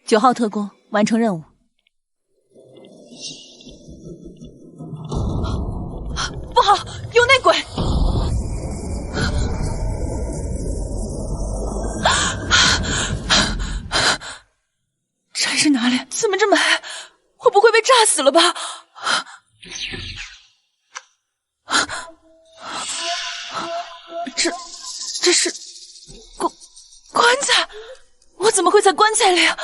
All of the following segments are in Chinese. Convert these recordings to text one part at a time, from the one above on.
9号特工完成任务。不好，有内鬼！这是哪里？怎么这么黑？会不会被炸死了吧？这是棺材，我怎么会在棺材里啊？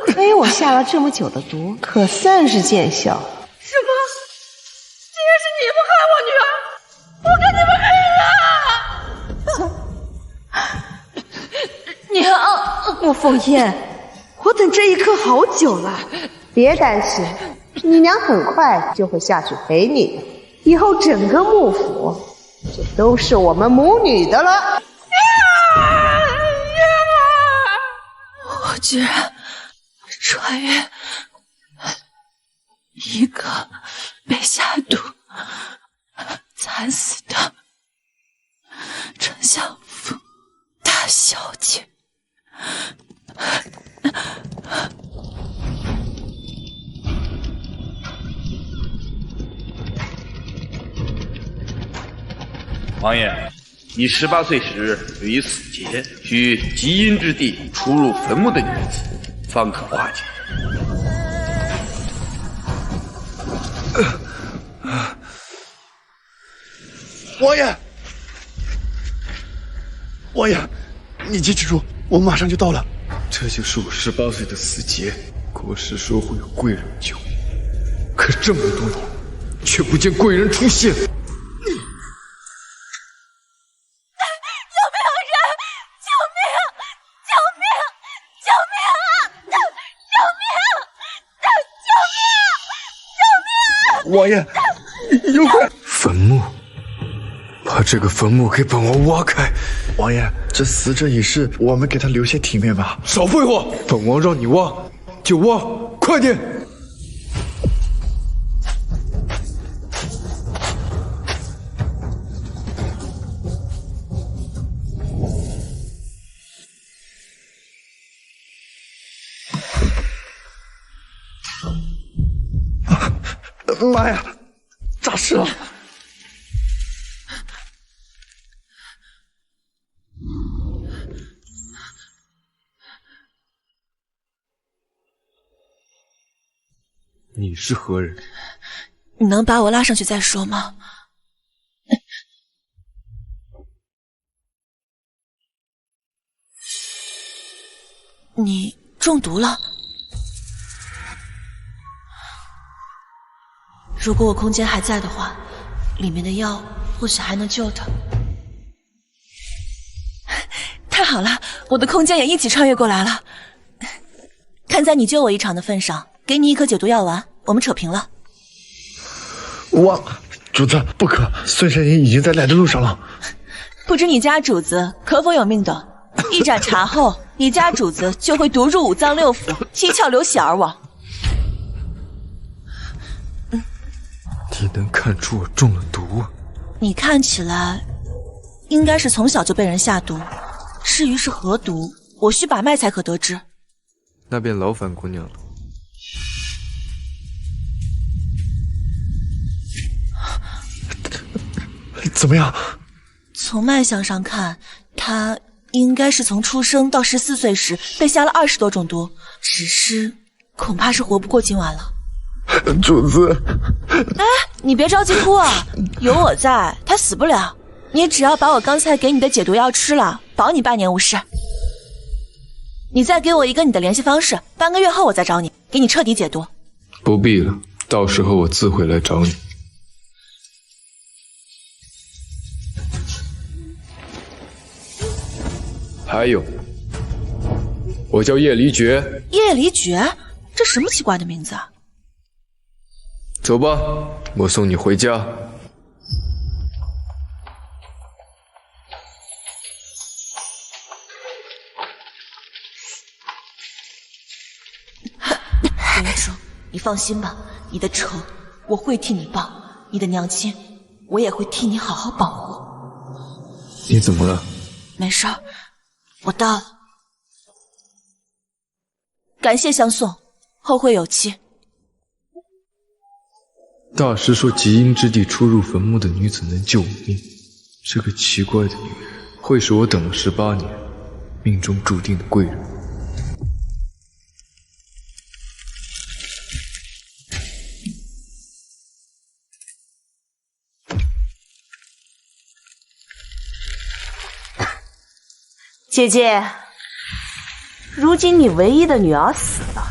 亏我下了这么久的毒，可算是见效。什么？竟然是你们害我女儿！我跟你们黑了！娘，穆凤燕，我等这一刻好久了。别担心，你娘很快就会下去陪你，以后整个幕府就都是我们母女的了。我居然穿越一个被下毒惨死的丞相府大小姐。王爷，你18岁时有一死劫，需极阴之地出入坟墓的女子，方可化解。王爷，王爷，你记住，我马上就到了。这就是我18岁的死劫。国师说会有贵人救我，可这么多年，却不见贵人出现。王爷，有鬼！坟墓，把这个坟墓给本王挖开。王爷，这死者已逝，我们给他留些体面吧。少废话，本王让你挖就挖，快点！妈呀，诈尸了！你是何人？你能把我拉上去再说吗？你中毒了？如果我空间还在的话，里面的药或许还能救他。太好了，我的空间也一起穿越过来了。看在你救我一场的份上，给你1颗解毒药丸，我们扯平了。主子不可，孙神医已经在来的路上了。不知你家主子可否有命的？一盏茶后，你家主子就会毒入5脏6腑，七窍流血而亡。你能看出我中了毒？你看起来应该是从小就被人下毒，至于是何毒，我需把脉才可得知。那便劳烦姑娘了。怎么样？从脉象上看，他应该是从出生到14岁时被下了20多种毒，只是恐怕是活不过今晚了。主子，哎，你别着急哭啊，有我在，他死不了。你只要把我刚才给你的解毒药吃了，保你半年无事。你再给我一个你的联系方式，半个月后我再找你，给你彻底解毒。不必了，到时候我自会来找你。还有，我叫叶离绝。叶离绝，这什么奇怪的名字啊？走吧，我送你回家。公主，你放心吧，你的仇我会替你报，你的娘亲我也会替你好好保护。你怎么了？没事儿，我到了。感谢相送，后会有期。大师说极阴之地出入坟墓的女子能救我命，这个奇怪的女人会是我等了18年命中注定的贵人。姐姐，如今你唯一的女儿死了，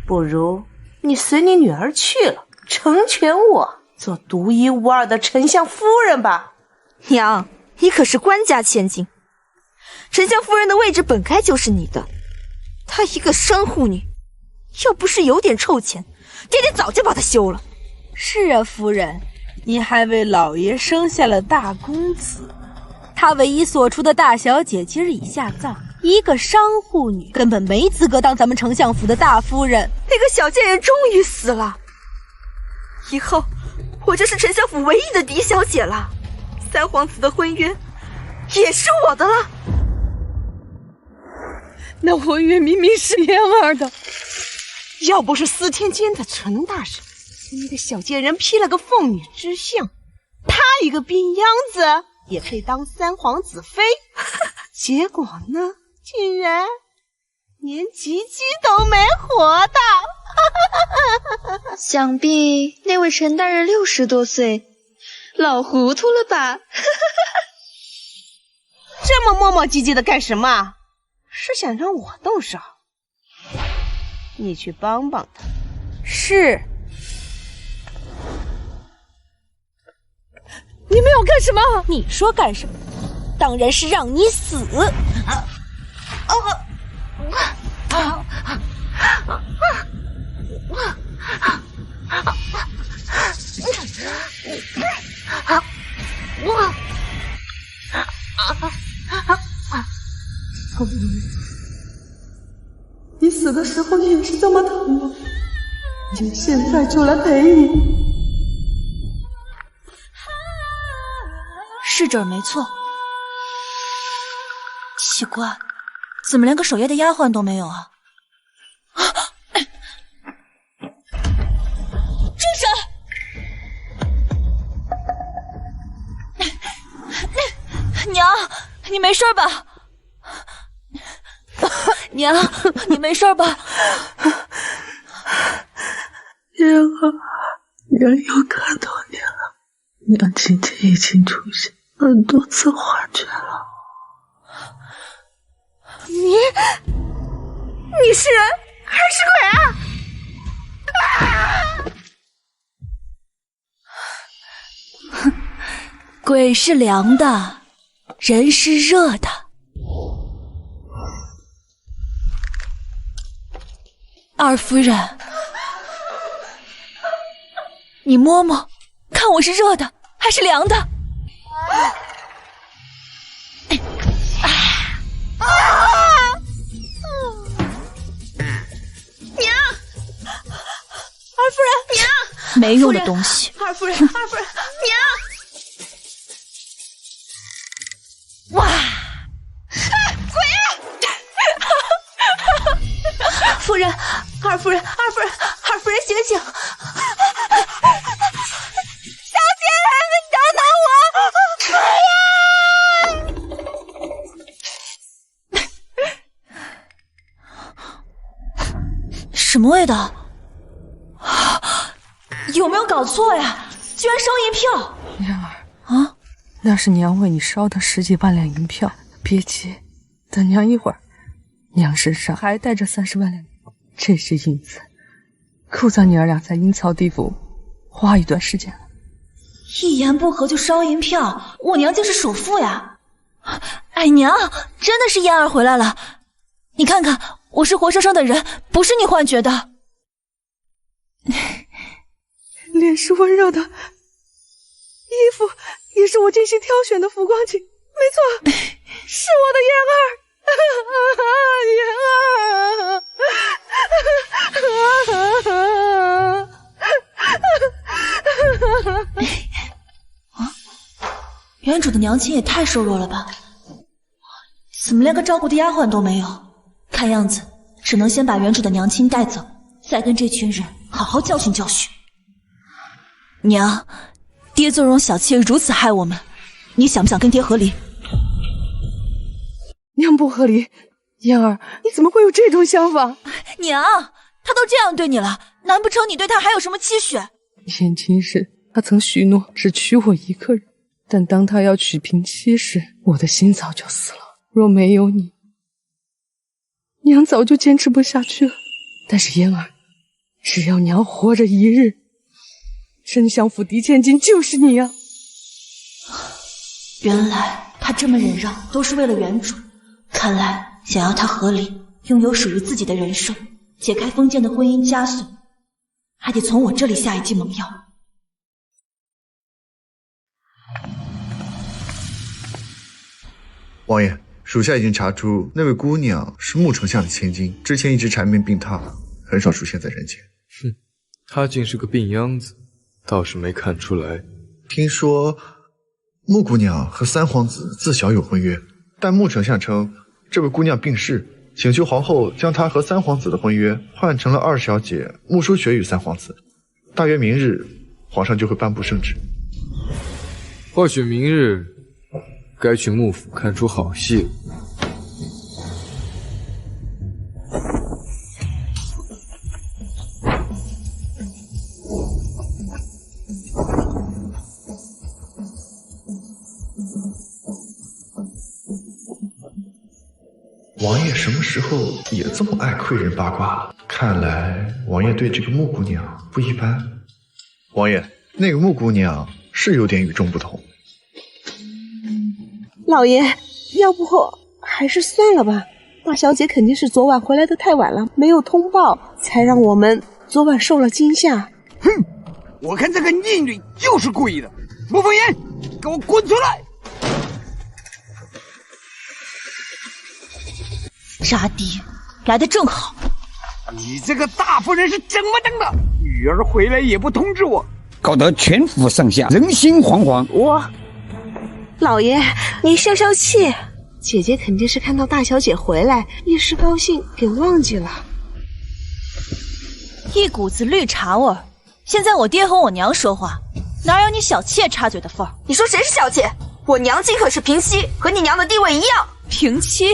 不如你随你女儿去了，成全我，做独一无二的丞相夫人吧。娘，你可是官家千金，丞相夫人的位置本该就是你的。她一个生护女，要不是有点臭钱，爹爹早就把她休了。是啊，夫人，你还为老爷生下了大公子。他唯一所出的大小姐今日已下葬，一个商户女根本没资格当咱们丞相府的大夫人。那个小贱人终于死了，以后我就是丞相府唯一的嫡小姐了，三皇子的婚约也是我的了。那婚约明明是莲儿的，要不是司天监的陈大人给那个小贱人批了个凤女之相，她一个病秧子也配当三皇子妃？结果呢，竟然连吉吉都没活到。想必那位陈大人60多岁，老糊涂了吧？这么磨磨唧唧的干什么？是想让我动手？你去帮帮他。是。你们要干什么？你说干什么？当然是让你死！你死的时候你也是这么疼的，我现在就来陪你。是这儿没错。奇怪，怎么连个守夜的丫鬟都没有啊？住手！娘，你没事吧？娘，你没事吧？娘啊，娘又看到你了。娘今天已经出现很多次幻觉了。你是人还是鬼啊？鬼是凉的，人是热的。二夫人，你摸摸，看我是热的还是凉的？娘，二夫人，娘，没用的东西。二夫人，娘。哇！鬼啊！夫人，二夫人，二夫人，二夫人，醒醒！小姐，等等我！什么味道？有没有搞错呀？居然烧银票！娘儿啊，那是娘为你烧的10几万两银票，别急，等娘一会儿。娘身上还带着30万两，这些银子够咱娘儿俩在阴曹地府花一段时间了。一言不合就烧银票，我娘就是首富呀！哎娘，真的是燕儿回来了，你看看，我是活生生的人，不是你幻觉的。脸是温柔的，衣服也是我精心挑选的浮光锦，没错，是我的燕儿。原主的娘亲也太瘦弱了吧？怎么连个照顾的丫鬟都没有？看样子只能先把原主的娘亲带走，再跟这群人好好教训教训。娘，爹纵容小妾如此害我们，你想不想跟爹和离？娘不和离。嫣儿，你怎么会有这种想法？娘，他都这样对你了，难不成你对他还有什么期许？燕青时，他曾许诺只娶我一个人，但当他要娶平妻时，我的心早就死了。若没有你，娘早就坚持不下去了。但是嫣儿，只要娘活着一日，真相府嫡千金就是你啊！原来他这么忍让都是为了原主，看来想要他和离，拥有属于自己的人生，解开封建的婚姻枷锁，还得从我这里下一剂猛药。王爷，属下已经查出那位姑娘是穆丞相的千金，之前一直缠绵病榻，很少出现在人间。哼，她竟是个病秧子，倒是没看出来。听说穆姑娘和三皇子自小有婚约，但穆丞相称这位姑娘病逝，请求皇后将她和三皇子的婚约换成了二小姐穆淑雪与三皇子。大约明日，皇上就会颁布圣旨。或许明日该去幕府看出好戏了。王爷什么时候也这么爱窥人八卦了？看来王爷对这个穆姑娘不一般。王爷，那个穆姑娘是有点与众不同。老爷，要不还是算了吧。大小姐肯定是昨晚回来的太晚了，没有通报，才让我们昨晚受了惊吓。哼，我看这个逆女就是故意的。穆凤言，给我滚出来！渣爹，来得正好。你这个大夫人是怎么当的？女儿回来也不通知我，搞得全府上下人心惶惶。老爷，你消消气，姐姐肯定是看到大小姐回来，一时高兴给忘记了。一股子绿茶味儿。现在我爹和我娘说话，哪有你小妾插嘴的份儿？你说谁是小妾？我娘亲可是平妻，和你娘的地位一样。平妻？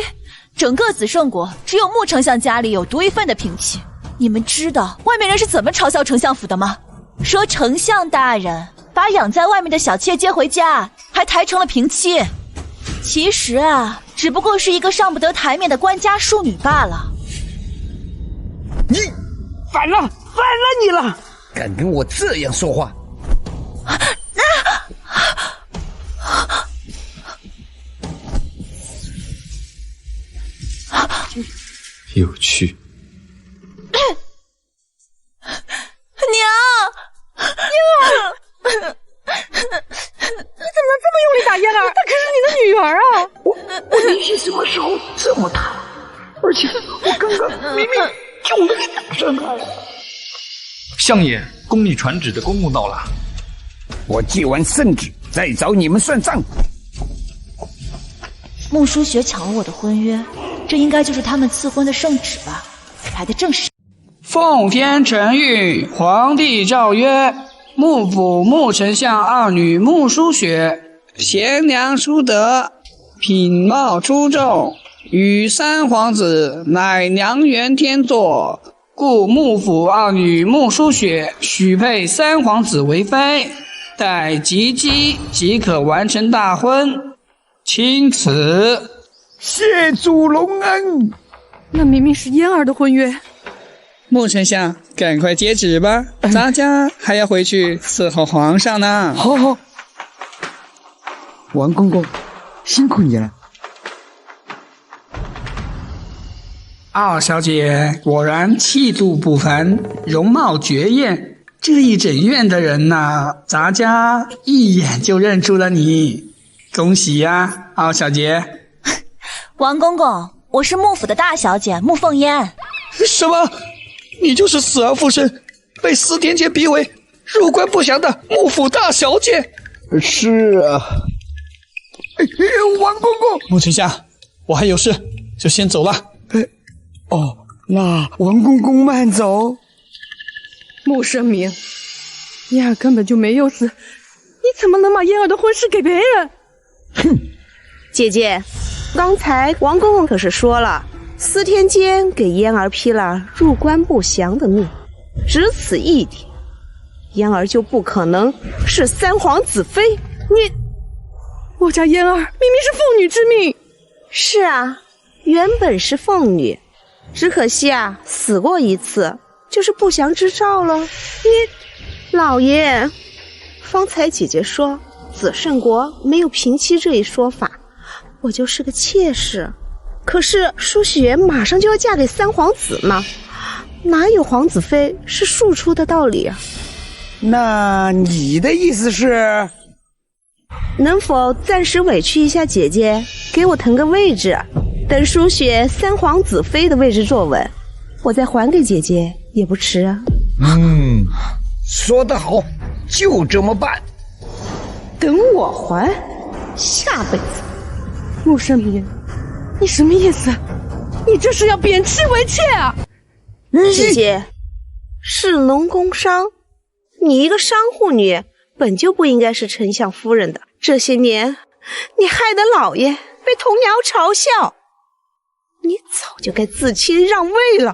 整个紫圣国只有穆丞相家里有独一份的平妻。你们知道外面人是怎么嘲笑丞相府的吗？说丞相大人把养在外面的小妾接回家，还抬成了平妻。其实啊，只不过是一个上不得台面的官家庶女罢了。你反了你了！敢跟我这样说话？有趣。你怎么能这么用力打嫣儿？她可是你的女儿啊！我力气什么时候这么大？而且我刚刚明明就能打伤他了。相爷，宫里传旨的公务到了。我记完圣旨，再找你们算账。穆淑雪抢了我的婚约，这应该就是他们赐婚的圣旨吧？来得正是。奉天承运，皇帝诏曰：幕府穆丞相二女穆淑雪，贤良淑德，品貌出众，与三皇子乃良缘天作，故幕府二女穆淑雪许配三皇子为妃，待及笄即可完成大婚。钦此。谢主隆恩。那明明是嫣儿的婚约。穆丞相，赶快接旨吧，咱家还要回去伺候皇上呢。好，王公公，辛苦你了。二小姐果然气度不凡，容貌绝艳，这一整院的人呐，咱家一眼就认出了你，恭喜呀，二小姐。王公公，我是幕府的大小姐穆凤嫣。什么？你就是死而复生，被司天监逼为入关不详的幕府大小姐？是啊。王公公，穆丞相，我还有事，就先走了。那王公公慢走。穆生明，嫣儿根本就没有死，你怎么能把嫣儿的婚事给别人？哼，姐姐，刚才王公公可是说了，司天监给嫣儿批了入关不祥的命，只此一点，嫣儿就不可能是三皇子妃。我家嫣儿明明是凤女之命。是啊，原本是凤女，只可惜啊，死过一次，就是不祥之兆了。老爷，方才姐姐说子慎国没有平妻这一说法，我就是个妾室。可是舒雪马上就要嫁给三皇子呢，哪有皇子妃是庶出的道理啊？那你的意思是？能否暂时委屈一下姐姐，给我腾个位置，等舒雪三皇子妃的位置坐稳，我再还给姐姐也不迟啊。说得好，就这么办。等我还，下辈子。穆生明，你什么意思？你这是要贬斥为妾啊？姐姐，士农工商，你一个商户女，本就不应该是丞相夫人的。这些年，你害得老爷被同僚嘲笑，你早就该自谦让位了。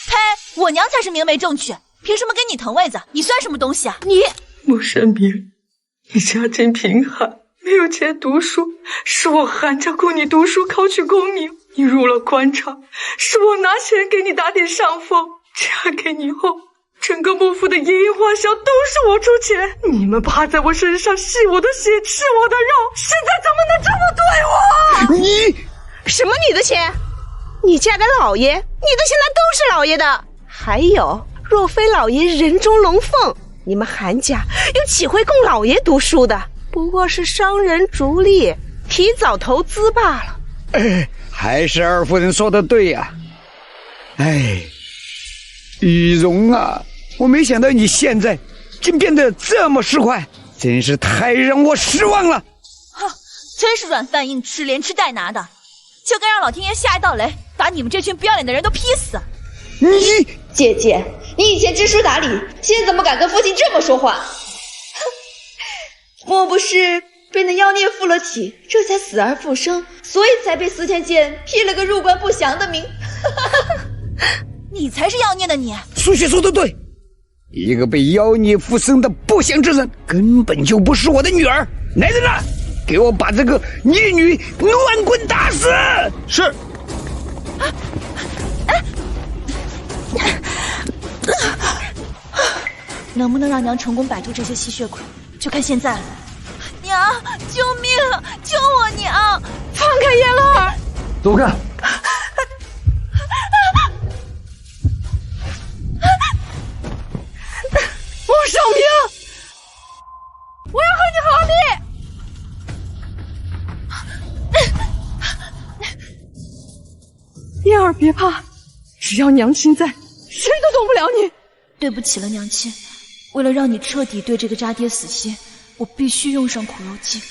呸！我娘才是明媒正娶，凭什么给你腾位子？你算什么东西啊？你穆生明，你家境贫寒，没有钱读书，是我含着供你读书考取功名。你入了官场，是我拿钱给你打点上风。嫁给你后，整个幕府的银银花销都是我出钱，你们趴在我身上吸我的血吃我的肉，现在怎么能这么对我？你什么你的钱？你嫁给老爷，你的钱那都是老爷的。还有，若非老爷人中龙凤，你们韩家又岂会供老爷读书的？不过是商人逐利，提早投资罢了。还是二夫人说的对呀。雨荣啊，我没想到你现在竟变得这么市侩，真是太让我失望了。哼，真是软饭硬吃，连吃带拿的，就该让老天爷下一道雷，把你们这群不要脸的人都劈死。姐姐，你以前知书达理，现在怎么敢跟父亲这么说话？莫不是被那妖孽附了体，这才死而复生，所以才被司天监批了个入关不祥的名？你才是妖孽的你！苏雪说的对，一个被妖孽附身的不祥之人，根本就不是我的女儿。来人呐，给我把这个孽女乱棍打死！是。能不能让娘成功摆脱这些吸血鬼，就看现在了。娘，救命！救我娘！放开嫣儿！走开！穆少明，我要和你和离！嫣儿别怕，只要娘亲在，谁都动不了你。对不起了，娘亲，为了让你彻底对这个渣爹死心，我必须用上苦肉计。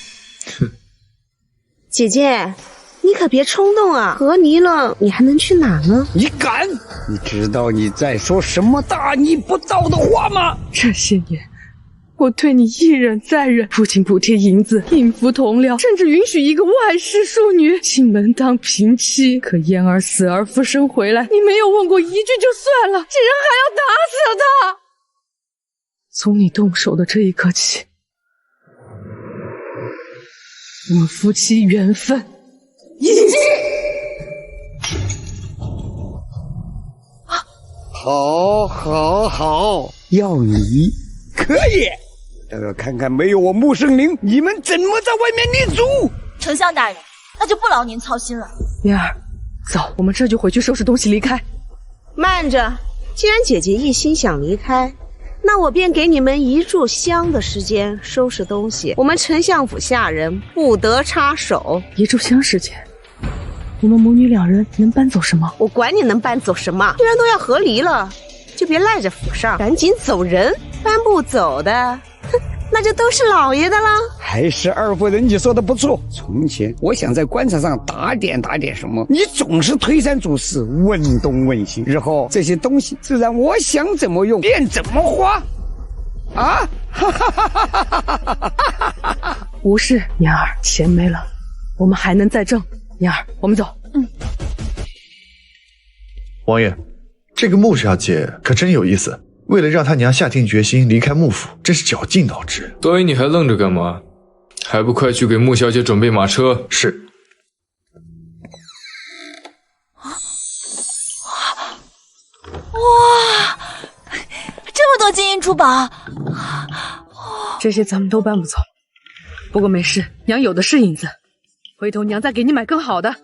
哼，姐姐，你可别冲动啊！和离了，你还能去哪呢？你敢？你知道你在说什么大逆不道的话吗？这些年，我对你一忍再忍，不仅补贴银子，应付同僚，甚至允许一个外室庶女进门当平妻。可嫣儿死而复生回来，你没有问过一句就算了，竟然还要打死她！从你动手的这一刻起，我们夫妻缘分已尽。好，好，好，要你可以，但要看看没有我穆圣灵，你们怎么在外面立足？丞相大人，那就不劳您操心了。嫣儿，走，我们这就回去收拾东西离开。慢着，既然姐姐一心想离开，那我便给你们1炷香的时间收拾东西。我们丞相府下人不得插手。1炷香时间，你们母女2人能搬走什么？我管你能搬走什么，既然都要和离了，就别赖在府上，赶紧走人。搬不走的，哼，那就都是老爷的了。还是二夫人你说的不错。从前我想在官场上打点什么，你总是推三阻四，问东问西，日后这些东西自然我想怎么用便怎么花。啊！无事，年儿，钱没了，我们还能再挣。年儿，我们走。王爷，这个穆小姐可真有意思。为了让她娘下定决心离开穆府，真是绞尽脑汁。所以你还愣着干嘛？还不快去给穆小姐准备马车？是。哇，这么多金银珠宝，这些咱们都搬不走。不过没事，娘有的是银子，回头娘再给你买更好的。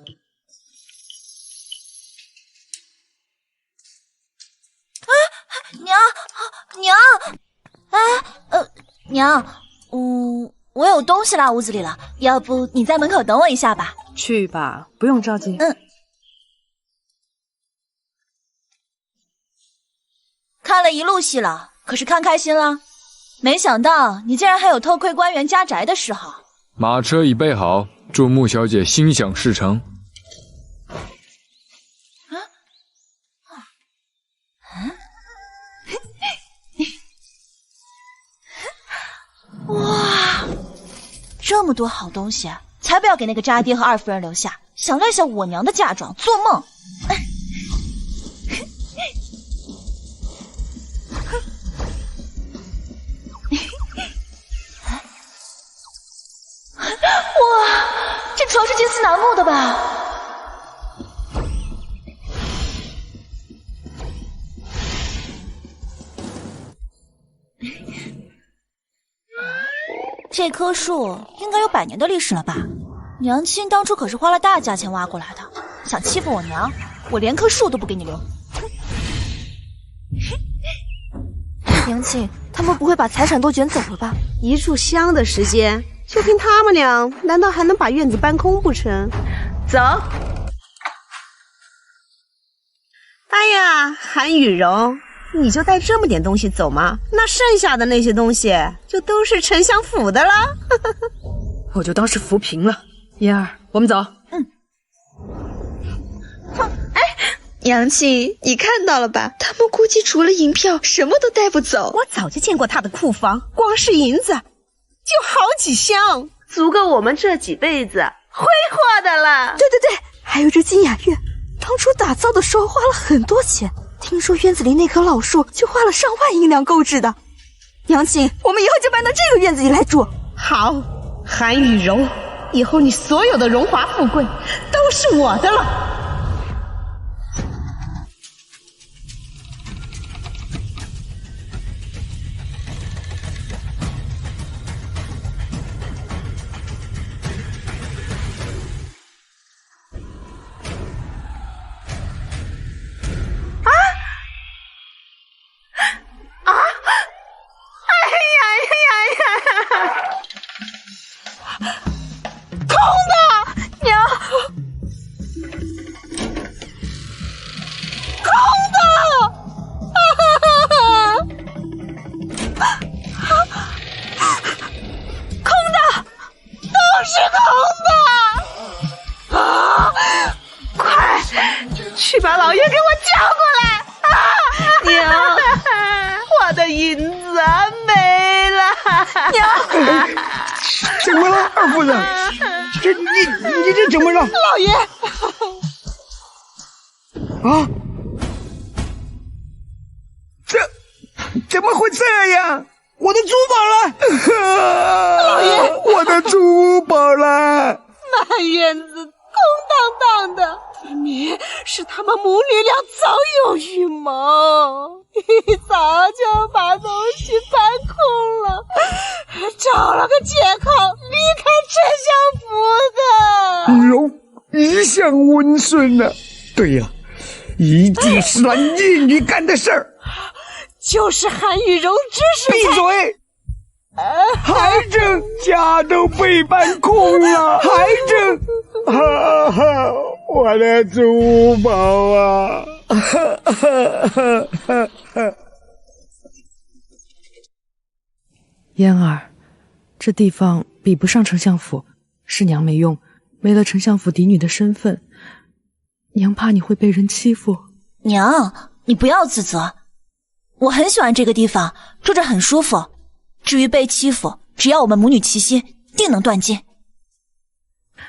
娘，娘，我有东西落屋子里了，要不你在门口等我一下吧？去吧，不用着急。看了一路戏了，可是看开心了。没想到你竟然还有偷窥官员家宅的嗜好。马车已备好，祝穆小姐心想事成。哇，这么多好东西，才不要给那个渣爹和二夫人留下。想赖下我娘的嫁妆，做梦！哇，这床是金丝楠木的吧？这棵树应该有100年的历史了吧？娘亲当初可是花了大价钱挖过来的，想欺负我娘，我连棵树都不给你留。娘亲，他们不会把财产都卷走了吧？一炷香的时间，就凭他们俩，难道还能把院子搬空不成？走。哎呀，韩雨柔，你就带这么点东西走吗？那剩下的那些东西就都是丞相府的了。我就当是扶贫了。嫣儿，我们走。娘亲，你看到了吧？他们估计除了银票，什么都带不走。我早就见过他的库房，光是银子就好几箱，足够我们这几辈子挥霍的了。对，还有这金雅院，当初打造的时候花了很多钱，听说院子里那棵老树就花了上万银两购置的。娘亲，我们以后就搬到这个院子里来住。好，韩雨柔，以后你所有的荣华富贵都是我的了。去把老爷给我叫过来！娘，我的银子没了！娘，怎么了，二夫人？你这怎么了？老爷！啊！怎么会这样？我的珠宝了！老爷，我的珠宝了！满院子空荡荡的，分明是他们母女俩早有预谋，早就把东西搬空了，找了个借口离开丞相府的。容一向温顺啊。对呀，一定是那逆女干的事儿。就是韩雨柔指使。闭嘴！还真家都被搬空了，还真，我的珠宝啊！嫣儿，这地方比不上丞相府，是娘没用，没了丞相府嫡女的身份，娘怕你会被人欺负。娘，你不要自责，我很喜欢这个地方，住着很舒服。至于被欺负，只要我们母女齐心，定能断尽。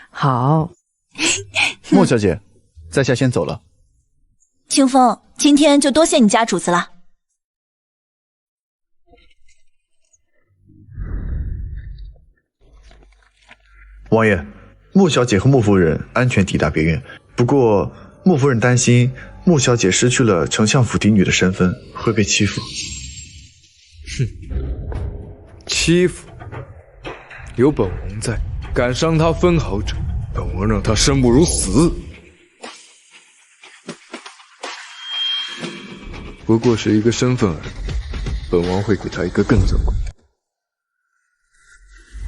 好，莫小姐，在下先走了。清风，今天就多谢你家主子了。王爷，穆小姐和穆夫人安全抵达别院，不过穆夫人担心穆小姐失去了丞相府嫡女的身份，会被欺负。哼，欺负？有本王在，敢伤她分毫者，本王让她生不如死。不过是一个身份而已，本王会给她一个更尊贵。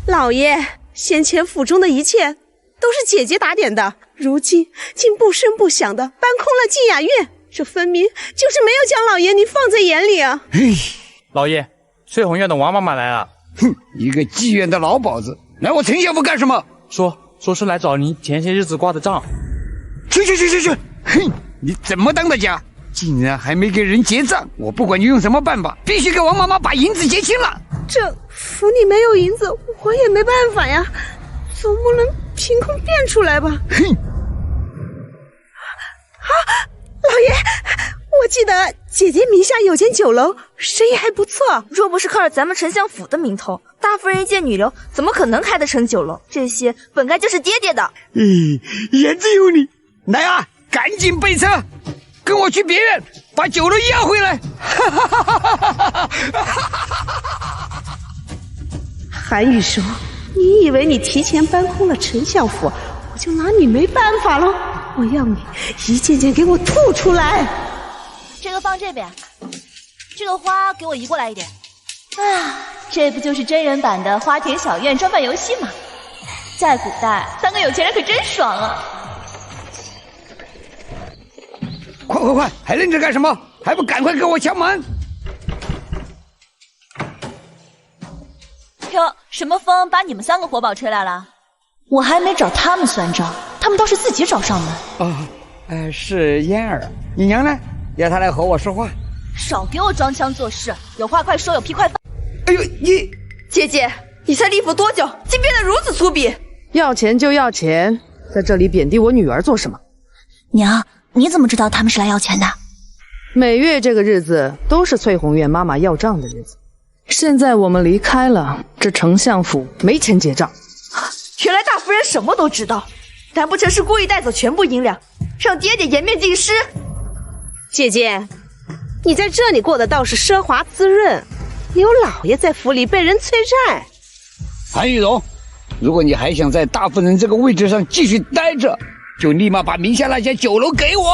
老爷，先前府中的一切都是姐姐打点的，如今竟不声不响的搬空了静雅院，这分明就是没有将老爷你放在眼里啊！老爷，翠红院的王妈妈来了。哼，一个妓院的老鸨子，来我丞相府干什么？说是来找您前些日子挂的账。去！哼，你怎么当的家？竟然还没给人结账！我不管你用什么办法，必须给王妈妈把银子结清了。这府里没有银子，我也没办法呀，总不能凭空变出来吧？哼！老爷，我记得姐姐名下有间酒楼，生意还不错。若不是靠着咱们丞相府的名头，大夫人一介女流，怎么可能开得成酒楼？这些本该就是爹爹的。言之有理。来啊，赶紧备车，跟我去别院，把酒楼要回来。韩玉叔，你以为你提前搬空了丞相府，我就拿你没办法了？我要你一件件给我吐出来。这个放这边，这个花给我移过来一点。啊，这不就是真人版的花田小院装扮游戏吗？在古代，当个有钱人可真爽啊！快，还愣着干什么？还不赶快给我敲门！哟，什么风把你们3个活宝吹来了？我还没找他们算账，他们倒是自己找上门。是嫣儿，你娘呢？要她来和我说话。少给我装腔作势，有话快说，有屁快放。哎呦，你姐姐，你才立府多久，竟变得如此粗鄙？要钱就要钱，在这里贬低我女儿做什么？娘，你怎么知道他们是来要钱的？每月这个日子都是翠红院妈妈要账的日子。现在我们离开了，这丞相府没钱结账。原来大夫人什么都知道，难不成是故意带走全部银两，让爹爹颜面尽失？姐姐，你在这里过得倒是奢华滋润，有老爷在府里被人催债。韩玉荣，如果你还想在大夫人这个位置上继续待着，就立马把名下那间酒楼给我。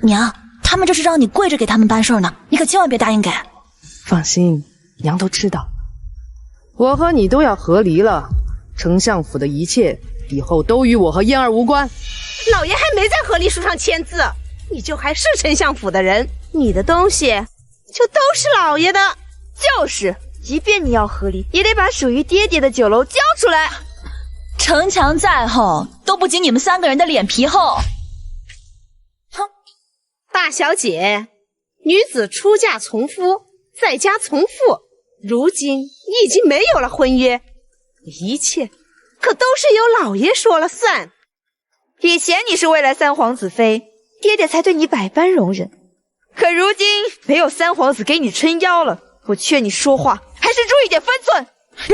娘，他们这是让你跪着给他们办事呢，你可千万别答应给。放心，娘都知道，我和你都要和离了，丞相府的一切以后都与我和嫣儿无关。老爷还没在和离书上签字，你就还是丞相府的人，你的东西就都是老爷的。就是，即便你要和离，也得把属于爹爹的酒楼交出来。城墙再厚，都不及你们3个人的脸皮厚。哼，大小姐，女子出嫁从夫，在家从父，如今已经没有了婚约，一切可都是由老爷说了算。以前你是未来3皇子妃，爹爹才对你百般容忍，可如今没有3皇子给你撑腰了，我劝你说话还是注意点分寸。你，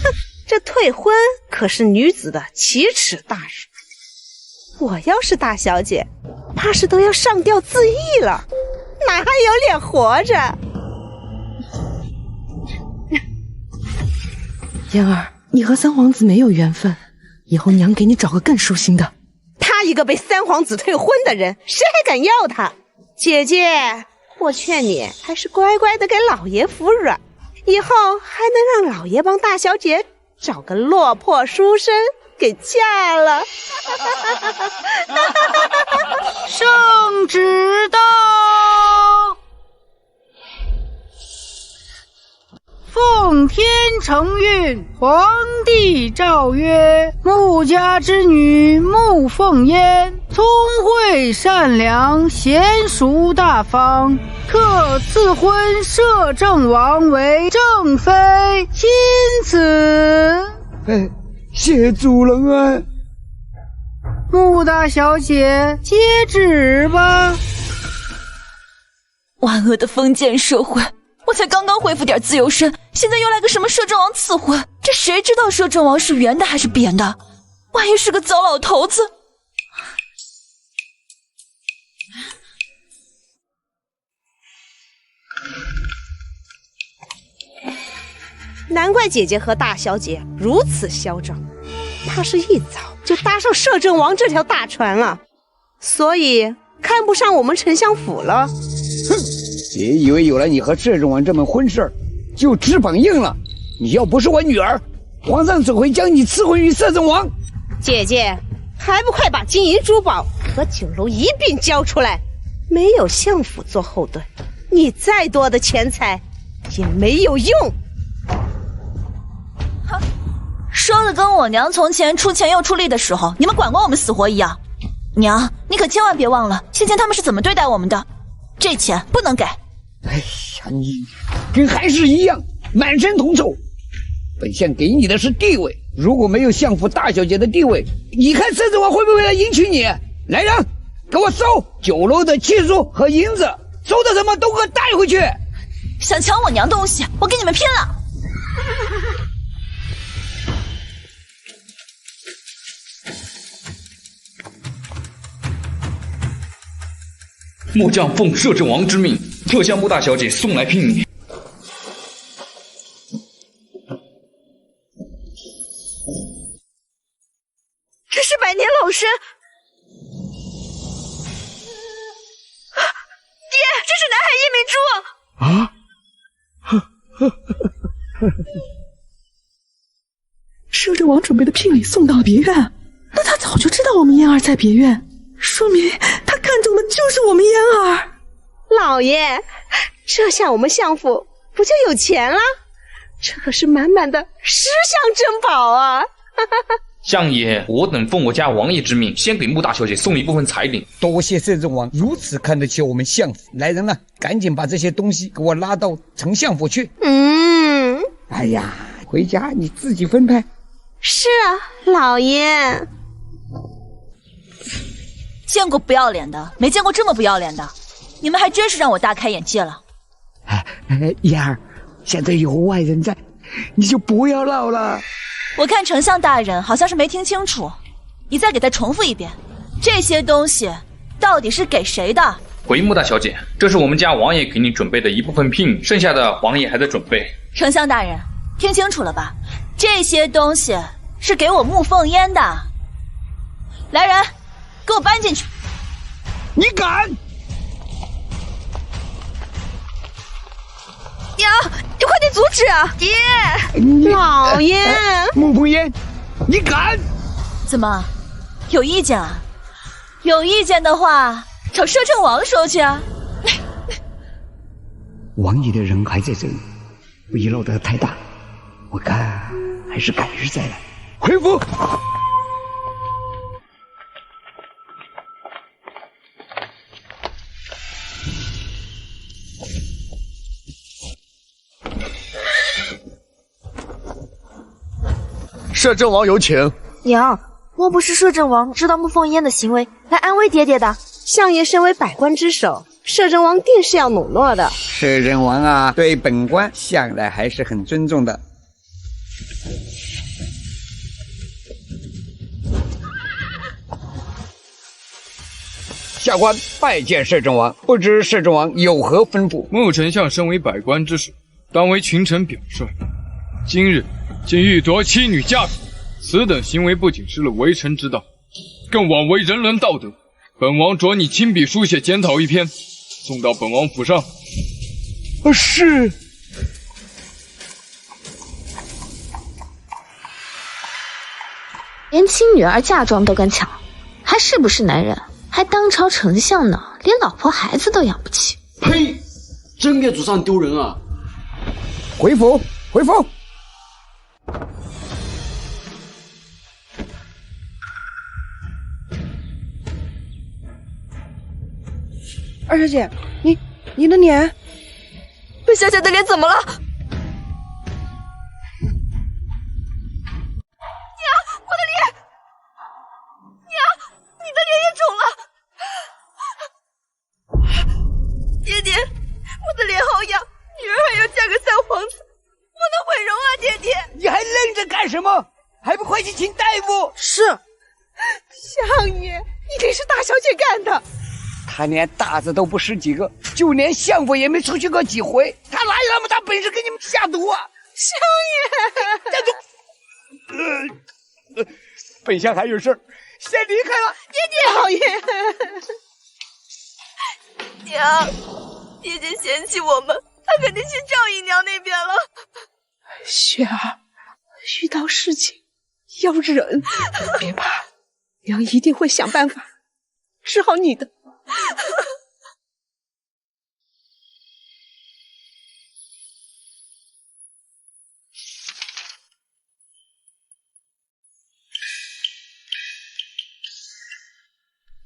哼，这退婚可是女子的奇耻大辱，我要是大小姐，怕是都要上吊自缢了，哪还有脸活着？嫣儿，你和3皇子没有缘分，以后娘给你找个更舒心的。他一个被3皇子退婚的人，谁还敢要他？姐姐，我劝你还是乖乖的给老爷服软，以后还能让老爷帮大小姐找个落魄书生给嫁了。圣旨到！奉天承运，皇帝诏曰：穆家之女穆凤烟，聪慧善良，娴熟大方，特赐婚摄政王为正妃，钦此。谢主人啊！穆大小姐，接旨吧。万恶的封建社会，我才刚刚恢复点自由身，现在又来个什么摄政王赐婚，这谁知道摄政王是圆的还是扁的？万一是个糟老头子。难怪姐姐和大小姐如此嚣张，怕是一早就搭上摄政王这条大船了，所以看不上我们丞相府了。哼，别以为有了你和摄政王这门婚事就翅膀硬了。你要不是我女儿，皇上怎会将你赐婚于摄政王？姐姐，还不快把金银珠宝和酒楼一并交出来！没有相府做后盾，你再多的钱财也没有用。说的跟我娘从前出钱又出力的时候，你们管过我们死活一样。娘，你可千万别忘了先前他们是怎么对待我们的，这钱不能给。哎呀，你跟孩子一样，满身铜臭。本相给你的是地位，如果没有相府大小姐的地位，你看摄政王会不会来迎娶你？来人，给我收酒楼的器物和银子，收的什么都给我带回去。想抢我娘东西，我跟你们拼了！末将奉摄政王之命，特向穆大小姐送来聘礼。这是百年老参。爹，这是南海夜明珠。啊！摄政王准备的聘礼送到了别院，那他早就知道我们嫣儿在别院，说明他看中的就是我们嫣儿。老爷，这下我们相府不就有钱了？这可是满满的10项珍宝啊！相爷，我等奉我家王爷之命，先给穆大小姐送了一部分彩礼。多谢摄政王如此看得起我们相府。来人啊，赶紧把这些东西给我拉到丞相府去。哎呀，回家你自己分配。是啊，老爷。见过不要脸的，没见过这么不要脸的。你们还真是让我大开眼界了。嫣儿，现在有外人在，你就不要闹了。我看丞相大人好像是没听清楚，你再给他重复一遍，这些东西到底是给谁的？回穆大小姐，这是我们家王爷给你准备的一部分聘礼，剩下的王爷还在准备。丞相大人，听清楚了吧？这些东西是给我穆凤烟的。来人，给我搬进去！你敢！娘，你快点阻止啊！爹，老爷，穆凤烟，你敢？怎么，有意见啊？有意见的话，找摄政王说去啊！王爷的人还在这里，遗漏得太大，我看还是改日再来。回府。摄政王有请。娘，莫不是摄政王知道穆凤烟的行为，来安慰爹爹的？相爷身为百官之首，摄政王定是要努诺的。摄政王啊，对本官向来还是很尊重的。下官拜见摄政王，不知摄政王有何吩咐？穆丞相身为百官之首，当为群臣表率，今日竟欲夺妻女嫁给，此等行为不仅失了为臣之道，更枉为人伦道德。本王着你亲笔书写检讨一篇，送到本王府上。是。连亲女儿嫁妆都敢抢，还是不是男人？还当朝丞相呢，连老婆孩子都养不起。呸！真给祖上丢人啊！回府。回府。二小姐，你的脸，本小姐的脸怎么了？娘，我的脸！娘，你的脸也肿了！爹爹，我的脸好痒，女儿还要嫁个三皇子，我能毁容啊！爹爹，你还愣着干什么？还不快去请大夫！是，相爷，一定是大小姐干的。他连大字都不识几个，就连相府也没出去过几回，他哪有那么大本事给你们下毒啊？相爷，本相还有事儿，先离开了。爹爹，老爷，娘，爹爹嫌弃我们，他肯定去赵姨娘那边了。雪儿，遇到事情要忍，别怕，娘一定会想办法治好你的。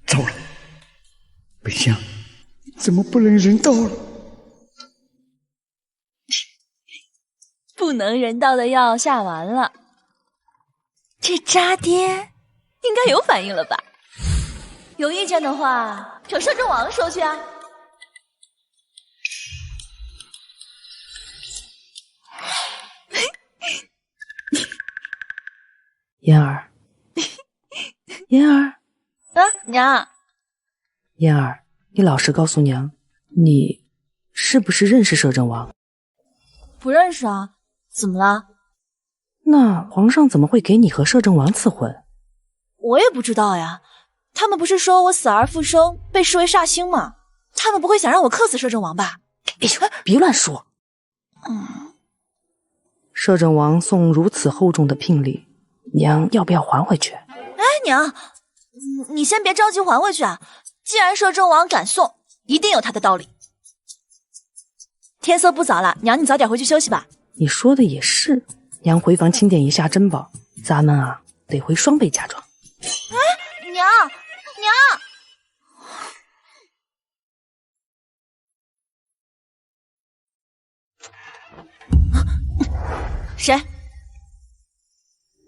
糟了，本相怎么不能人道了？不能人道的药下完了，这渣爹应该有反应了吧？有意见的话，找摄政王说去啊。嫣儿，嫣儿，娘，嫣儿，你老实告诉娘，你是不是认识摄政王？不认识啊，怎么了？那皇上怎么会给你和摄政王赐婚？我也不知道呀。他们不是说我死而复生，被视为煞星吗？他们不会想让我克死摄政王吧？别乱说。摄政王送如此厚重的聘礼，娘要不要还回去？哎，娘，你先别着急还回去啊。既然摄政王敢送，一定有他的道理。天色不早了，娘你早点回去休息吧。你说的也是，娘回房清点一下珍宝，咱们啊得回双倍嫁妆。哎，娘。谁？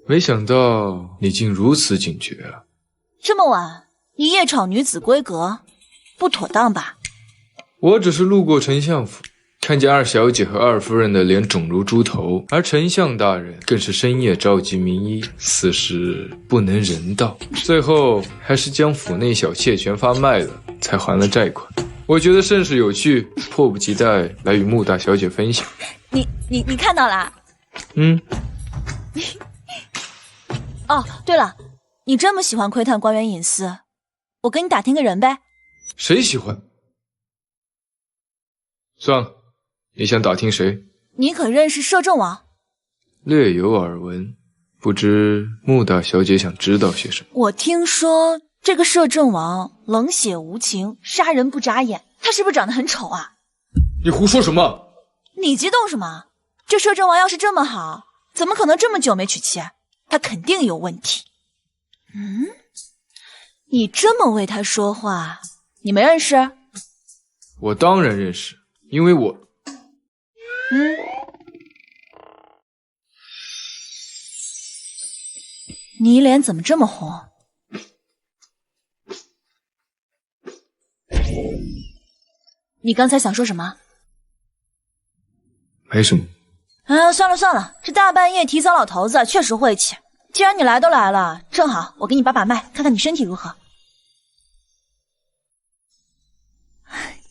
没想到你竟如此警觉啊！这么晚，你夜闯女子闺阁，不妥当吧？我只是路过丞相府，看见二小姐和二夫人的脸肿如猪头，而丞相大人更是深夜召集名医，此事不能人道，最后还是将府内小妾全发卖了，才还了债款。我觉得甚是有趣，迫不及待来与穆大小姐分享。你看到了？哦，对了，你这么喜欢窥探官员隐私，我给你打听个人呗。谁喜欢？算了，你想打听谁？你可认识摄政王？略有耳闻，不知穆大小姐想知道些什么？我听说这个摄政王冷血无情，杀人不眨眼，他是不是长得很丑啊？你胡说什么？你激动什么？这摄政王要是这么好，怎么可能这么久没娶妻？他肯定有问题。你这么为他说话，你没认识？我当然认识，因为我……你脸怎么这么红？你刚才想说什么？没什么。算了，这大半夜提早老头子确实晦气。既然你来都来了，正好我给你把把脉，看看你身体如何。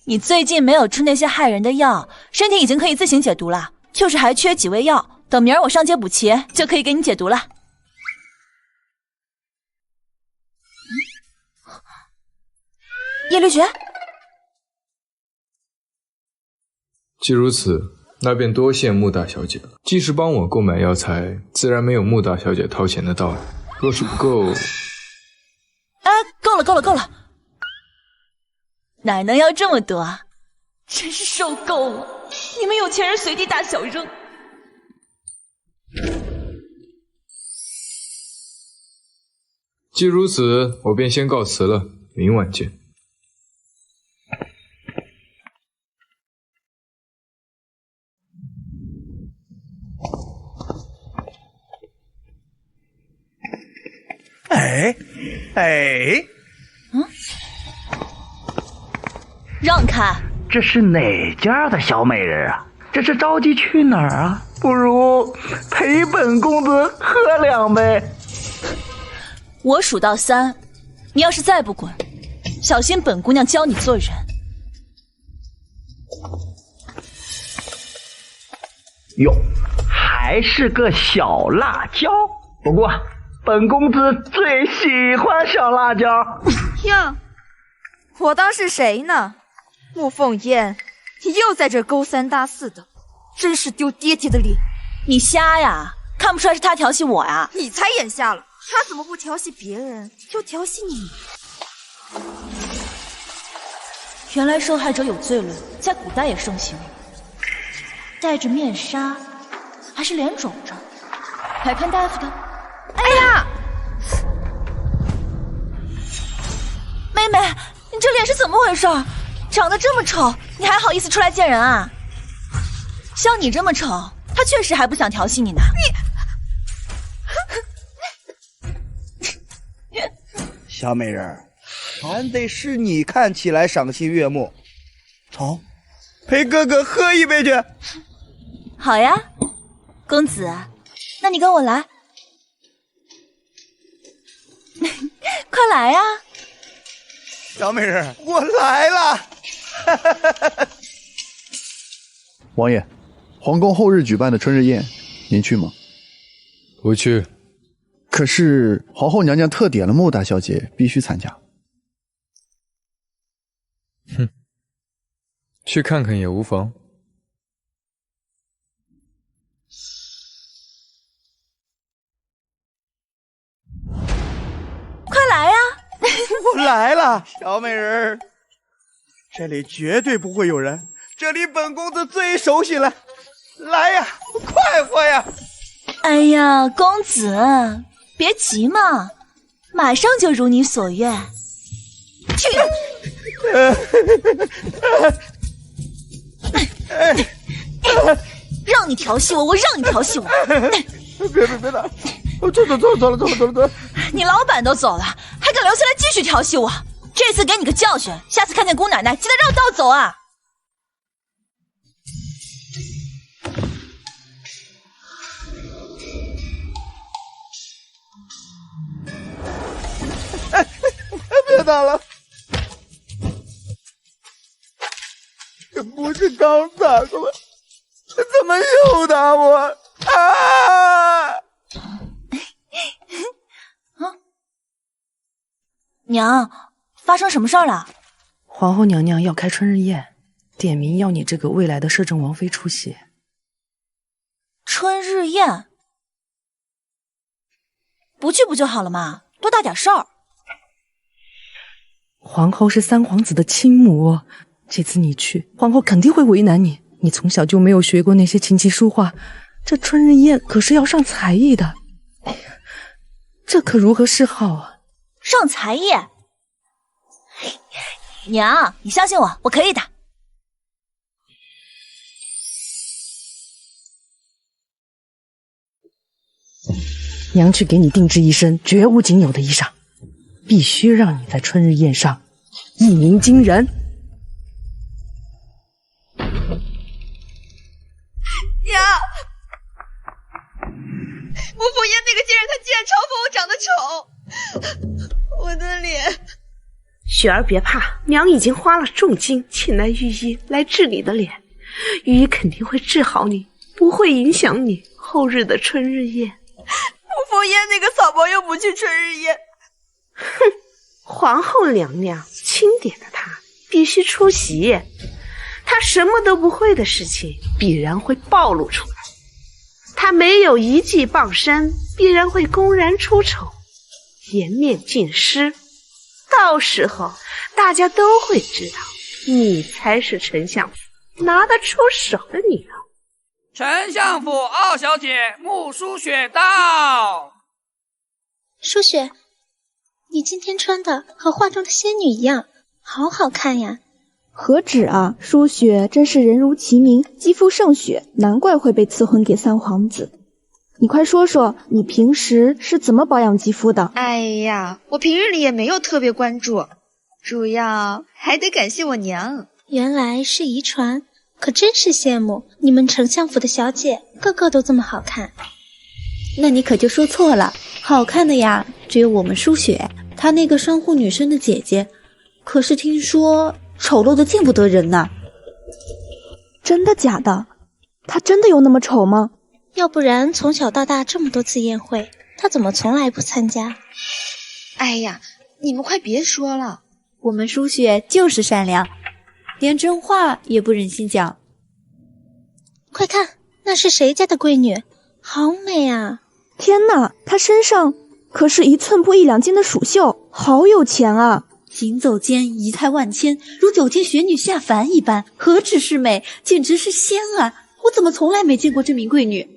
你最近没有吃那些害人的药，身体已经可以自行解毒了，就是还缺几味药，等明儿我上街补齐，就可以给你解毒了。叶绿雪，既如此，那便多谢穆大小姐了。既是帮我购买药材，自然没有穆大小姐掏钱的道理。若是不够……够了！哪能要这么多啊？真是受够了！你们有钱人随地大小扔。既如此，我便先告辞了，明晚见。哎，让开！这是哪家的小美人啊？这是着急去哪儿啊？不如陪本公子喝2杯。我数到3，你要是再不滚，小心本姑娘教你做人。哟，还是个小辣椒。不过本公子最喜欢小辣椒。哟，我当是谁呢？穆凤燕，你又在这勾三搭四的，真是丢爹爹的脸。你瞎呀？看不出来是他调戏我呀？你才眼瞎了，他怎么不调戏别人，就调戏你？原来受害者有罪论在古代也盛行，戴着面纱，还是脸肿着，来看大夫的。哎呀，妹妹，你这脸是怎么回事？长得这么丑，你还好意思出来见人啊？像你这么丑，他确实还不想调戏你呢。小美人，还得是你看起来赏心悦目。走，陪哥哥喝一杯去。好呀，公子，那你跟我来。快来呀！小美人，我来了。王爷，皇宫后日举办的春日宴，您去吗？不去。可是皇后娘娘特点了穆大小姐必须参加。哼，去看看也无妨。快来呀！我来了，小美人，这里绝对不会有人，这里本公子最熟悉了。来呀，快活呀！哎呀，公子，别急嘛，马上就如你所愿。去！让你调戏我，我让你调戏我。别打！我走了。你老板都走了，还敢留下来继续调戏我？这次给你个教训，下次看见姑奶奶记得绕道走啊！别打了！这不是刚打过吗？怎么又打我？啊！娘，发生什么事儿了？皇后娘娘要开春日宴，点名要你这个未来的摄政王妃出席。春日宴？不去不就好了嘛，多大点事儿。皇后是三皇子的亲母，这次你去，皇后肯定会为难你。你从小就没有学过那些琴棋书画，这春日宴可是要上才艺的。哎呀，这可如何是好啊？上才艺？娘，你相信我，我可以的。娘去给你定制一身绝无仅有的衣裳，必须让你在春日宴上一鸣惊人。娘，穆凤烟那个贱人，她竟然嘲讽我长得丑，我的脸。雪儿别怕，娘已经花了重金请来御医来治你的脸，御医肯定会治好你，不会影响你后日的春日宴。穆凤烟那个草包又不去春日宴，哼，皇后娘娘钦点的她必须出席，她什么都不会的事情必然会暴露出来，她没有一技傍身，必然会公然出丑，颜面尽失。到时候大家都会知道，你才是丞相府拿得出手的女儿。丞相府二小姐穆舒雪到。舒雪，你今天穿的和画中的仙女一样，好好看呀。何止啊，舒雪真是人如其名，肌肤胜雪，难怪会被赐婚给三皇子。你快说说，你平时是怎么保养肌肤的？哎呀，我平日里也没有特别关注，主要还得感谢我娘。原来是遗传，可真是羡慕你们丞相府的小姐，个个都这么好看。那你可就说错了，好看的呀，只有我们舒雪，她那个商户女生的姐姐，可是听说丑陋的见不得人呐。真的假的？她真的有那么丑吗？要不然从小到大这么多次宴会，她怎么从来不参加？哎呀，你们快别说了，我们舒雪就是善良，连真话也不忍心讲。快看，那是谁家的闺女？好美啊！天哪，她身上可是1寸布1两金的蜀绣，好有钱啊！行走间仪态万千，如9天玄女下凡一般，何止是美，简直是仙啊！我怎么从来没见过这名贵女？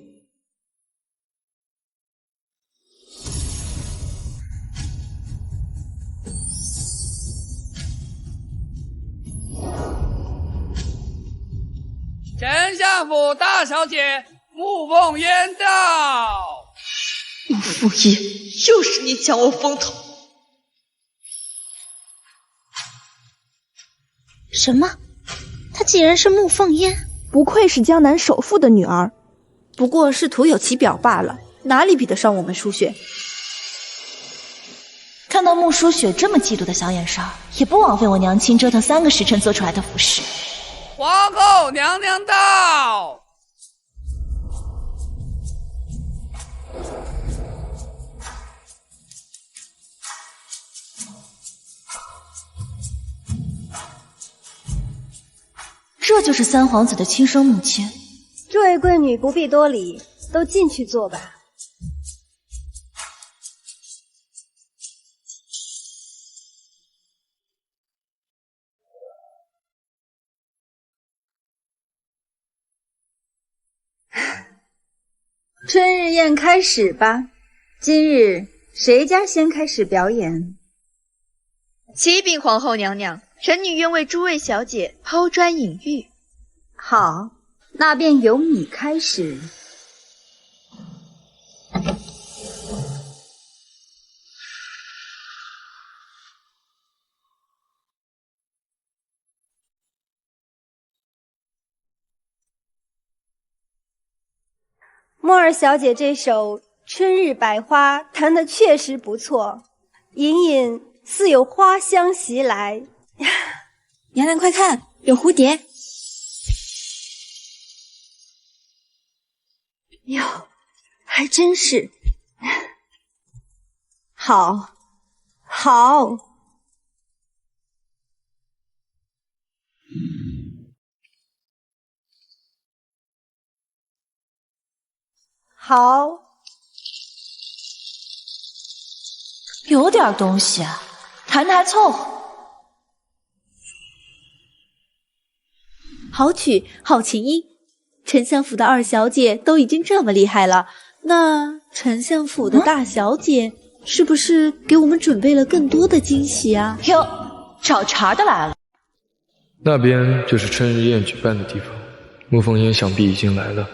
丞相府大小姐穆凤烟到。穆凤烟，又是你抢我风头！什么？她竟然是穆凤烟？不愧是江南首富的女儿，不过是徒有其表罢了，哪里比得上我们舒雪？看到穆舒雪这么嫉妒的小眼神，也不枉费我娘亲折腾3个时辰做出来的服饰。皇后娘娘到。这就是三皇子的亲生母亲。这位贵女不必多礼，都进去坐吧。春日宴开始吧。今日谁家先开始表演？启禀皇后娘娘，臣女愿为诸位小姐抛砖引玉。好，那便由你开始。莫儿小姐这首《春日百花》弹得确实不错，隐隐似有花香袭来。娘娘快看，有蝴蝶！哟，还真是。好，好。好，有点东西啊，弹得还凑合。好曲，好琴音，丞相府的2小姐都已经这么厉害了，那丞相府的大小姐是不是给我们准备了更多的惊喜啊？哟，找茬的来了。那边就是春日宴举办的地方，穆凤烟想必已经来了。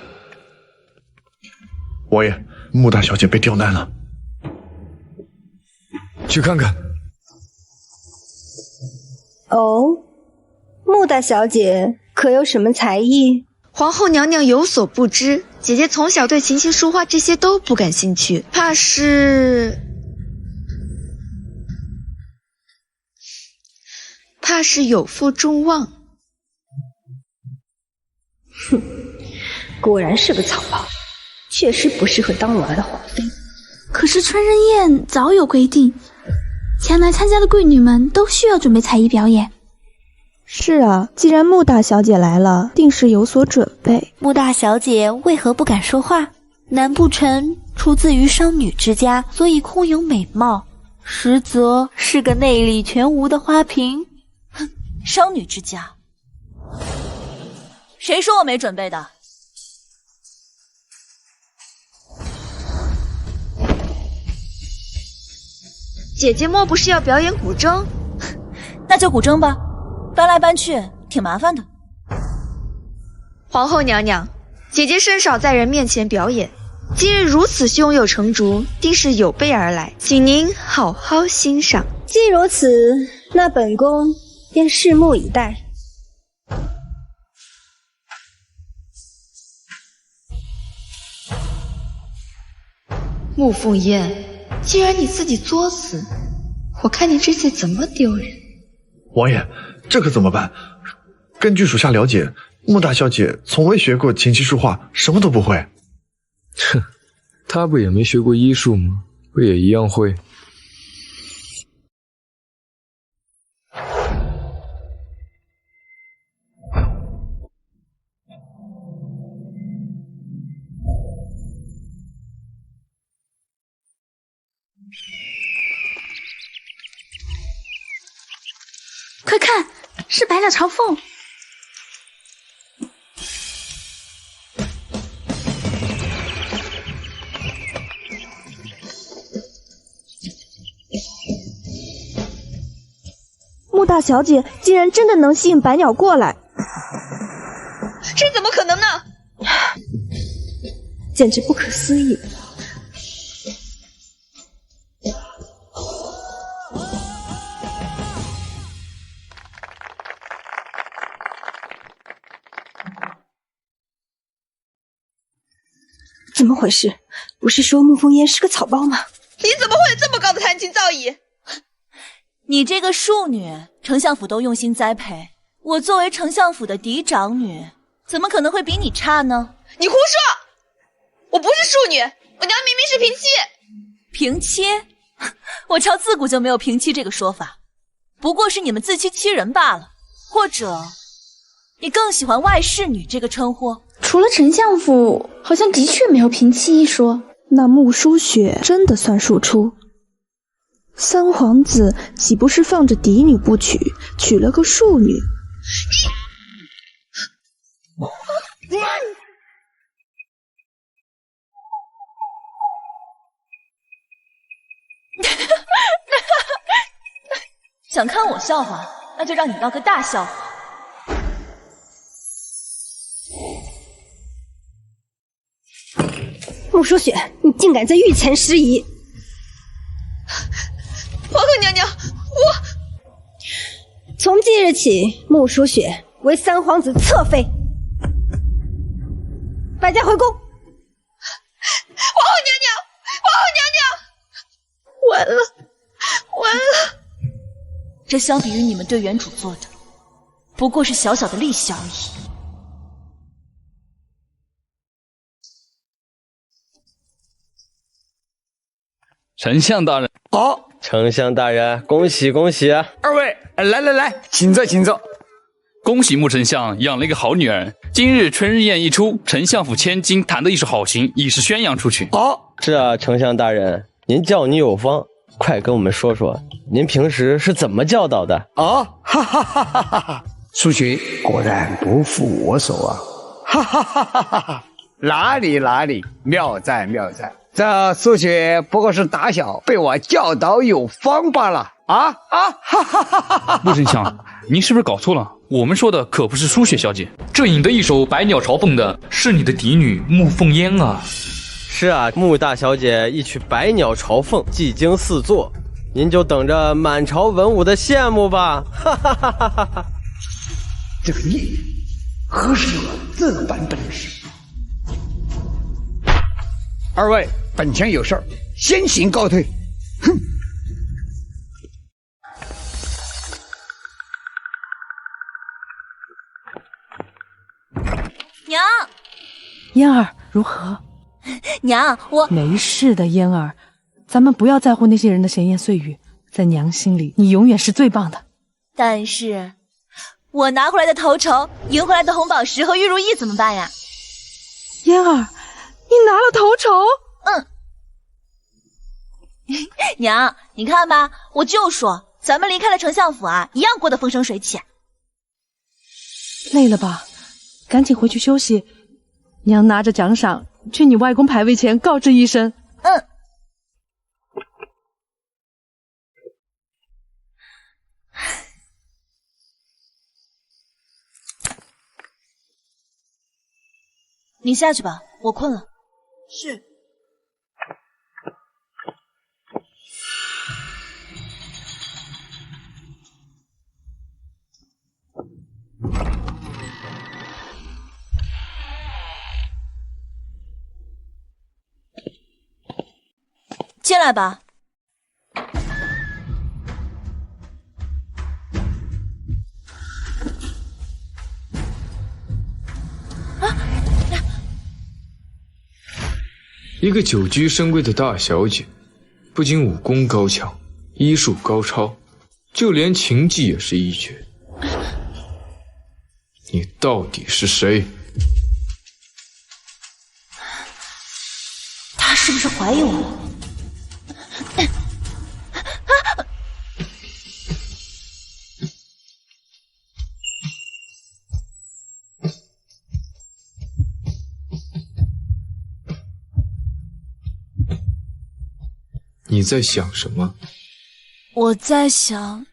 王爷，穆大小姐被刁难了，去看看。哦，穆大小姐可有什么才艺？皇后娘娘有所不知，姐姐从小对琴棋书画这些都不感兴趣，怕是有负众望。哼，果然是个草包。确实不适合当我儿的皇妃。可是春日宴早有规定，前来参加的贵女们都需要准备才艺表演。是啊，既然穆大小姐来了，定是有所准备。穆大小姐为何不敢说话？难不成出自于商女之家，所以空有美貌，实则是个内里全无的花瓶？哼，商女之家，谁说我没准备的？姐姐莫不是要表演古筝？那就古筝吧，搬来搬去挺麻烦的。皇后娘娘，姐姐甚少在人面前表演，今日如此胸有成竹，定是有备而来，请您好好欣赏。既如此，那本宫便拭目以待。穆凤燕，既然你自己作死，我看你这次怎么丢人。王爷，这可怎么办？根据属下了解，穆大小姐从未学过琴棋书画，什么都不会。哼，她不也没学过医术吗？不也一样会？快看，是百鸟朝凤。穆大小姐竟然真的能吸引百鸟过来，这怎么可能呢？简直不可思议！怎么回事？不是说沐风烟是个草包吗？你怎么会有这么高的弹琴造诣？你这个庶女，丞相府都用心栽培，我作为丞相府的嫡长女，怎么可能会比你差呢？你胡说！我不是庶女，我娘明明是平妻。平妻？我朝自古就没有平妻这个说法，不过是你们自欺欺人罢了。或者，你更喜欢外室女这个称呼？除了丞相府，好像的确没有平妻一说。那穆舒雪真的算数出，三皇子岂不是放着嫡女不娶，娶了个庶女？想看我笑话，那就让你闹个大笑话。穆舒雪，你竟敢在御前失仪！皇后娘娘，我从即日起，穆舒雪为三皇子侧妃，摆驾回宫。皇后娘娘，皇后娘娘，完了，完了！这相比于你们对原主做的，不过是小小的利息而已。丞相大人，好，丞相大人，恭喜恭喜！二位，来，请坐，请坐。恭喜穆丞相养了一个好女儿。今日春日宴一出，丞相府千金弹得一手好琴，以示宣扬出去。好，是啊，丞相大人，您教女有方，快跟我们说说，您平时是怎么教导的？哈哈哈哈哈！苏雪果然不负我手啊！哈哈哈哈哈！哪里，妙哉妙哉！这苏雪不过是打小被我教导有方罢了啊！哈哈哈哈！穆丞相，您是不是搞错了？我们说的可不是舒雪小姐，这引得一手百鸟朝凤的是你的嫡女穆凤烟啊！是啊，穆大小姐一曲百鸟朝凤，技惊四座，您就等着满朝文武的羡慕吧！哈哈哈哈哈哈！这个孽人何时有了这般本事？二位，本前有事儿，先行告退。哼！娘，嫣儿如何？娘，我没事的，嫣儿，咱们不要在乎那些人的闲言碎语，在娘心里，你永远是最棒的。但是，我拿回来的头筹、赢回来的红宝石和玉如意怎么办呀？嫣儿，你拿了头筹？娘，你看吧，我就说，咱们离开了丞相府啊，一样过得风生水起。累了吧？赶紧回去休息。娘拿着奖赏去你外公牌位前告知一声。你下去吧，我困了。是。进来吧。一个久居深闺的大小姐，不仅武功高强，医术高超，就连琴技也是一绝。你到底是谁？他是不是怀疑我了？你在想什么？我在想，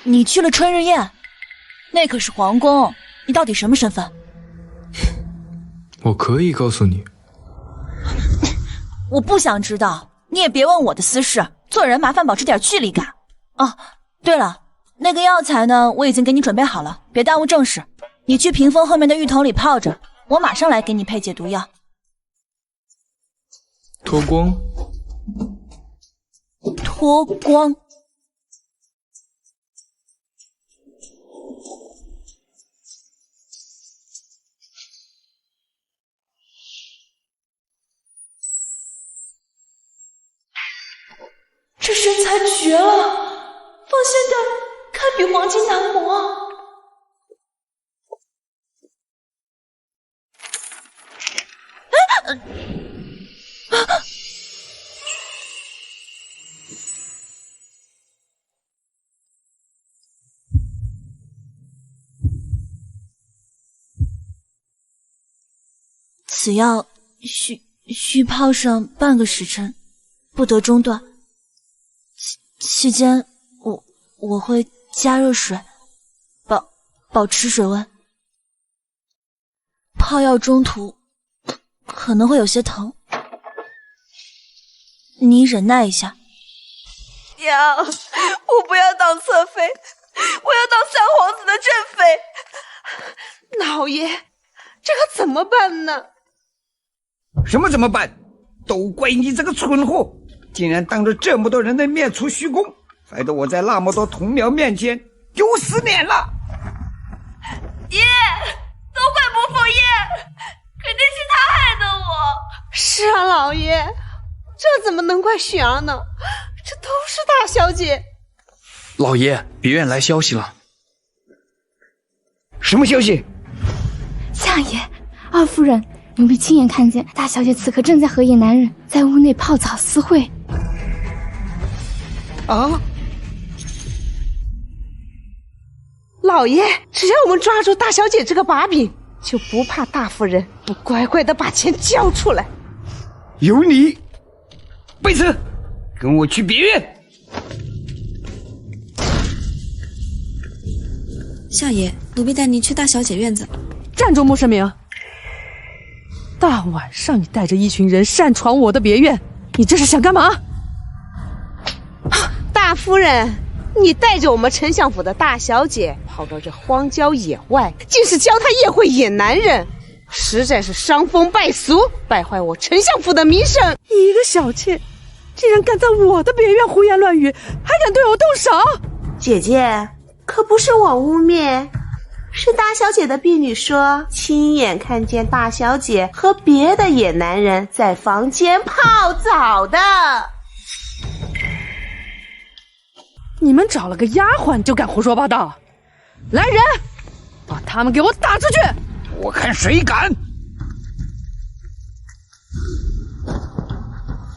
你去了春日宴，那可是皇宫，你到底什么身份？我可以告诉你。我不想知道，你也别问我的私事，做人麻烦保持点距离感。哦，对了，那个药材呢，我已经给你准备好了，别耽误正事。你去屏风后面的浴桶里泡着，我马上来给你配解毒药。脱光？脱光？这身材绝了，放线带堪比黄金男模。此药需泡上半个时辰，不得中断。期间我会加热水，保持水温。泡药中途可能会有些疼，你忍耐一下。娘，我不要当侧妃，我要当三皇子的正妃。老爷，这可怎么办呢？什么怎么办？都怪你这个蠢货，竟然当着这么多人的面出虚功，害得我在那么多同僚面前丢死脸了。爷，都怪薄凤燕，肯定是她害的我。是啊，老爷，这怎么能怪雪儿呢？这都是大小姐。老爷，别院来消息了。什么消息？相爷，二夫人，奴婢亲眼看见大小姐此刻正在和野男人在屋内泡澡私会。啊！老爷，只要我们抓住大小姐这个把柄，就不怕大夫人不乖乖的把钱交出来。有你，备车，跟我去别院。少爷，奴婢带您去大小姐院子。站住，穆世明！大晚上你带着一群人擅闯我的别院，你这是想干嘛？大夫人，你带着我们丞相府的大小姐跑到这荒郊野外，竟是教她夜会野男人，实在是伤风败俗，败坏我丞相府的名声。一个小妾，竟然敢在我的别院胡言乱语，还敢对我动手！姐姐，可不是我污蔑，是大小姐的婢女说，亲眼看见大小姐和别的野男人在房间泡澡的。你们找了个丫鬟就敢胡说八道？来人，把他们给我打出去！我看谁敢！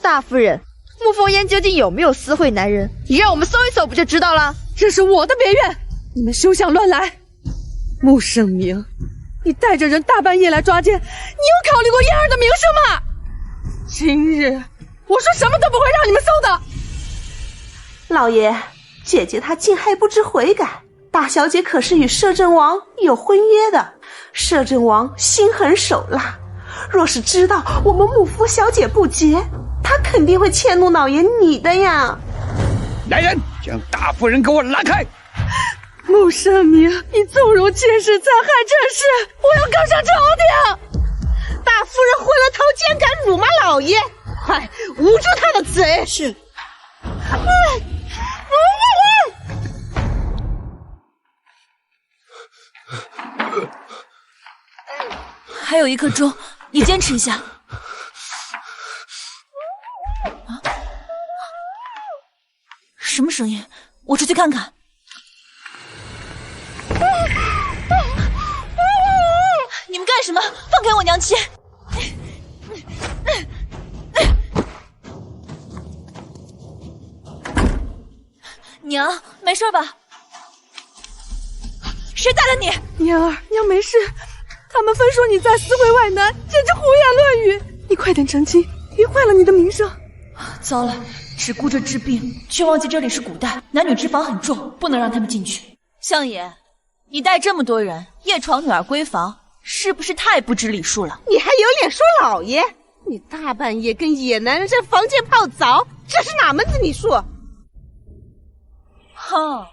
大夫人，穆凤烟究竟有没有私会男人？你让我们搜一搜不就知道了？这是我的别院，你们休想乱来！穆圣明，你带着人大半夜来抓奸，你有考虑过燕儿的名声吗？今日我说什么都不会让你们搜的。老爷，姐姐她竟还不知悔改，大小姐可是与摄政王有婚约的，摄政王心狠手辣，若是知道我们穆夫小姐不洁，她肯定会迁怒老爷你的呀。来人，将大夫人给我拉开！穆圣明，你纵容妾室残害朕氏，我要告上朝廷！大夫人昏了头，竟敢辱骂老爷！快捂住她的嘴！是。还有1刻钟，你坚持一下。什么声音？我出去看看。你们干什么？放开我娘亲！娘，没事吧？谁打了你？嫣儿，娘没事。他们分说你在私会外男，简直胡言乱语。你快点澄清，别坏了你的名声。糟了，只顾着治病，却忘记这里是古代，男女之防很重，不能让他们进去。相爷，你带这么多人夜闯女儿闺房，是不是太不知礼数了？你还有脸说老爷？你大半夜跟野男人在房间泡澡，这是哪门子礼数？哼，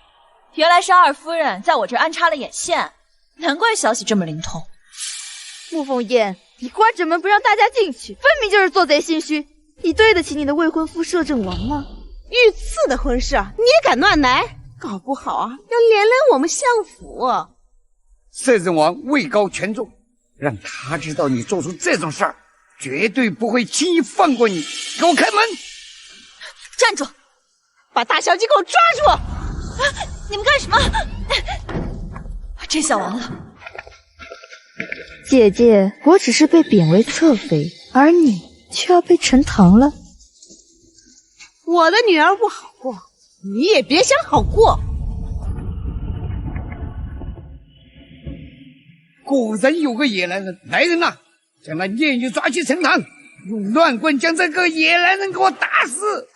原来是二夫人在我这儿安插了眼线，难怪消息这么灵通。穆凤燕，你关着门不让大家进去，分明就是做贼心虚。你对得起你的未婚夫摄政王吗？御赐的婚事啊，你也敢乱来？搞不好啊，要连累我们相府。摄政王位高权重，让他知道你做出这种事儿，绝对不会轻易放过你。给我开门！站住！把大小姐给我抓住！你们干什么？这下完了。姐姐，我只是被贬为侧妃，而你却要被沉塘了。我的女儿不好过，你也别想好过。果然有个野男人！来人呐，将那孽女抓去沉塘，用乱棍将这个野男人给我打死！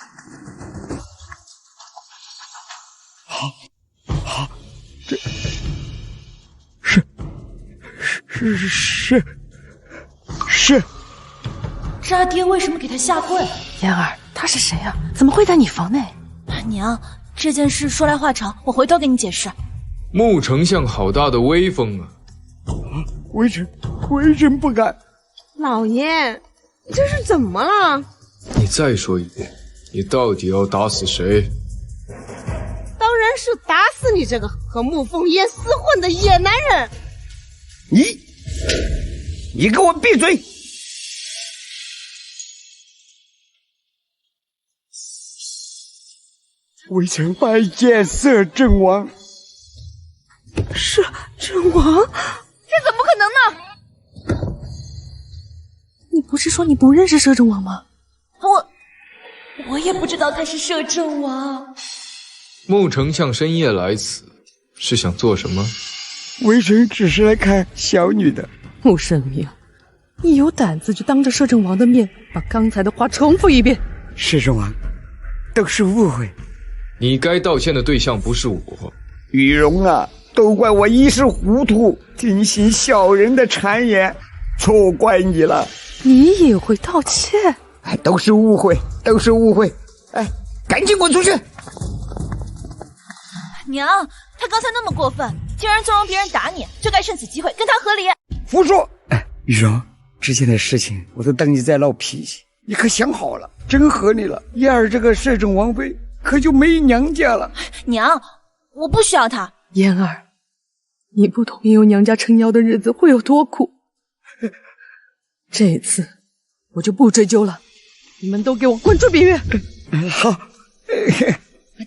好，这是。渣爹为什么给他下跪？嫣儿，他是谁啊？怎么会在你房内？娘，这件事说来话长，我回头给你解释。穆丞相好大的威风啊！微臣不敢。老爷，这是怎么了？你再说一遍，你到底要打死谁？当然是打死你这个和穆凤燕厮混的野男人！你给我闭嘴！微臣拜见摄政王。摄政王？这怎么可能呢？你不是说你不认识摄政王吗？我也不知道他是摄政王。穆丞相深夜来此，是想做什么？微臣只是来看小女的。穆圣明，你有胆子就当着摄政王的面把刚才的话重复一遍。摄政王，都是误会。你该道歉的对象不是我。雨荣啊，都怪我一时糊涂，听信小人的谗言，错怪你了。你也会道歉？哎，都是误会，都是误会。哎，赶紧滚出去！娘，他刚才那么过分，竟然纵容别人打你，就该趁此机会跟他和离。胡说！哎，雨荣，之前的事情我都当你在闹脾气，你可想好了？真和你了，燕儿这个摄政王妃可就没娘家了。娘，我不需要他。燕儿，你不懂没有娘家撑腰的日子会有多苦。这一次我就不追究了，你们都给我滚出北院！好。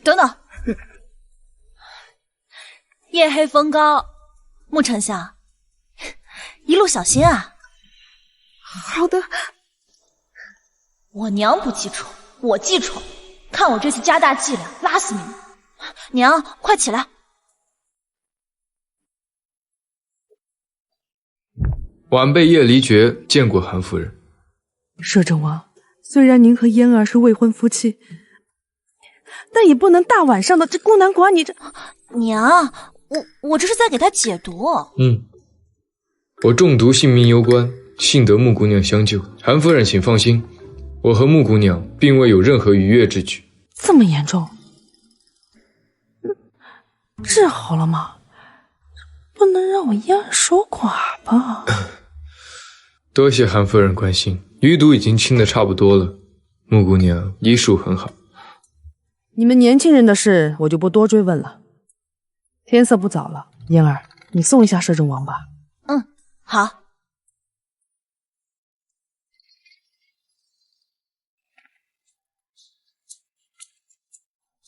等等，夜黑风高，穆丞相，一路小心啊。好的。我娘不记仇，我记仇，看我这次加大剂量，拉死你们！娘，快起来！晚辈叶离爵见过韩夫人。摄政王，虽然您和嫣儿是未婚夫妻，但也不能大晚上的这孤男寡女这。娘，我这是在给他解毒。我中毒性命攸关，幸得穆姑娘相救。韩夫人请放心，我和穆姑娘并未有任何逾越之举。这么严重？治好了吗？不能让我燕儿守寡吧？多谢韩夫人关心，余毒已经清得差不多了。穆姑娘医术很好。你们年轻人的事我就不多追问了。天色不早了，燕儿，你送一下摄政王吧。嗯，好。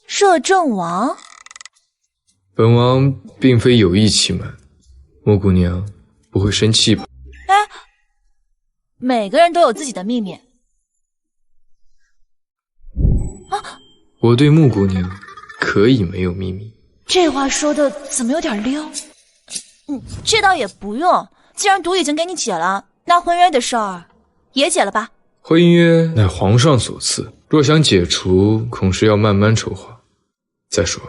摄政王，本王并非有意欺瞒，穆姑娘不会生气吧？哎，每个人都有自己的秘密。啊，我对穆姑娘可以没有秘密。这话说的怎么有点溜？这倒也不用，既然毒已经给你解了，那婚约的事儿也解了吧？婚约乃皇上所赐，若想解除，恐是要慢慢筹划。再说，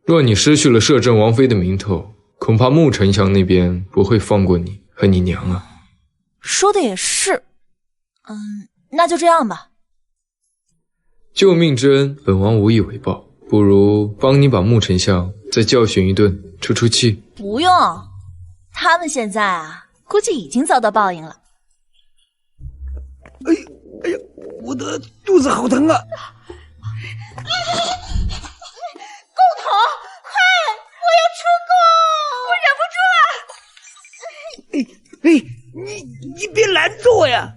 若你失去了摄政王妃的名头，恐怕穆丞相那边不会放过你和你娘啊。说的也是，那就这样吧。救命之恩，本王无以为报，不如帮你把穆丞相再教训一顿，出出气。不用，他们现在估计已经遭到报应了。哎呀，我的肚子好疼啊！够疼！嗨，我要出宫！我忍不住了！你别拦住我呀！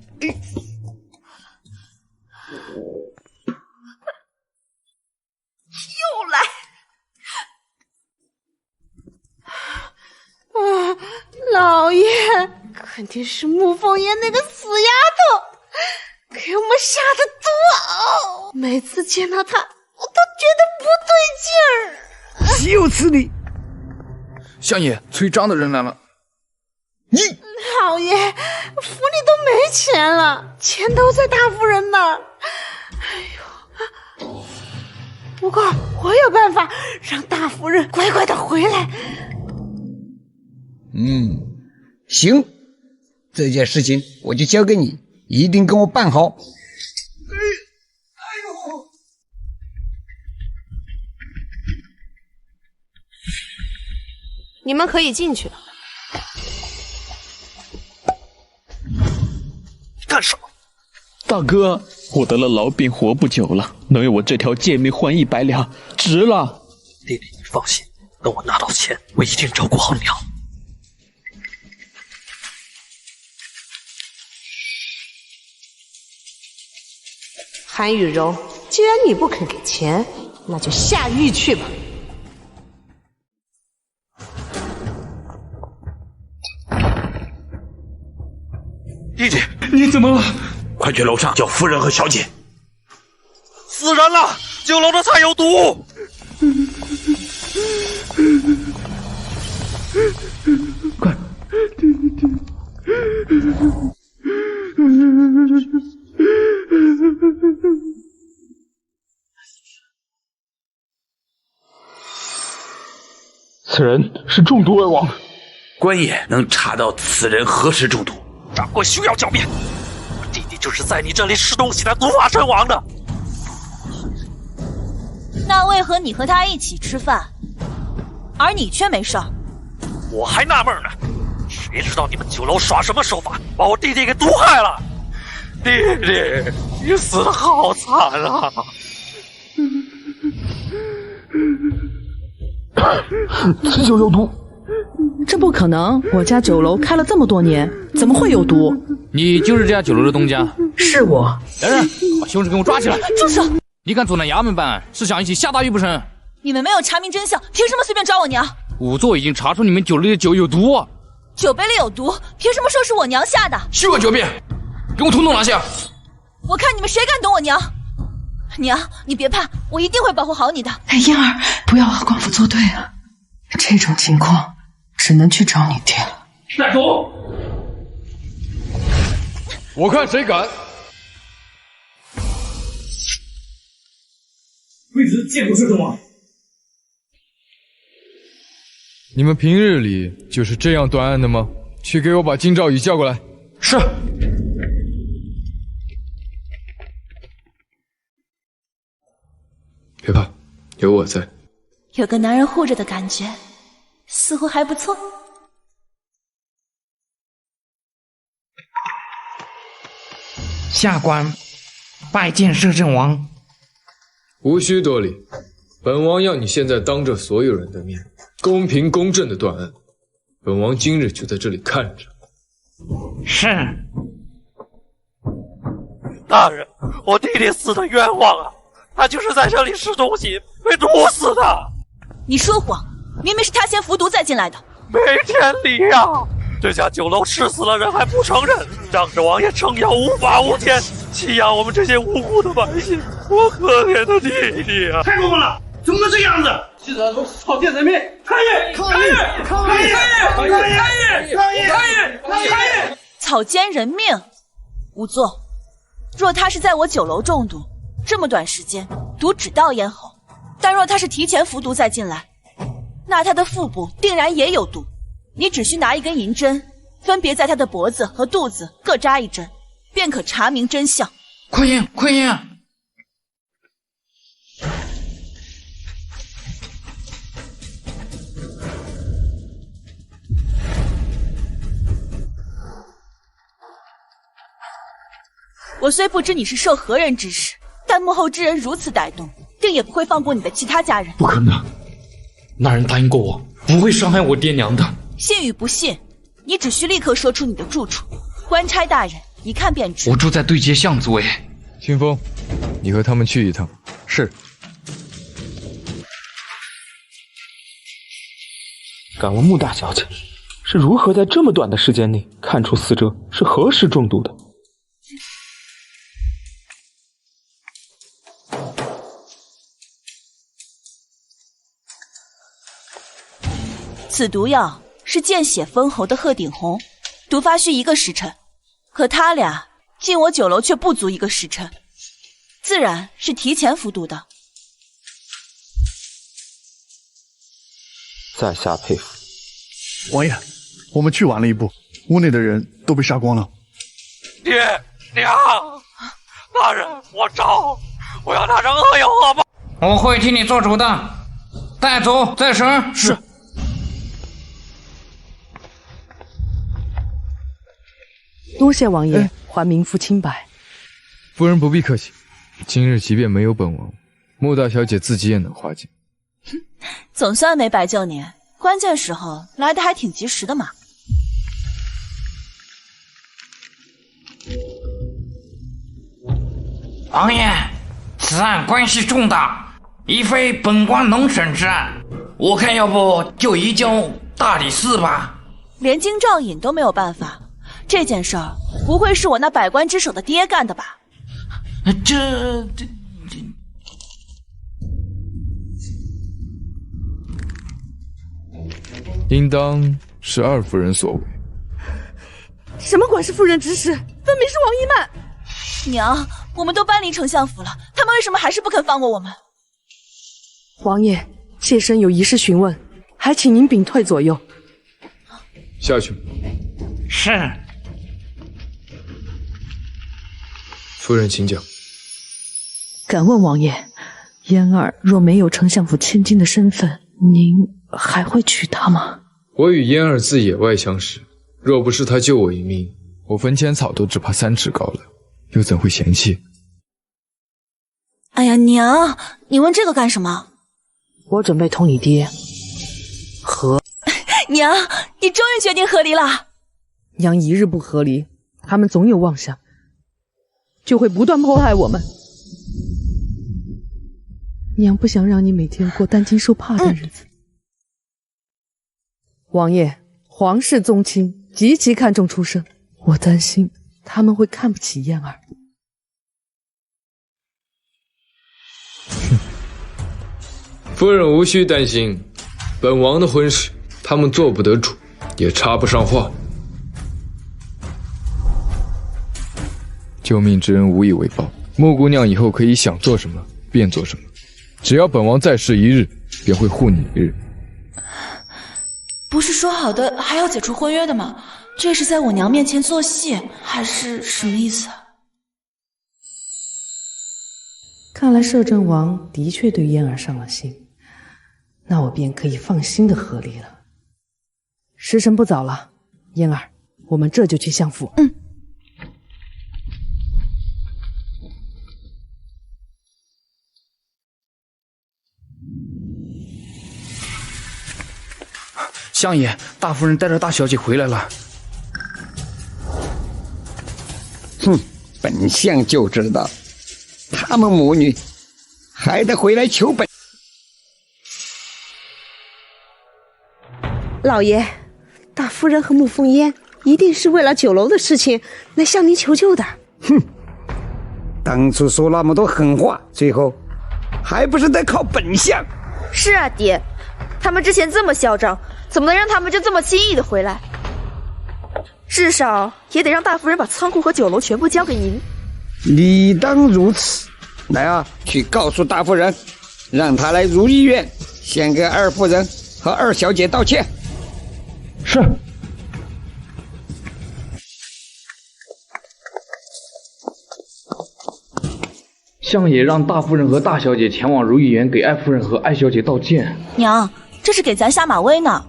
又来！老爷，肯定是穆凤烟那个死丫头给我们下的毒哦！每次见到她，我都觉得不对劲儿。就此理！相爷，催账的人来了。老爷，府里都没钱了，钱都在大夫人那儿。哎呦，不过我有办法让大夫人乖乖的回来。行，这件事情我就交给你，一定跟我办好。你们可以进去了。干什么？大哥，我得了痨病，活不久了，能有我这条贱命换100两，值了。弟弟，你放心，等我拿到钱，我一定照顾好娘。韩雨柔，既然你不肯给钱，那就下狱去吧。弟弟，你怎么了？快去楼上叫夫人和小姐。死人了！酒楼的菜有毒！快！此人是中毒而亡。官爷能查到此人何时中毒？长官休要狡辩！我弟弟就是在你这里吃东西才毒发身亡的。那为何你和他一起吃饭，而你却没事？我还纳闷呢，谁知道你们酒楼耍什么手法，把我弟弟给毒害了？弟弟，你死得好惨啊！此酒有毒。这不可能！我家酒楼开了这么多年，怎么会有毒？你就是这家酒楼的东家？是我。来人，把凶手给我抓起来！住手！你敢阻拦衙门办案，是想一起下大狱不成？你们没有查明真相，凭什么随便抓我娘？仵作已经查出你们酒里的酒有毒啊！酒杯里有毒，凭什么说是我娘下的？虚伪狡辩，给我统统拿下！我看你们谁敢动我娘！娘，你别怕，我一定会保护好你的。燕儿，不要和官府作对啊！这种情况只能去找你爹了。带走！我看谁敢！贵子见过摄政王。你们平日里就是这样断案的吗？去给我把金兆宇叫过来。是。别怕，有我在。有个男人护着的感觉，似乎还不错。下官拜见摄政王。无需多礼，本王要你现在当着所有人的面，公平公正的断案。本王今日就在这里看着。是。大人，我弟弟死的冤枉啊！他就是在这里吃东西被毒死的。你说谎，明明是他先服毒再进来的。没天理呀！这家酒楼吃死了人还不承认，仗着王爷撑腰无法无天，欺压我们这些无辜的百姓。我可怜的弟弟啊！太过分了，怎么能这样子？记者说草菅人命，抗议！抗议！抗议！抗议！抗议！抗议！草菅人命，仵作。若他是在我酒楼中毒，这么短时间毒只到咽喉；但若他是提前服毒再进来，那他的腹部定然也有毒。你只需拿一根银针，分别在他的脖子和肚子各扎一针，便可查明真相。快验，快验！我虽不知你是受何人指使，但幕后之人如此歹毒，定也不会放过你的其他家人。不可能，那人答应过我，不会伤害我爹娘的。信与不信，你只需立刻说出你的住处，官差大人一看便知。我住在对街巷子尾。清风，你和他们去一趟。是。敢问穆大小姐，是如何在这么短的时间内看出死者是何时中毒的？此毒药是见血封喉的鹤顶红，毒发需1个时辰，可他俩进我酒楼却不足1个时辰，自然是提前服毒的。在下佩服。王爷，我们去晚了一步，屋内的人都被杀光了。爹娘，大人，我招，我要大人恶有恶报。我会替你做主的，带走再审。是。多谢王爷还民妇清白。夫人不必客气，今日即便没有本王，穆大小姐自己也能化解。总算没白救你，关键时候来的还挺及时的嘛。王爷，此案关系重大，已非本官能审之案，我看要不就移交大理寺吧。连京兆尹都没有办法，这件事儿不会是我那百官之首的爹干的吧？这应当是二夫人所为。什么管事夫人指使，分明是王一曼。娘，我们都搬离丞相府了，他们为什么还是不肯放过我们？王爷，妾身有一事询问，还请您禀退左右。下去。是。夫人请讲。敢问王爷，嫣儿若没有丞相府千金的身份，您还会娶她吗？我与嫣儿自野外相识，若不是她救我一命，我坟前草都只怕3尺高了，又怎会嫌弃？哎呀，娘，你问这个干什么？我准备同你爹和。娘，你终于决定和离了。娘一日不和离，他们总有妄想，就会不断迫害我们。娘不想让你每天过担惊受怕的日子。王爷，皇室宗亲极其看重出身，我担心他们会看不起嫣儿。夫人无需担心，本王的婚事他们做不得主，也插不上话。救命之恩无以为报，穆姑娘以后可以想做什么便做什么，只要本王在世一日，便会护你一日。不是说好的还要解除婚约的吗？这是在我娘面前做戏，还是什么意思啊？看来摄政王的确对嫣儿上了心，那我便可以放心的和离了。时辰不早了，嫣儿，我们这就去相府。相爷，大夫人带着大小姐回来了。哼，本相就知道，他们母女还得回来求本。老爷，大夫人和穆凤烟一定是为了酒楼的事情来向您求救的。哼，当初说那么多狠话，最后还不是得靠本相？是啊，爹，他们之前这么嚣张，怎么能让他们就这么轻易的回来？至少也得让大夫人把仓库和酒楼全部交给您。理当如此。来啊，去告诉大夫人，让她来如意院，先给二夫人和二小姐道歉。是。相爷让大夫人和大小姐前往如意园，给艾夫人和艾小姐道歉。娘，这是给咱下马威呢。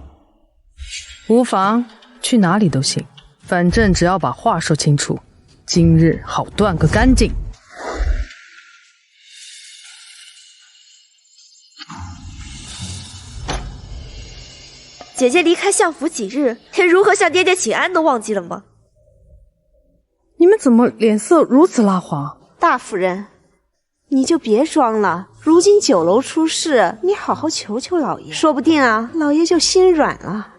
无妨，去哪里都行，反正只要把话说清楚，今日好断个干净。姐姐离开相府几日，连如何向爹爹请安都忘记了吗？你们怎么脸色如此蜡黄？大夫人，你就别装了。如今酒楼出事，你好好求求老爷，说不定啊，老爷就心软了。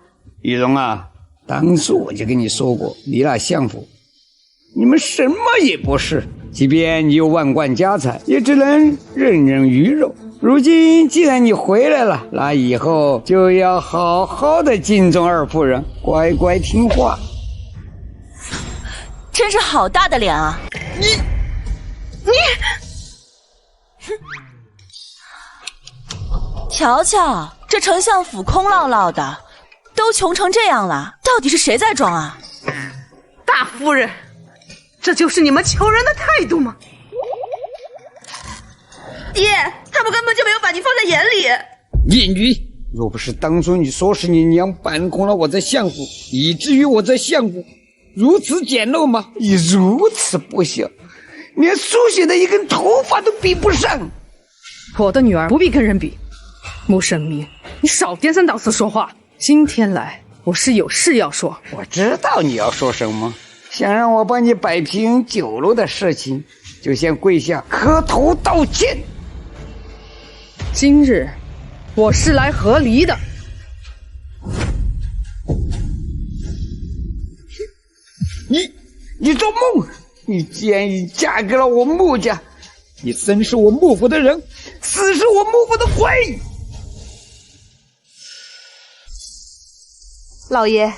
玉荣啊，当初我就跟你说过，你那相府，你们什么也不是，即便你有万贯家财，也只能任人鱼肉。如今既然你回来了，那以后就要好好的敬重二夫人，乖乖听话。真是好大的脸啊！你，瞧瞧，这丞相府空落落的，都穷成这样了，到底是谁在装啊？大夫人，这就是你们求人的态度吗？爹，他们根本就没有把你放在眼里。晏瑜，若不是当初你说是你娘搬空了我这相府，以至于我这相府如此简陋吗？你如此不孝，连苏雪的一根头发都比不上。我的女儿不必跟人比。穆圣明，你少颠三倒四说话。今天来，我是有事要说。我知道你要说什么，想让我帮你摆平酒楼的事情，就先跪下磕头道歉。今日我是来和离的。你做梦！你既然已嫁给了我穆家，你生是我穆府的人，死是我穆府的鬼。老爷，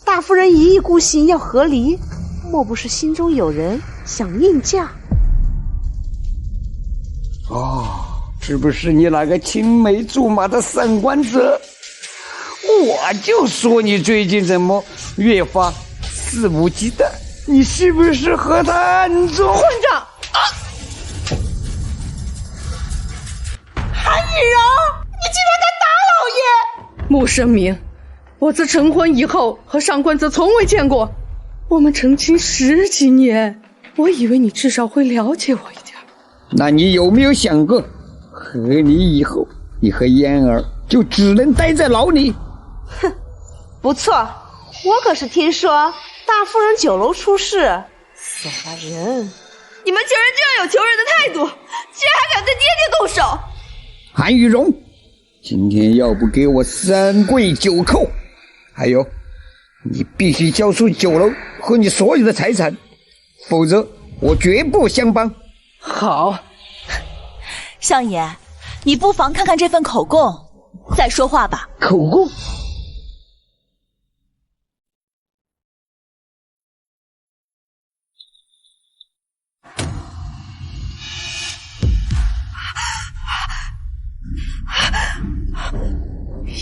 大夫人一意孤行要和离，莫不是心中有人想硬嫁？哦，是不是你那个青梅竹马的三官子？我就说你最近怎么越发肆无忌惮，你是不是和他暗中？混账！韩雨柔，你竟然敢打老爷！穆圣明，我自成婚以后和上官泽从未见过，我们成亲10几年，我以为你至少会了解我一点。那你有没有想过，和你以后，你和嫣儿就只能待在牢里？哼，不错，我可是听说大夫人酒楼出事，死了人。你们求人就要有求人的态度，居然还敢对爹爹动手！韩雨荣，今天要不给我3跪9叩，还有，你必须交出酒楼和你所有的财产，否则我绝不相帮。好，相爷，你不妨看看这份口供，再说话吧。口供？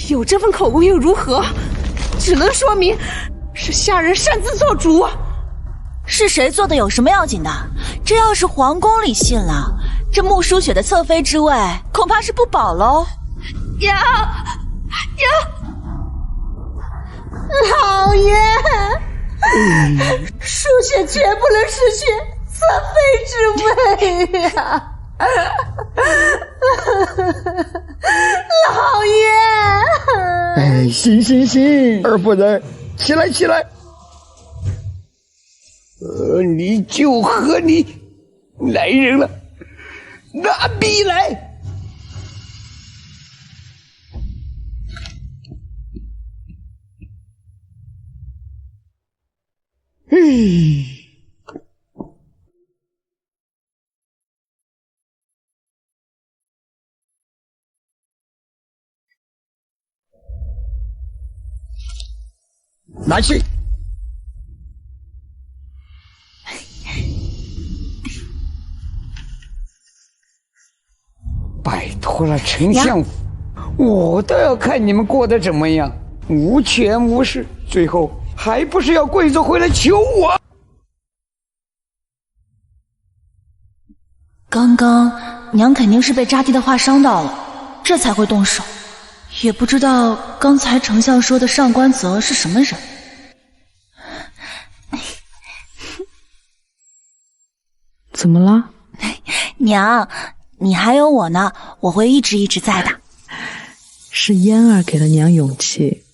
有这份口供又如何？只能说明是下人擅自做主啊！是谁做的有什么要紧的？这要是皇宫里信了，这穆书雪的侧妃之位恐怕是不保喽。娘，老爷，书雪绝不能失去侧妃之位呀！老爷，哎，行，二夫人，起来。你就和你来人了，拿笔来。拿去。拜托了，丞相府，我倒要看你们过得怎么样，无权无势，最后还不是要跪着回来求我？刚刚娘肯定是被扎地的话伤到了，这才会动手。也不知道刚才丞相说的上官泽是什么人。怎么了？娘，你还有我呢，我会一直在的。是嫣儿给了娘勇气。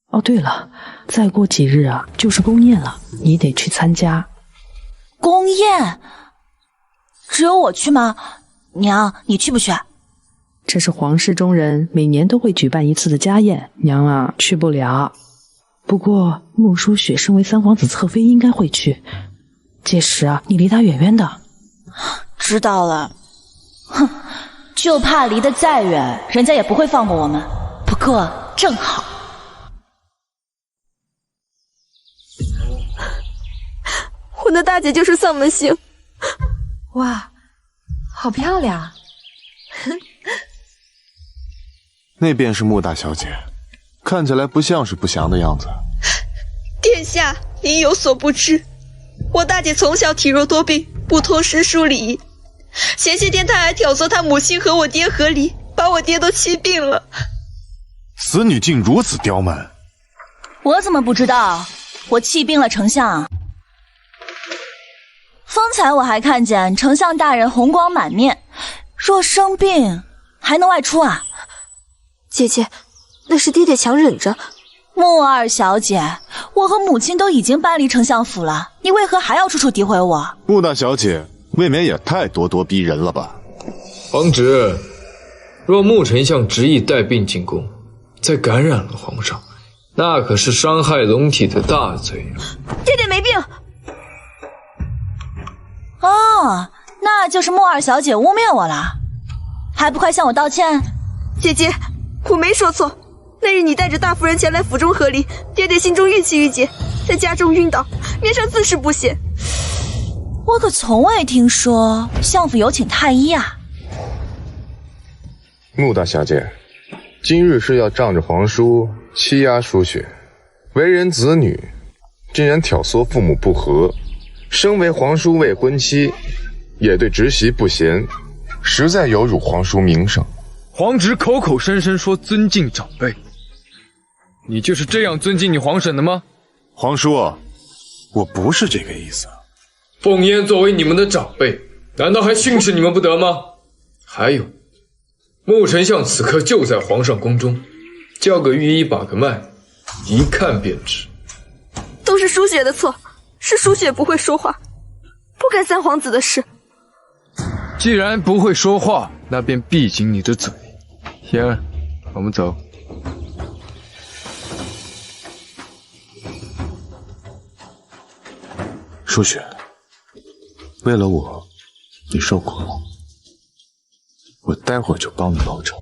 哦，对了，再过几日啊，就是宫宴了，你得去参加。宫宴？只有我去吗？娘，你去不去？这是皇室中人每年都会举办一次的家宴，娘啊去不了。不过穆书雪身为三皇子侧妃，应该会去。届时啊，你离他远远的。知道了。哼，就怕离得再远，人家也不会放过我们。不过正好。我的大姐就是丧门星。哇，好漂亮。那便是穆大小姐，看起来不像是不祥的样子。殿下，您有所不知，我大姐从小体弱多病，不通诗书礼仪。前些天她还挑唆她母亲和我爹和离，把我爹都气病了。此女竟如此刁蛮！我怎么不知道？我气病了丞相。方才我还看见丞相大人红光满面，若生病还能外出啊？姐姐，那是爹爹强忍着。穆二小姐，我和母亲都已经搬离丞相府了，你为何还要处处诋毁我？穆大小姐未免也太咄咄逼人了吧？皇侄，若穆丞相执意带病进宫，再感染了皇上，那可是伤害龙体的大罪啊！爹爹没病。哦，那就是穆二小姐污蔑我了，还不快向我道歉？姐姐，我没说错。那日你带着大夫人前来府中和离，爹爹心中郁气郁结，在家中晕倒，面上自是不显。我可从未听说相府有请太医啊。穆大小姐，今日是要仗着皇叔欺压淑雪，为人子女竟然挑唆父母不和，身为皇叔未婚妻，也对侄媳不贤，实在有辱皇叔名声。皇侄口口声声说尊敬长辈，你就是这样尊敬你皇婶的吗？皇叔，我不是这个意思。凤烟作为你们的长辈，难道还训斥你们不得吗？还有，穆丞相此刻就在皇上宫中，叫个御医把个脉，一看便知。都是淑雪的错，是淑雪不会说话，不干三皇子的事。既然不会说话，那便闭紧你的嘴。嫣儿，我们走。淑雪，为了我，你受苦了，我待会儿就帮你报仇。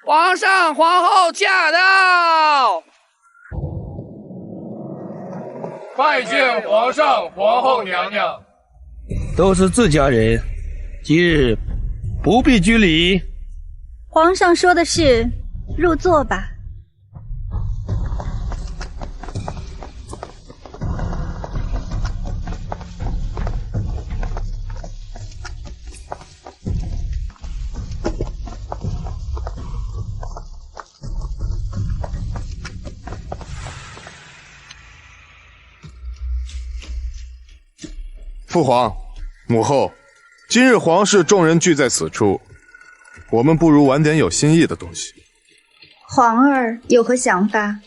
皇上、皇后驾到！拜见皇上、皇后娘娘。都是自家人，今日不必拘礼。皇上说的是，入座吧。父皇、母后，今日皇室众人聚在此处，我们不如玩点有新意的东西。皇儿有何想法？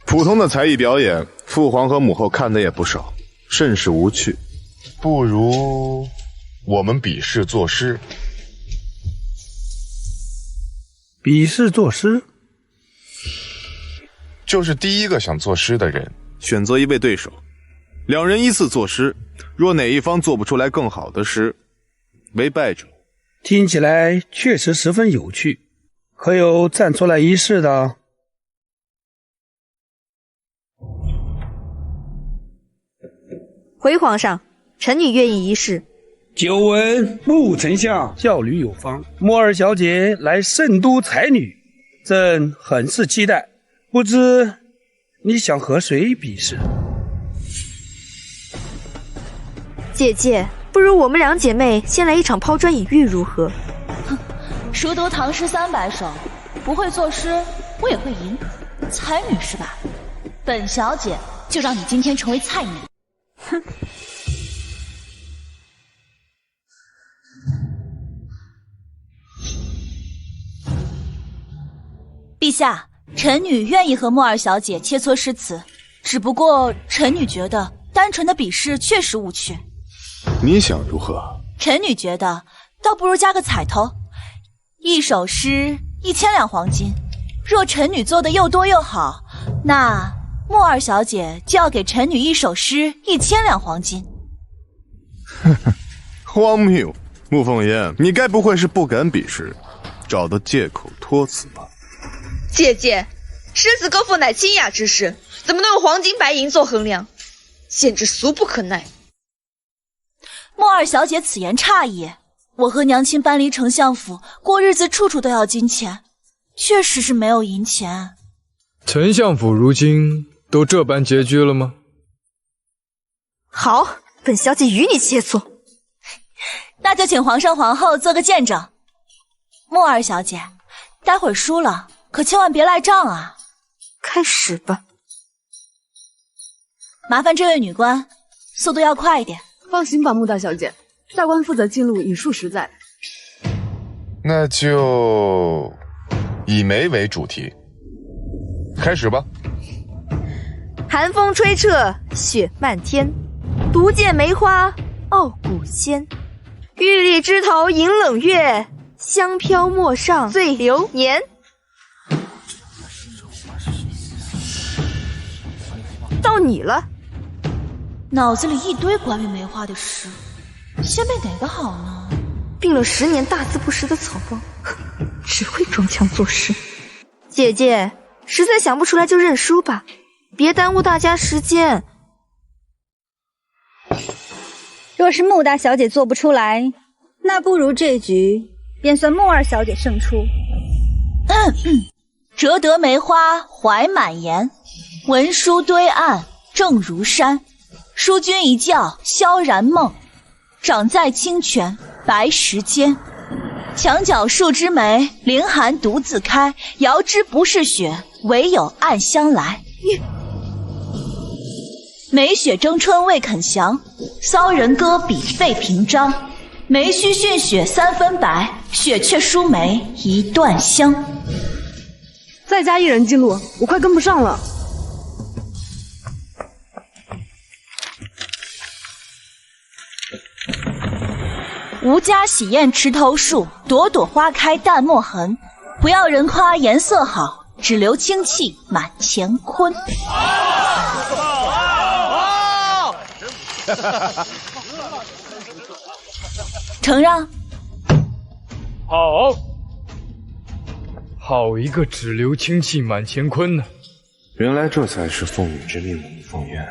普通的才艺表演，父皇和母后看的也不少，甚是无趣。不如我们比试作诗。比试作诗？就是第一个想作诗的人，选择一位对手，两人依次作诗，若哪一方做不出来更好的诗，为败者。听起来确实十分有趣，可有站出来一试的？回皇上，臣女愿意一试。久闻穆丞相教女有方，莫二小姐来圣都才女，朕很是期待。不知你想和谁比试？姐姐，不如我们两姐妹先来一场抛砖引玉如何？哼，熟读唐诗300首，不会作诗，我也会吟。才女是吧？本小姐就让你今天成为菜女。哼。陛下，臣女愿意和莫二小姐切磋诗词，只不过臣女觉得单纯的比试确实无趣。你想如何？臣女觉得倒不如加个彩头，一首诗1000两黄金。若臣女做的又多又好，那莫二小姐就要给臣女一首诗1000两黄金。呵呵，荒谬！穆凤烟，你该不会是不敢比试，找的借口托辞吧？姐姐，诗词歌赋乃清雅之事，怎么能用黄金白银做衡量？简直俗不可耐。莫二小姐此言差矣，我和娘亲搬离丞相府，过日子处处都要金钱，确实是没有银钱。丞相府如今都这般拮据了吗？好，本小姐与你切磋。那就请皇上皇后做个见证。莫二小姐，待会儿输了可千万别赖账啊！开始吧。麻烦这位女官，速度要快一点。放心吧，穆大小姐，下官负责记录以数实在。那就以梅为主题，开始吧。寒风吹彻，雪漫天，独见梅花傲骨仙。玉立枝头迎冷月，香飘陌上醉流年。到你了。脑子里一堆关于梅花的诗，先背哪个好呢？病了10年大字不识的草包，只会装腔作势。姐姐，实在想不出来就认输吧，别耽误大家时间。若是穆大小姐做不出来，那不如这局便算穆二小姐胜出。折得梅花怀满颜，文书堆案正如山。书君一觉萧然梦，长在清泉白石间。墙角数枝梅，凌寒独自开。遥知不是雪，唯有暗香来。梅雪争春未肯降，骚人歌笔费屏章。梅须逊雪3分白，雪却输梅1段香。再加1人记录，我快跟不上了。吴家喜宴池头树，朵朵花开淡墨痕。不要人夸颜色好，只留清气满乾坤。承让。好一个只留清气满乾坤呢！原来这才是凤羽之命的穆凤烟，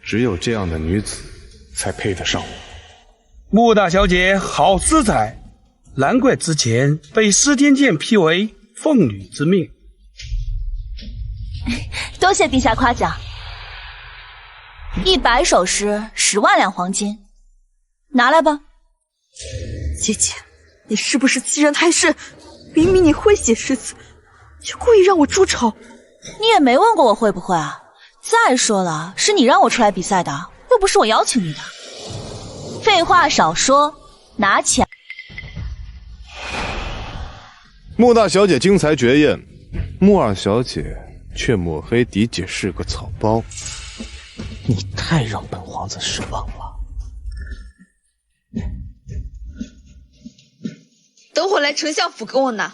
只有这样的女子才配得上我。穆大小姐好诗才，难怪之前被司天监批为凤女之命。多谢陛下夸奖。100首诗10万两黄金，拿来吧。姐姐，你是不是欺人太甚？明明你会写诗词，就故意让我出丑。你也没问过我会不会啊。再说了，是你让我出来比赛的，又不是我邀请你的。废话少说，拿起来。穆大小姐精彩绝艳，穆二小姐却抹黑嫡姐是个草包。你太让本皇子失望了。等会来丞相府跟我拿。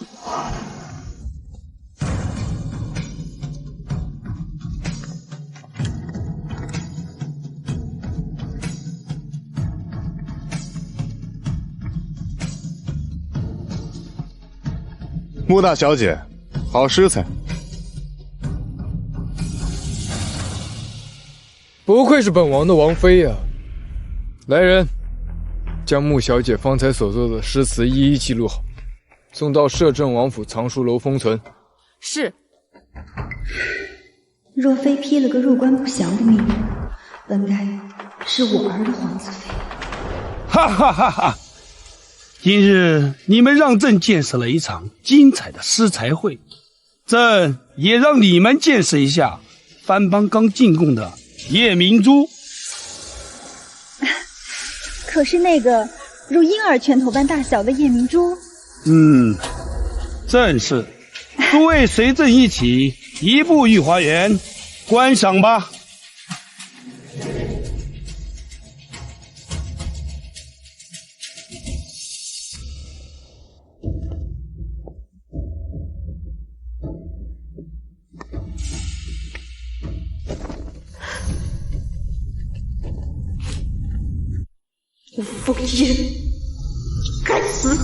穆大小姐，好诗才。不愧是本王的王妃呀！来人，将穆小姐方才所作的诗词一一记录好，送到摄政王府藏书楼封存。是。若非批了个入关不详的命令，本该是我儿的皇子妃。哈哈哈哈！今日你们让朕见识了一场精彩的诗才会，朕也让你们见识一下藩邦刚进贡的夜明珠。可是那个如婴儿拳头般大小的夜明珠，正是。诸位随朕一起移步御花园观赏吧。凤燕，该死！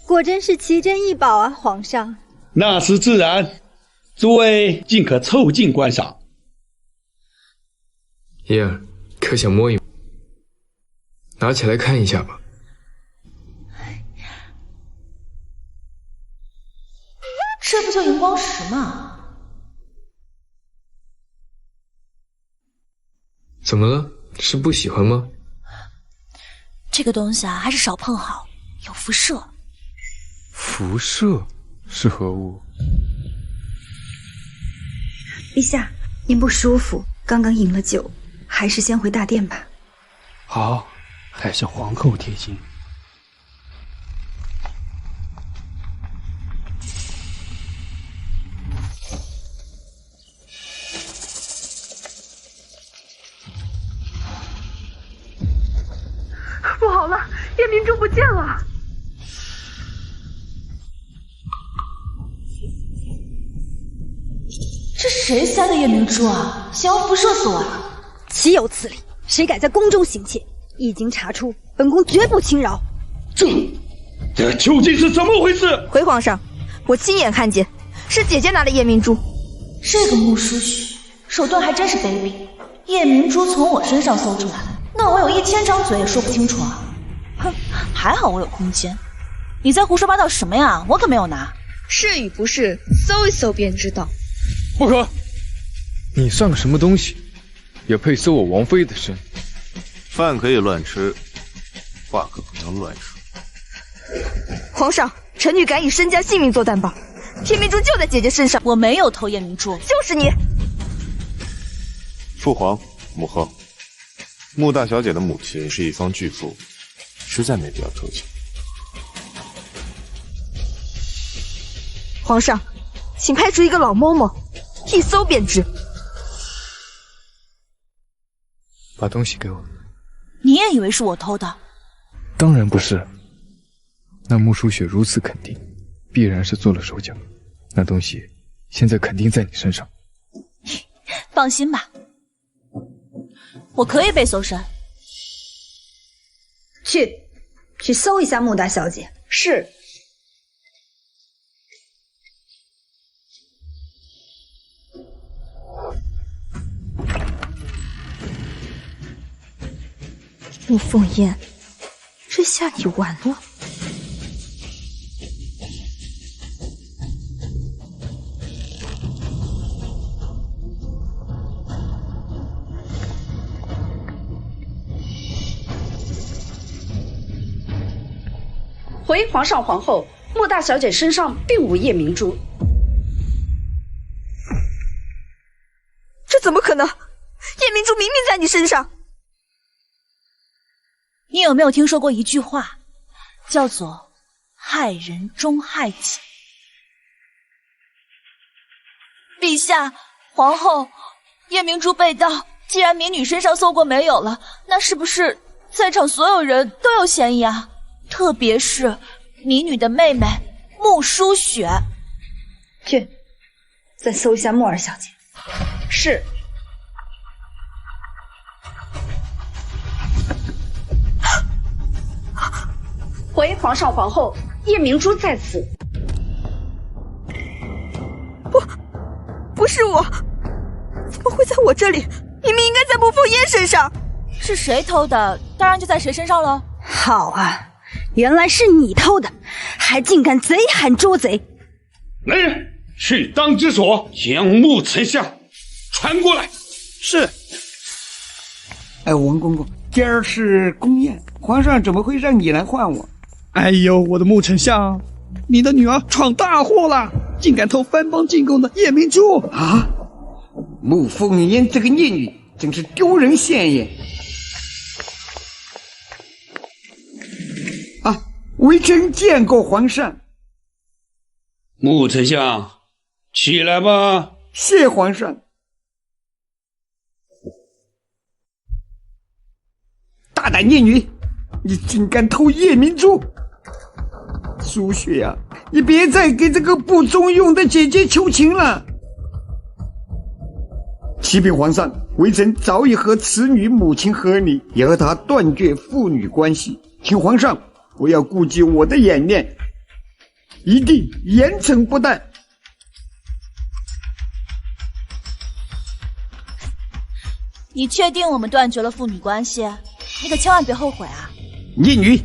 果真是奇珍异宝啊，皇上。那是自然，诸位尽可凑近观赏。燕儿，可想摸一摸？拿起来看一下吧。这不就荧光石吗？怎么了？是不喜欢吗？这个东西啊，还是少碰好，有辐射。辐射是何物？陛下，您不舒服，刚刚饮了酒，还是先回大殿吧。好，还是皇后贴心。不好了，夜明珠不见了！这谁塞的夜明珠啊？想要辐射死我啊？岂有此理！谁敢在宫中行窃？一经查出，本宫绝不轻饶。这究竟是怎么回事？回皇上，我亲眼看见，是姐姐拿的夜明珠。这个穆淑许手段还真是卑鄙，夜明珠从我身上搜出来，那我有1000张嘴也说不清楚啊！哼，还好我有空间。你在胡说八道什么呀？我可没有拿。是与不是，搜一搜便知道。不可！你算个什么东西，也配搜我王妃的身？饭可以乱吃，话可不能乱说。皇上，臣女敢以身家性命做担保，夜明珠就在姐姐身上。我没有偷夜明珠，就是你。父皇、母后，穆大小姐的母亲是一方巨富，实在没必要偷窃。皇上，请派出一个老嬷嬷，一搜便知。把东西给我。你也以为是我偷的？当然不是。那穆淑雪如此肯定，必然是做了手脚。那东西现在肯定在你身上。放心吧，我可以被搜身。去搜一下穆大小姐。是。穆凤燕，这下你完了。回皇上皇后，穆大小姐身上并无夜明珠。你身上。你有没有听说过一句话，叫做“害人终害己”？陛下，皇后，夜明珠被盗，既然民女身上搜过没有了，那是不是在场所有人都有嫌疑啊？特别是民女的妹妹穆舒雪。去，再搜一下木儿小姐。是。回皇上皇后，夜明珠在此。不是我，怎么会在我这里？明明应该在穆凤烟身上。是谁偷的，当然就在谁身上了。好啊，原来是你偷的，还竟敢贼喊捉贼！来人，去当之所将穆丞相传过来。是。哎，文公公，今儿是宫宴，皇上怎么会让你来唤我？哎呦，我的穆丞相，你的女儿闯大祸了，竟敢偷藩邦进贡的夜明珠啊！穆凤烟这个孽女，真是丢人现眼啊！微臣见过皇上。穆丞相，起来吧。谢皇上。大胆孽女，你竟敢偷夜明珠！苏雪啊，你别再给这个不中用的姐姐求情了。启禀皇上，微臣早已和此女母亲和离，也和她断绝父女关系，请皇上不要顾及我的颜面，一定严惩不贷。你确定我们断绝了父女关系？你可千万别后悔啊！孽女，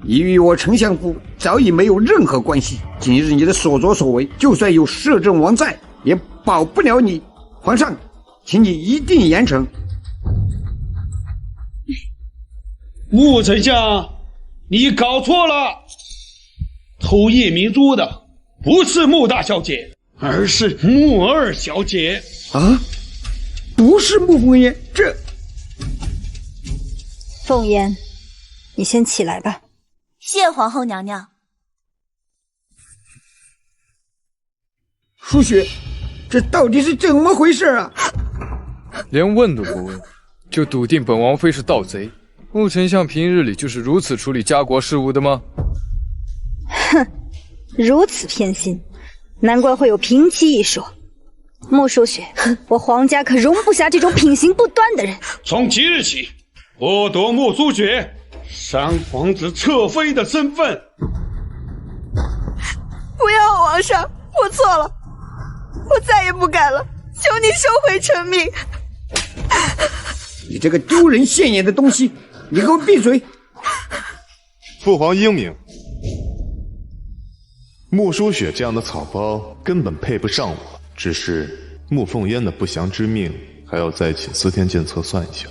你与我丞相府早已没有任何关系，今日你的所作所为，就算有摄政王在，也保不了你。皇上，请你一定严惩。穆丞相，你搞错了，偷夜明珠的不是穆大小姐，而是穆二小姐啊！不是穆凤烟，这凤烟，你先起来吧。谢皇后娘娘。舒雪，这到底是怎么回事啊？连问都不问，就笃定本王妃是盗贼？穆丞相平日里就是如此处理家国事务的吗？哼，如此偏心，难怪会有平妻一说。穆舒雪，我皇家可容不下这种品行不端的人。从即日起，剥夺穆舒雪三皇子侧妃的身份。不要，皇上，我错了，我再也不敢了，求你收回成命。你这个丢人现眼的东西，你给我闭嘴！父皇英明，穆舒雪这样的草包根本配不上我，只是穆凤烟的不祥之命，还要再请司天监测算一下。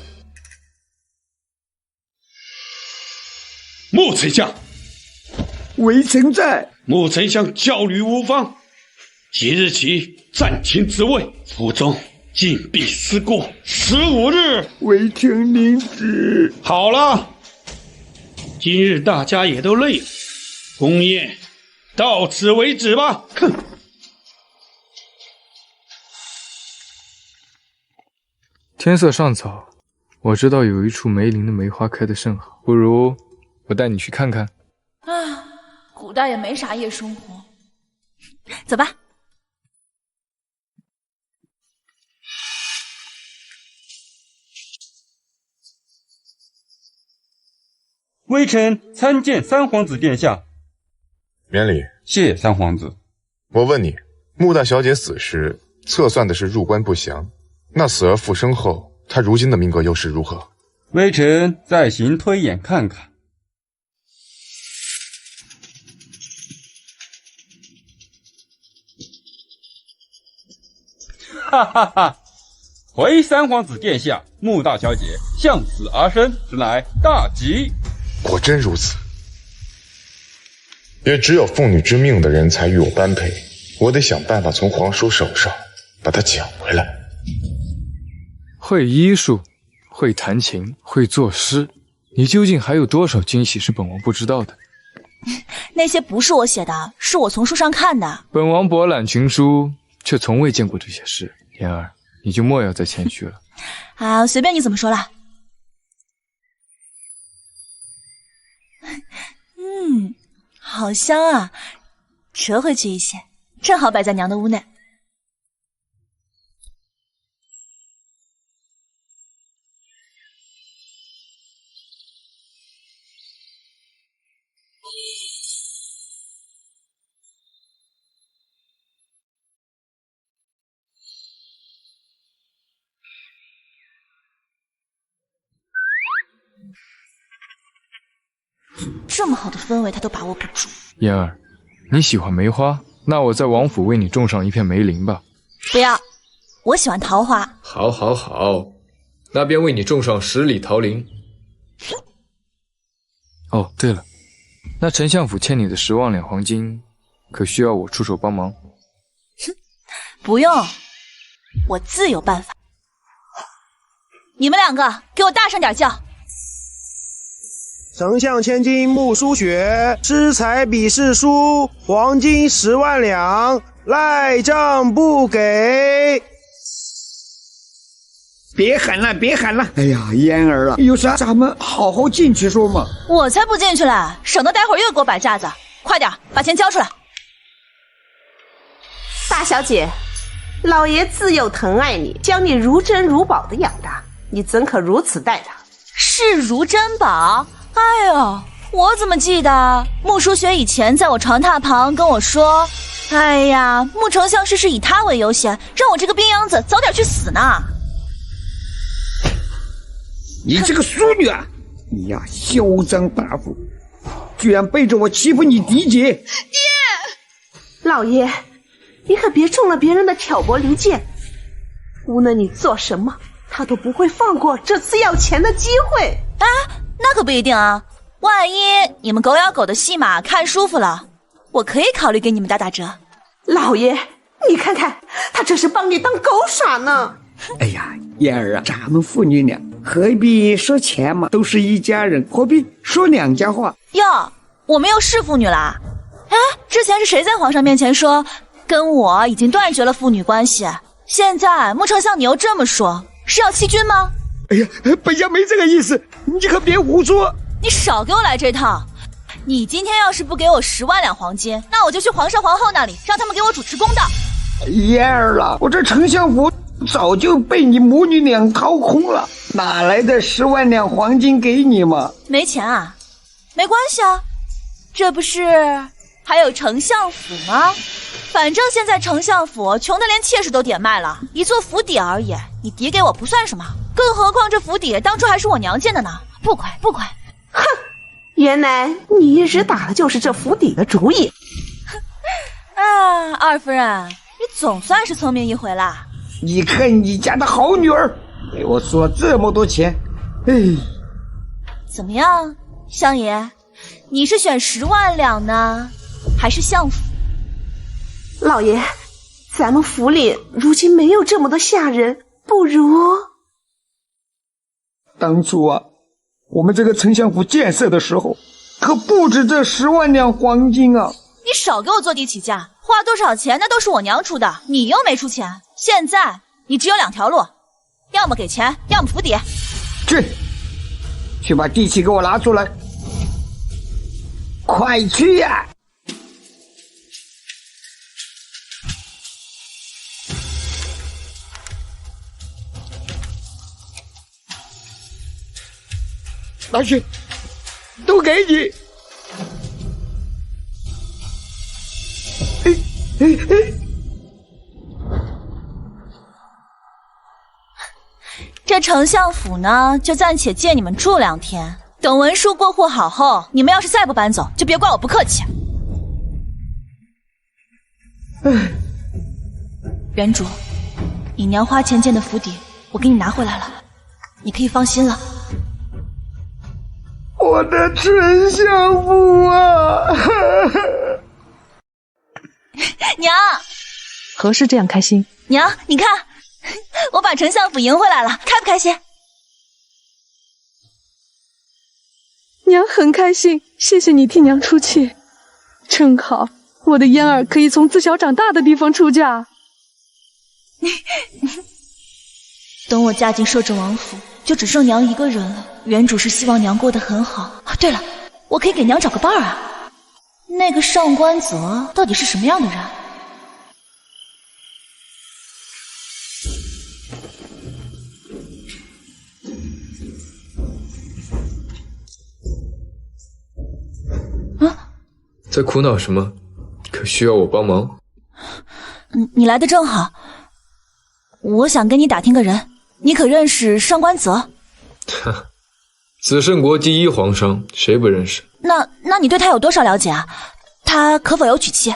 穆丞相，微臣在。穆丞相教虑无方，即日起暂停职位，府中禁闭思过15日。微臣领旨。好了，今日大家也都累了，宫宴到此为止吧。哼！天色尚早，我知道有一处梅林的梅花开得甚好，不如我带你去看看。啊，古代也没啥夜生活，走吧。微臣参见三皇子殿下。免礼。谢三皇子。我问你，穆大小姐死时测算的是入关不祥，那死而复生后，她如今的命格又是如何？微臣再行推演看看。哈哈哈！回三皇子殿下，穆大小姐向死而生，实乃大吉。果真如此，也只有妇女之命的人才与我般配，我得想办法从皇叔手上把她抢回来。会医术会弹琴，会作诗，你究竟还有多少惊喜是本王不知道的？那些不是我写的，是我从书上看的。本王博览群书，却从未见过这些事。妍儿，你就莫要再谦虚了。啊，随便你怎么说啦。好香啊，折回去一些，正好摆在娘的屋内。这么好的氛围，他都把握不住。妍儿，你喜欢梅花，那我在王府为你种上一片梅林吧。不要，我喜欢桃花。好，好，好，那便为你种上10里桃林。哦，对了，那丞相府欠你的10万两黄金，可需要我出手帮忙？不用，我自有办法。你们2个给我大声点叫！丞相千金穆书雪，诗才比试书，黄金10万两，赖账不给。别喊了，别喊了！哎呀，嫣儿啊，有啥咱们好好进去说嘛。我才不进去嘞，省得待会儿又给我摆架子。快点，把钱交出来。大小姐，老爷自幼疼爱你，将你如珍如宝的养大，你怎可如此待他？视如珍宝？哎呦，我怎么记得穆书雪以前在我床榻旁跟我说，哎呀，穆丞相是以他为优先，让我这个病秧子早点去死呢。你这个淑女啊，你呀嚣张跋扈，居然背着我欺负你嫡姐！爹，老爷，你可别中了别人的挑拨离间，无论你做什么，他都不会放过这次要钱的机会。啊，那可不一定啊，万一你们狗咬狗的戏码看舒服了，我可以考虑给你们打折。老爷，你看看，他这是帮你当狗耍呢。哎呀，嫣儿啊，咱们父女俩何必说钱嘛，都是一家人，何必说两家话？哟，我们又是父女啦。哎，之前是谁在皇上面前说跟我已经断绝了父女关系？现在穆丞相你又这么说，是要欺君吗？哎呀，本家没这个意思，你可别胡说。你少给我来这套。你今天要是不给我10万两黄金，那我就去皇上皇后那里，让他们给我主持公道。嫣儿啊，我这丞相府早就被你母女俩掏空了，哪来的10万两黄金给你嘛？没钱啊？没关系啊，这不是还有丞相府吗？反正现在丞相府穷得连妾室都点卖了，一座府邸而已，你抵给我不算什么。更何况这府邸当初还是我娘建的呢，不亏不亏。哼，原来你一直打的就是这府邸的主意。啊，二夫人，你总算是聪明一回啦。你看你家的好女儿，给我说了这么多钱，哎，怎么样，相爷，你是选10万两呢，还是相府？老爷，咱们府里如今没有这么多下人，不如……当初啊，我们这个丞相府建设的时候，可不止这10万两黄金啊！你少给我坐地起价，花多少钱那都是我娘出的，你又没出钱。现在你只有2条路，要么给钱，要么府邸。去把地契给我拿出来，快去呀！拿去，都给你。这丞相府呢，就暂且借你们住2天，等文书过户好后，你们要是再不搬走，就别怪我不客气。原主，你娘花钱建的府邸，我给你拿回来了，你可以放心了。我的丞相府啊！娘，何事这样开心？娘，你看，我把丞相府赢回来了，开不开心？娘很开心，谢谢你替娘出气，正好我的嫣儿可以从自小长大的地方出嫁。等我嫁进摄政王府，就只剩娘一个人了。原主是希望娘过得很好。啊，对了，我可以给娘找个伴儿啊。那个上官泽到底是什么样的人？在苦恼什么？可需要我帮忙？你来的正好，我想跟你打听个人，你可认识上官泽？紫圣国第一皇上，谁不认识？那你对他有多少了解啊？他可否有娶妻？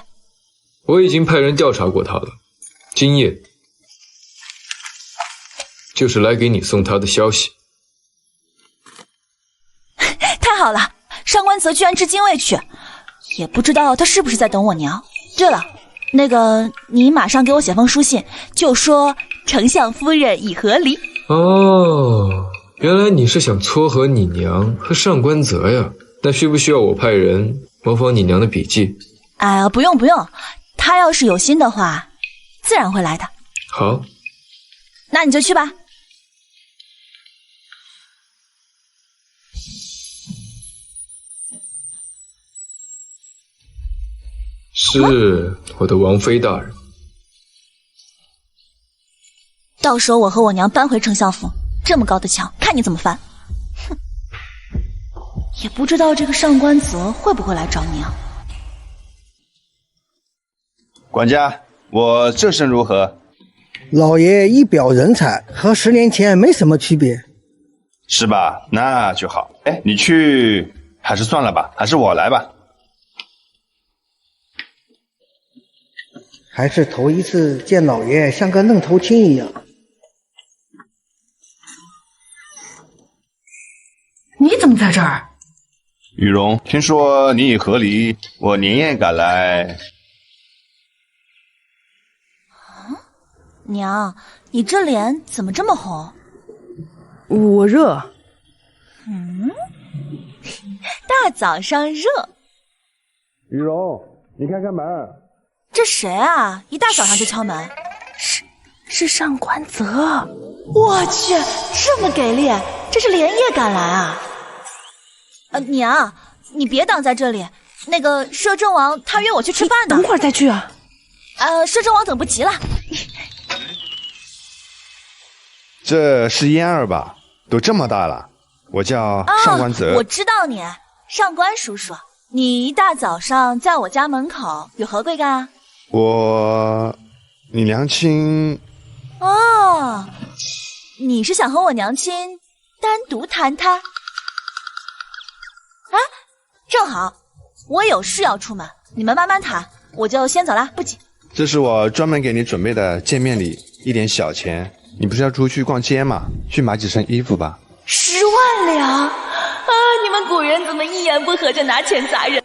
我已经派人调查过他了，今夜就是来给你送他的消息。太好了，上官泽居然至今未娶，也不知道他是不是在等我娘。对了，那个你马上给我写封书信，就说丞相夫人已和离。哦，原来你是想撮合你娘和上官泽呀？那需不需要我派人模仿你娘的笔记？哎呀，不用，他要是有心的话，自然会来的。好，那你就去吧。是我的王妃大人。到时候我和我娘搬回丞相府，这么高的墙，看你怎么翻！哼，也不知道这个上官泽会不会来找娘。管家，我这身如何？老爷一表人才，和10年前没什么区别，是吧？那就好。哎，你去还是算了吧，还是我来吧。还是头一次见老爷像个愣头青一样。你怎么在这儿？雨荣，听说你已和离，我连夜赶来。娘，你这脸怎么这么红？我热。大早上热。雨荣，你开开门。这谁啊？一大早上就敲门。是上官泽。我去，这么给力，这是连夜赶来啊！娘，你别挡在这里。那个摄政王他约我去吃饭呢。等会儿再去啊。摄政王等不及了。这是嫣儿吧？都这么大了，我叫上官泽。我知道你，上官叔叔。你一大早上在我家门口有何贵干啊？你娘亲。哦，你是想和我娘亲单独谈谈？啊，正好，我有事要出门，你们慢慢谈，我就先走了，不急。这是我专门给你准备的见面礼，一点小钱。你不是要出去逛街吗？去买几身衣服吧。10万两啊！你们古人怎么一言不合就拿钱砸人？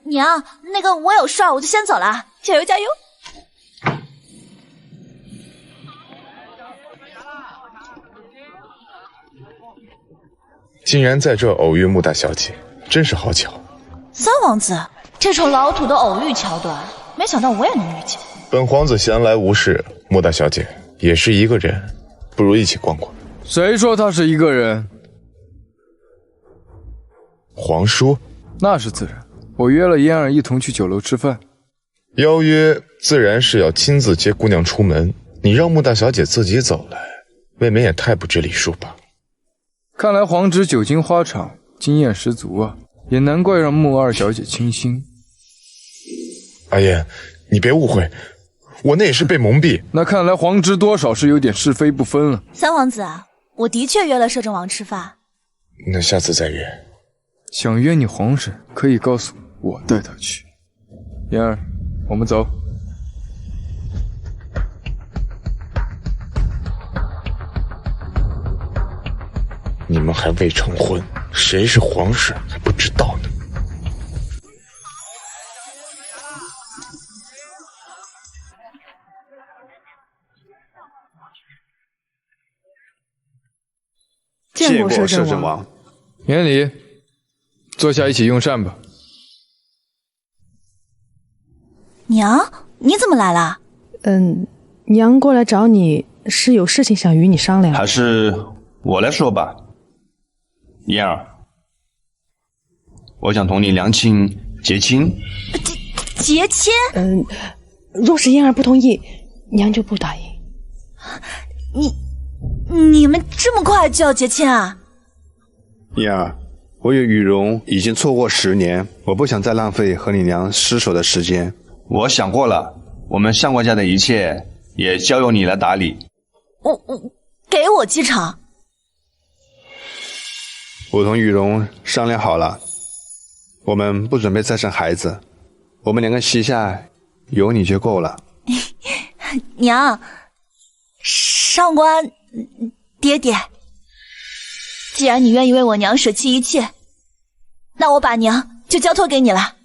娘，那个我有事儿，我就先走了，加油加油！竟然在这偶遇穆大小姐，真是好巧。三王子，这种老土的偶遇桥段，没想到我也能遇见。本皇子闲来无事，穆大小姐也是一个人，不如一起逛逛。谁说他是一个人？皇叔，那是自然。我约了嫣儿一同去酒楼吃饭。邀约自然是要亲自接姑娘出门，你让穆大小姐自己走来，未免也太不知礼数吧。看来皇侄久经花场，经验十足啊，也难怪让穆二小姐倾心。阿言，你别误会，我那也是被蒙蔽。那看来皇侄多少是有点是非不分了。三王子啊，我的确约了摄政王吃饭。那下次再约。想约你皇婶，可以告诉我带她去。嫣儿，我们走。你们还未成婚，谁是皇婶还不知道呢。见过摄政王。免礼。坐下一起用膳吧。娘，你怎么来了？娘过来找你是有事情想与你商量。还是我来说吧。燕儿，我想同你娘亲结亲。结亲？若是燕儿不同意，娘就不答应。你们这么快就要结亲啊？燕儿，我与雨荣已经错过10年，我不想再浪费和你娘失手的时间。我想过了，我们上官家的一切也交由你来打理。给我机场。我同雨荣商量好了，我们不准备再生孩子，我们2个膝下有你就够了。娘，上官爹爹，既然你愿意为我娘舍弃一切，那我把娘就交托给你了。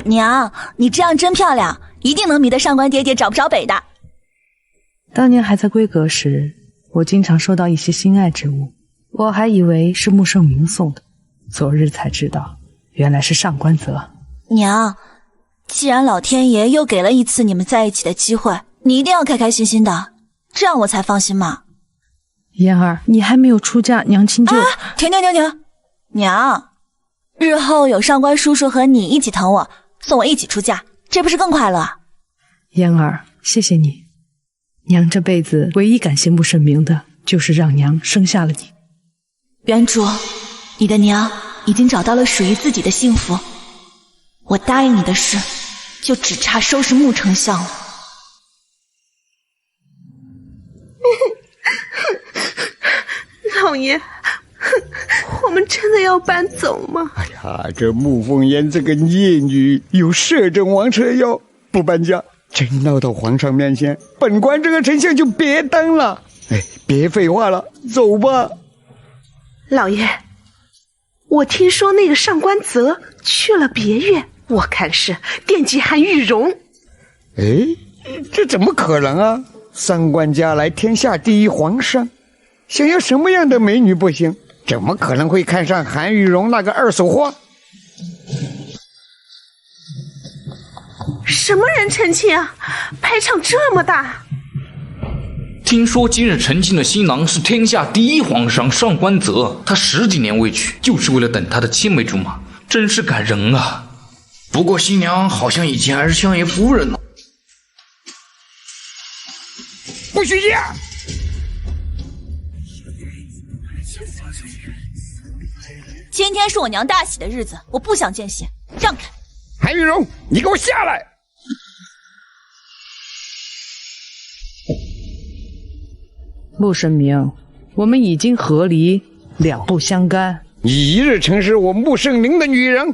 娘，你这样真漂亮，一定能迷得上官爹爹找不着北的。当年还在闺阁时，我经常收到一些心爱之物，我还以为是穆圣明送的，昨日才知道，原来是上官泽。娘，既然老天爷又给了一次你们在一起的机会，你一定要开开心心的，这样我才放心嘛。燕儿，你还没有出嫁，娘亲就……停！娘，日后有上官叔叔和你一起疼我，送我一起出嫁，这不是更快乐啊？燕儿，谢谢你。娘这辈子唯一感谢穆圣明的，就是让娘生下了你。原主，你的娘已经找到了属于自己的幸福，我答应你的事，就只差收拾穆丞相了。老爷，我们真的要搬走吗？哎呀，这穆凤烟这个孽女有摄政王车要，不搬家真闹到皇上面前，本官这个丞相就别当了。哎，别废话了，走吧。老爷，我听说那个上官泽去了别院，我看是惦记韩玉荣。哎，这怎么可能啊？上官家来天下第一皇上，想要什么样的美女不行？怎么可能会看上韩玉荣那个二手货？什么人成亲啊？排场这么大！听说今日成亲的新郎是天下第一皇上上官泽，他10几年未娶，就是为了等他的青梅竹马，真是感人啊！不过新娘好像以前还是相爷夫人呢。不许嫁！今天是我娘大喜的日子，我不想见血，让开！韩玉荣，你给我下来！穆圣明，我们已经和离，两不相干。你一日曾是我穆圣明的女人，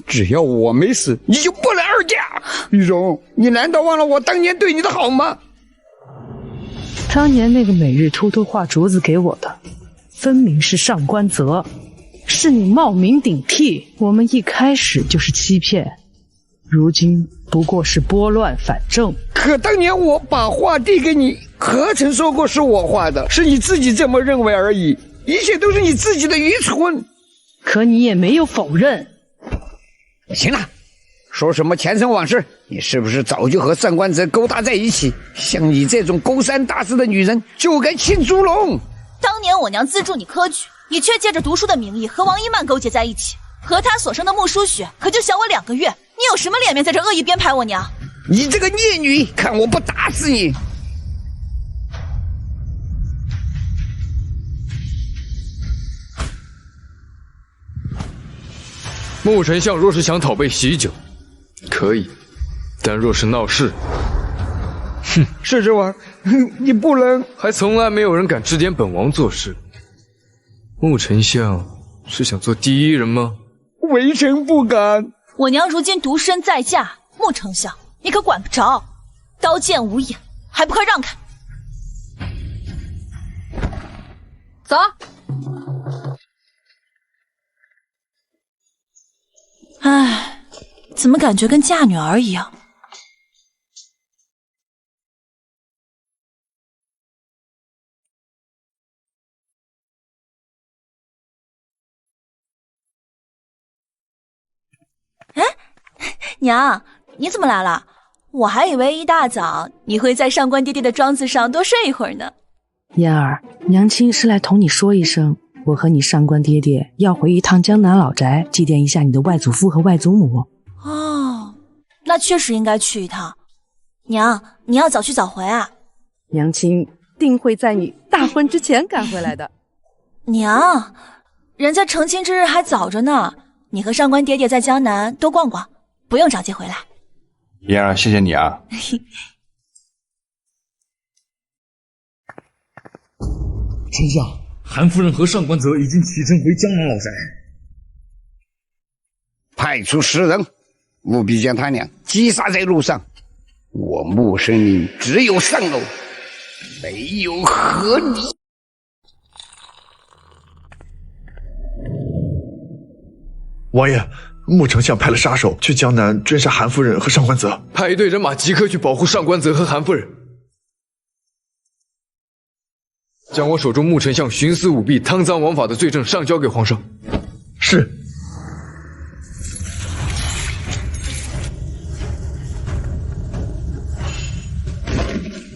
只要我没死，你就不能二嫁。玉荣，你难道忘了我当年对你的好吗？当年那个每日偷偷画竹子给我的，分明是上官泽，是你冒名顶替。我们一开始就是欺骗，如今不过是拨乱反正。可当年我把画递给你，何曾说过是我画的？是你自己这么认为而已，一切都是你自己的愚蠢。可你也没有否认。行了，说什么前尘往事，你是不是早就和上官泽勾搭在一起？像你这种勾三搭四的女人，就该浸猪笼。当年我娘资助你科举，你却借着读书的名义和王一曼勾结在一起，和她所生的穆书雪可就小我2个月，你有什么脸面在这恶意编排我娘？你这个孽女，看我不打死你！穆丞相若是想讨杯喜酒，可以；但若是闹事，哼，狮子王，你不能！还从来没有人敢指点本王做事。穆丞相是想做第一人吗？微臣不敢。我娘如今独身在嫁，穆丞相你可管不着，刀剑无眼，还不快让开！走。唉，怎么感觉跟嫁女儿一样？娘，你怎么来了？我还以为一大早你会在上官爹爹的庄子上多睡一会儿呢。嫣儿，娘亲是来同你说一声，我和你上官爹爹要回一趟江南老宅，祭奠一下你的外祖父和外祖母。哦，那确实应该去一趟。娘，你要早去早回啊。娘亲定会在你大婚之前赶回来的。娘，人家成亲之日还早着呢，你和上官爹爹在江南多逛逛，不用着急回来。嫣儿，谢谢你啊。丞相，韩夫人和上官泽已经启程回江南老宅，派出10人，务必将他俩击杀在路上。我穆神明只有上楼，没有和你。王爷，穆丞相派了杀手去江南追杀韩夫人和上官泽，派一队人马即刻去保护上官泽和韩夫人。将我手中穆丞相徇私舞弊、贪赃枉法的罪证上交给皇上。是。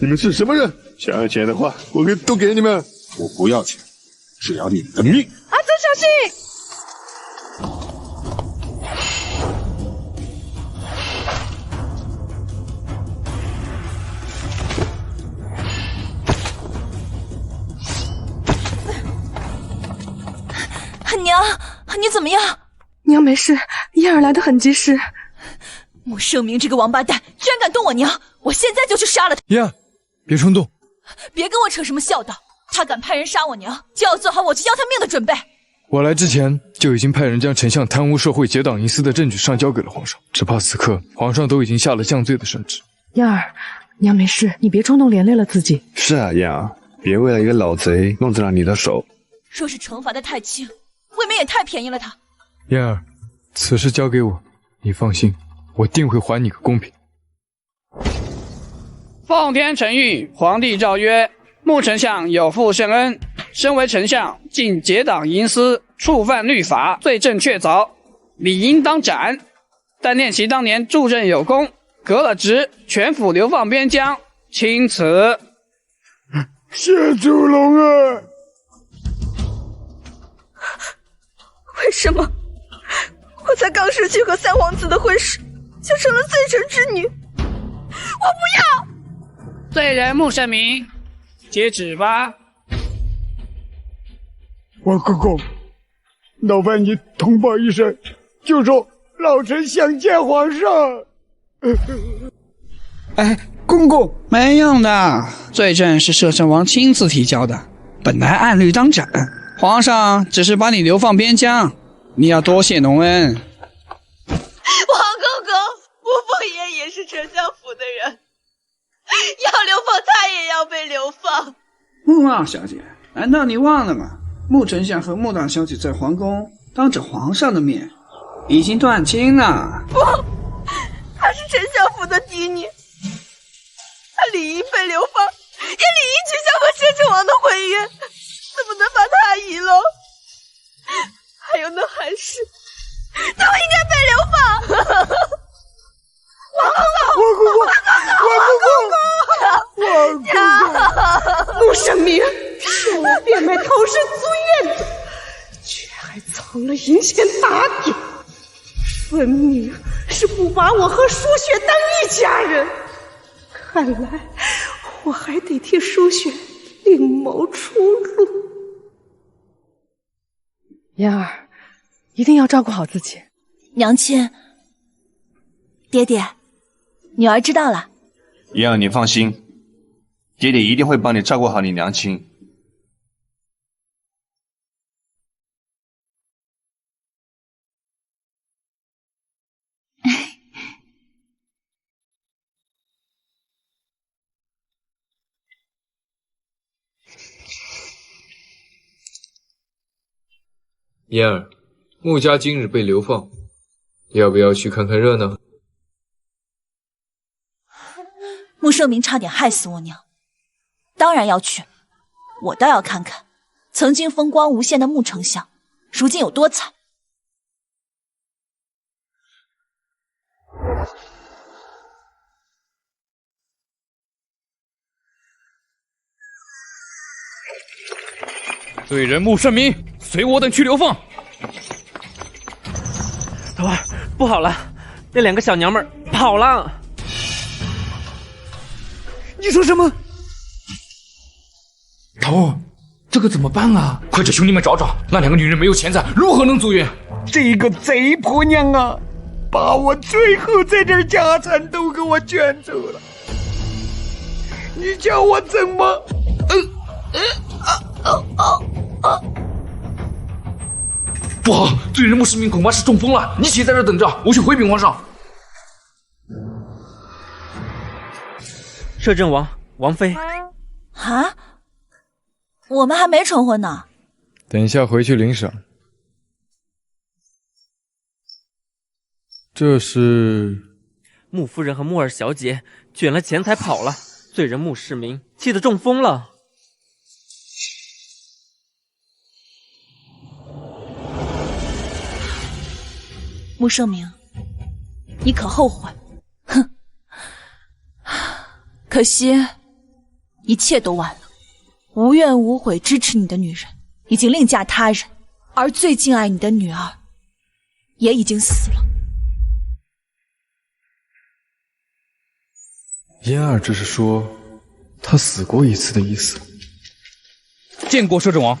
你们是什么人？想要钱的话，我可以都给你们。我不要钱，只要你们的命。阿泽，小心！娘，你怎么样？娘没事，嫣儿来得很及时。穆圣明这个王八蛋，居然敢动我娘！我现在就去杀了他！嫣，别冲动，别跟我扯什么孝道。他敢派人杀我娘，就要做好我去要他命的准备。我来之前就已经派人将丞相贪污受贿、结党营私的证据上交给了皇上，只怕此刻皇上都已经下了降罪的圣旨。嫣儿，娘没事，你别冲动连累了自己。是啊，嫣儿，别为了一个老贼弄脏了你的手。若是惩罚的太轻，未免也太便宜了他。嫣儿，此事交给我，你放心，我定会还你个公平。奉天承运，皇帝诏曰：穆丞相有负圣恩，身为丞相，竟结党营私，触犯律法，罪证确凿，理应当斩。但念其当年助朕有功，革了职，全府流放边疆，钦此。谢主龙啊！为什么我才刚失去和三皇子的婚事，就成了罪臣之女？我不要！罪人穆圣明，接旨吧。王公公，劳烦你通报一声，就说老臣想见皇上。哎，公公，没用的，罪证是摄政王亲自提交的，本来按律当斩。皇上只是把你流放边疆，你要多谢隆恩。王公公，我父爷也是丞相府的人，要流放他也要被流放。穆二小姐，难道你忘了吗？穆丞相和穆大小姐在皇宫当着皇上的面已经断亲了。不，她是丞相府的嫡女，她理应被流放，也理应取消和摄政王的婚约。怎么能把他遗漏？还有那韩氏，都应该被流放。王公公，穆圣明是我变卖偷生租院的，却还藏了银钱打点，分明是不把我和舒雪当一家人。看来我还得替舒雪另谋出路。嫣儿，一定要照顾好自己。娘亲，爹爹，女儿知道了。嫣儿，你放心，爹爹一定会帮你照顾好你娘亲。嫣儿，穆家今日被流放，要不要去看看热闹？穆圣明差点害死我娘，当然要去。我倒要看看，曾经风光无限的穆丞相，如今有多惨。罪人穆圣明，随我等去流放。头儿，不好了，那2个小娘们跑了。你说什么？头，这个怎么办啊？快叫兄弟们找找，那2个女人没有钱财，如何能走远？这个贼婆娘啊，把我最后这点家产都给我卷走了，你叫我怎么？不好，罪人穆世民恐怕是中风了，你且在这等着，我去回禀皇上。摄政王、王妃，啊，我们还没成婚呢。等一下回去领赏。这是穆夫人和穆尔小姐卷了钱财跑了，罪人穆世民气得中风了。穆圣明，你可后悔？哼，可惜一切都晚了。无怨无悔支持你的女人已经另嫁他人，而最敬爱你的女儿也已经死了。嫣儿这是说他死过一次的意思。见过摄政王。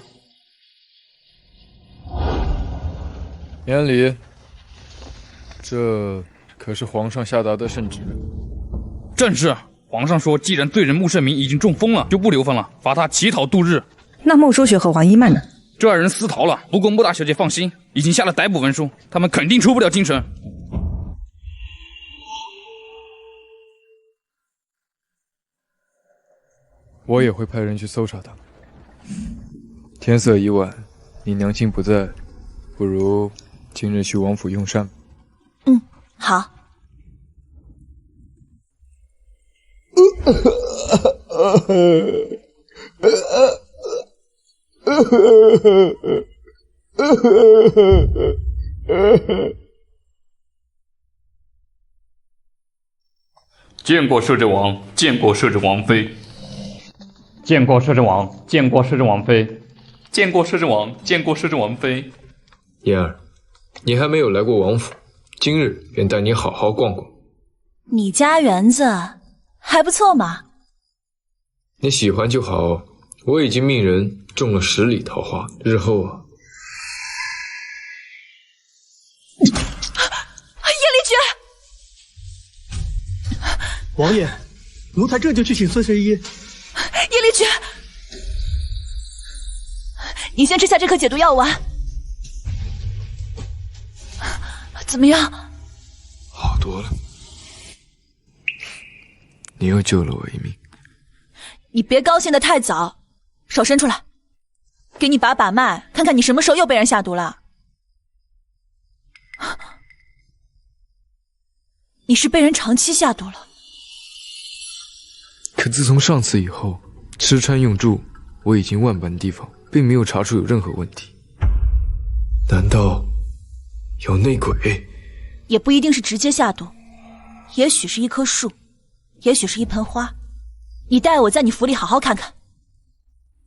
言礼，这可是皇上下达的圣旨。正是，皇上说，既然罪人穆圣明已经中风了，就不流放了，罚他乞讨度日。那穆淑雪和黄一曼呢？这2人私逃了。不过穆大小姐放心，已经下了逮捕文书，他们肯定出不了京城。我也会派人去搜查他们。天色已晚，你娘亲不在，不如今日去王府用膳。嗯，好。见过摄政王，见过摄政王妃。见过摄政王，见过摄政王妃。见过摄政王，见过摄政王妃。嫣儿，你还没有来过王府，今日便带你好好逛逛。你家园子还不错嘛。你喜欢就好，我已经命人种了10里桃花，日后啊。叶离爵，王爷，奴才这就去请孙神医。叶离爵，你先吃下这颗解毒药丸。怎么样？好多了。你又救了我一命。你别高兴得太早，手伸出来，给你把把脉，看看你什么时候又被人下毒了。你是被人长期下毒了。可自从上次以后，吃穿用住我已经万般提防，并没有查出有任何问题。难道有内鬼？也不一定是直接下毒，也许是一棵树，也许是一盆花。你带我在你府里好好看看。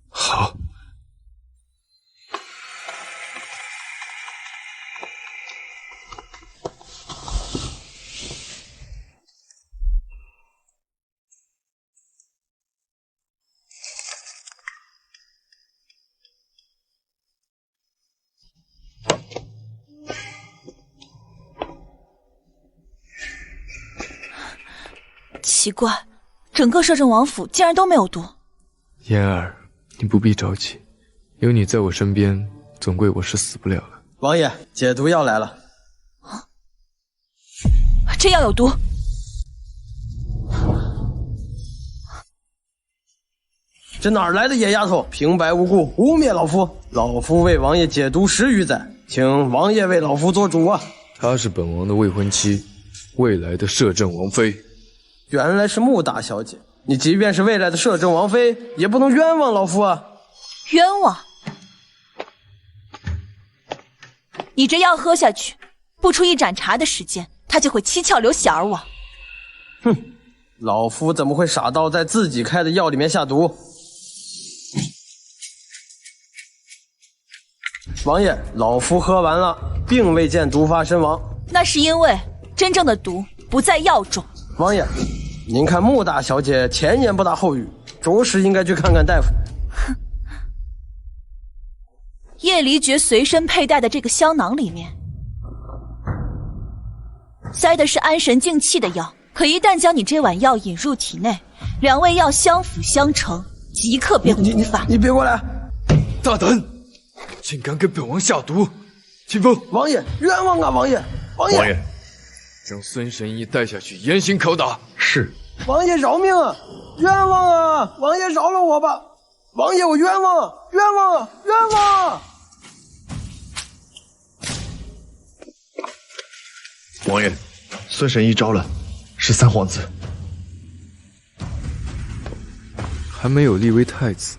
好。奇怪，整个摄政王府竟然都没有毒。嫣儿，你不必着急，有你在我身边，总归我是死不了了。王爷，解毒药来了。这药有毒。这哪儿来的野丫头，平白无故污蔑老夫！老夫为王爷解毒10余载，请王爷为老夫做主啊！她是本王的未婚妻，未来的摄政王妃。原来是穆大小姐，你即便是未来的摄政王妃，也不能冤枉老夫啊！冤枉？你这药喝下去，不出1盏茶的时间，他就会七窍流血而亡。哼，老夫怎么会傻到在自己开的药里面下毒？王爷，老夫喝完了，并未见毒发身亡。那是因为真正的毒不在药中。王爷，您看穆大小姐前言不搭后语，着实应该去看看大夫。叶离爵随身佩戴的这个香囊里面，塞的是安神静气的药，可一旦将你这碗药引入体内，两味药相辅相成，即刻便会毒发。你别过来！大胆，竟敢给本王下毒！清风，王爷冤枉啊！王爷，王爷，将孙神医带下去严刑拷打。是。王爷饶命啊！冤枉啊！王爷饶了我吧！王爷，我冤枉啊！冤枉啊！冤枉啊！王爷，孙神医招了，是三皇子。还没有立为太子，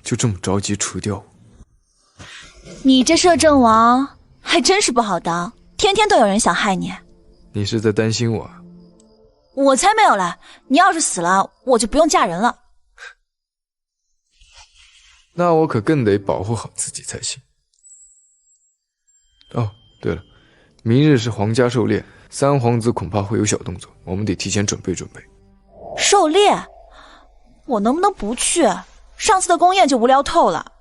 就这么着急除掉我？你这摄政王还真是不好当，天天都有人想害你。你是在担心我啊？我才没有嘞！你要是死了，我就不用嫁人了。那我可更得保护好自己才行。哦，对了，明日是皇家狩猎，三皇子恐怕会有小动作，我们得提前准备准备。狩猎？我能不能不去？上次的宫宴就无聊透了。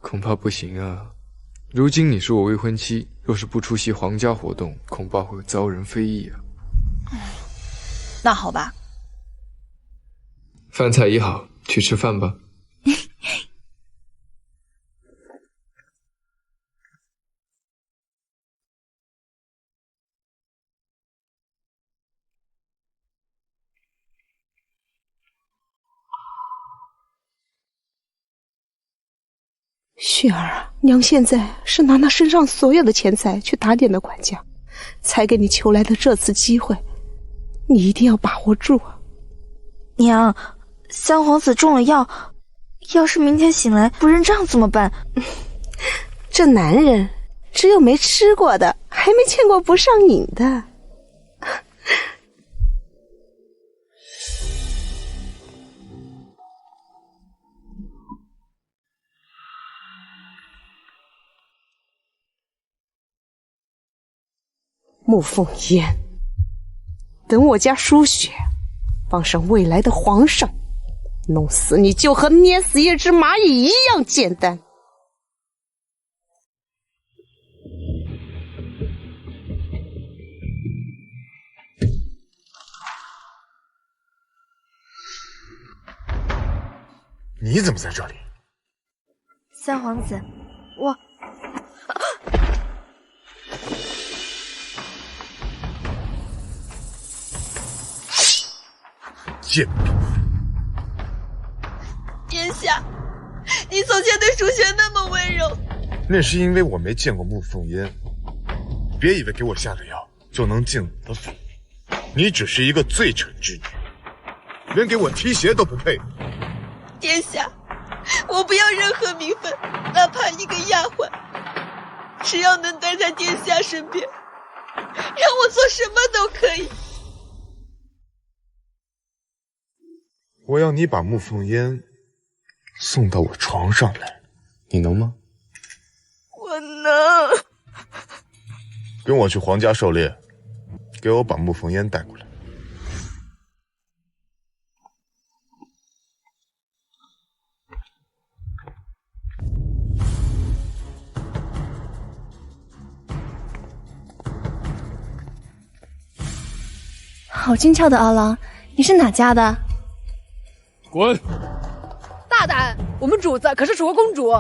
恐怕不行啊！如今你是我未婚妻，若是不出席皇家活动，恐怕会遭人非议啊。那好吧。饭菜已好，去吃饭吧。雪儿啊，娘现在是拿那身上所有的钱财去打点的管家，才给你求来的这次机会，你一定要把握住啊！娘，三皇子中了药，要是明天醒来不认账怎么办？这男人只有没吃过的，还没见过不上瘾的。穆凤烟，等我家输血傍上未来的皇上，弄死你就和捏死一只蚂蚁一样简单。你怎么在这里？三皇子，我……贱婢！殿下，你从前对淑璇那么温柔，那是因为我没见过穆凤烟。别以为给我下了药就能进我的府，你只是一个罪臣之女，连给我提鞋都不配。殿下，我不要任何名分，哪怕一个丫鬟，只要能待在殿下身边，让我做什么都可以。我要你把穆凤烟送到我床上来，你能吗？我能。跟我去皇家狩猎，给我把穆凤烟带过来。好精巧的阿郎，你是哪家的？滚！大胆！我们主子可是楚国公主。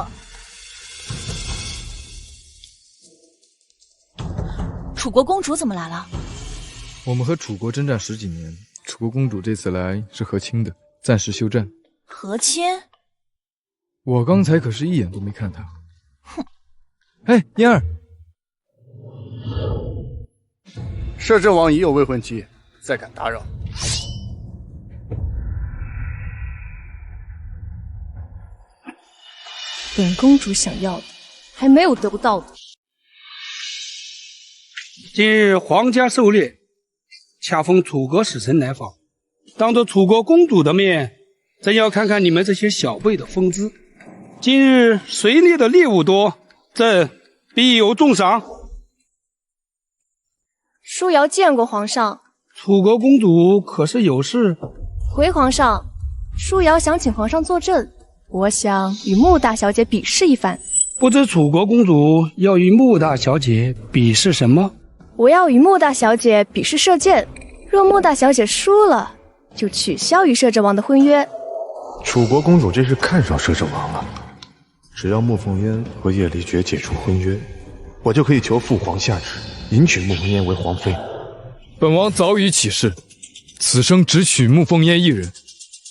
楚国公主怎么来了？我们和楚国征战10几年，楚国公主这次来是和亲的，暂时休战。和亲？我刚才可是一眼都没看她。哼！哎，嫣儿，摄政王已有未婚妻，再敢打扰。本公主想要的还没有得不到的。今日皇家狩猎，恰逢楚国使臣来访，当着楚国公主的面，正要看看你们这些小辈的风姿。今日谁猎的猎物多，朕必有重赏。舒瑶见过皇上。楚国公主可是有事？回皇上，舒瑶想请皇上坐镇，我想与穆大小姐比试一番。不知楚国公主要与穆大小姐比试什么？我要与穆大小姐比试射箭，若穆大小姐输了，就取消与摄政王的婚约。楚国公主这是看上摄政王了。只要穆凤烟和叶离绝解除婚约，我就可以求父皇下旨，迎娶穆凤烟为皇妃。本王早已起誓，此生只娶穆凤烟一人。